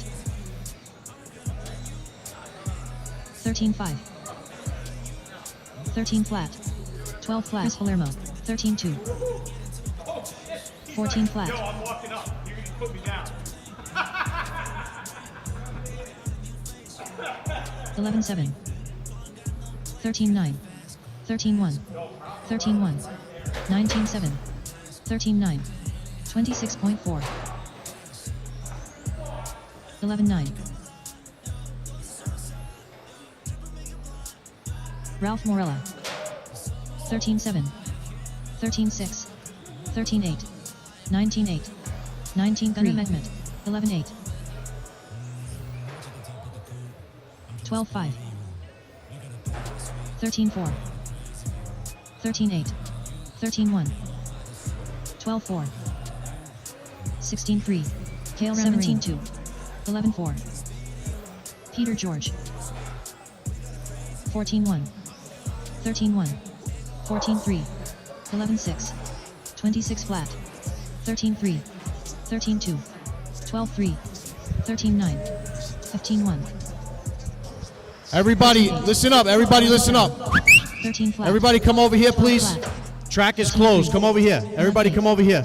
13.5. 13 flat. 12 flat. Chris Palermo. 13-2. 14 flat. Yo, I'm walking up. You're gonna put me down. 11-7. 13-9. 13-1. 13-1. 19-7. 13-9. 26.4. 11-9. Ralph Morella. 13-7. 13-6. 13-8. 19-8. 19-3. Mehmet. 11-8. 12-5. 13-4. 13-8. 13-1. 12-4. 16-3. Kale 17-2. 11-4. Peter George. 14-1. 13-1. 14-3. 11-6. 26 flat. 13-3. 13-2. 12-3. 13-9. 15-1. Everybody, listen up. Everybody, listen up. 13 flat. Everybody, come over here, please. Flat. Track is closed. Come over here. Everybody, come over here.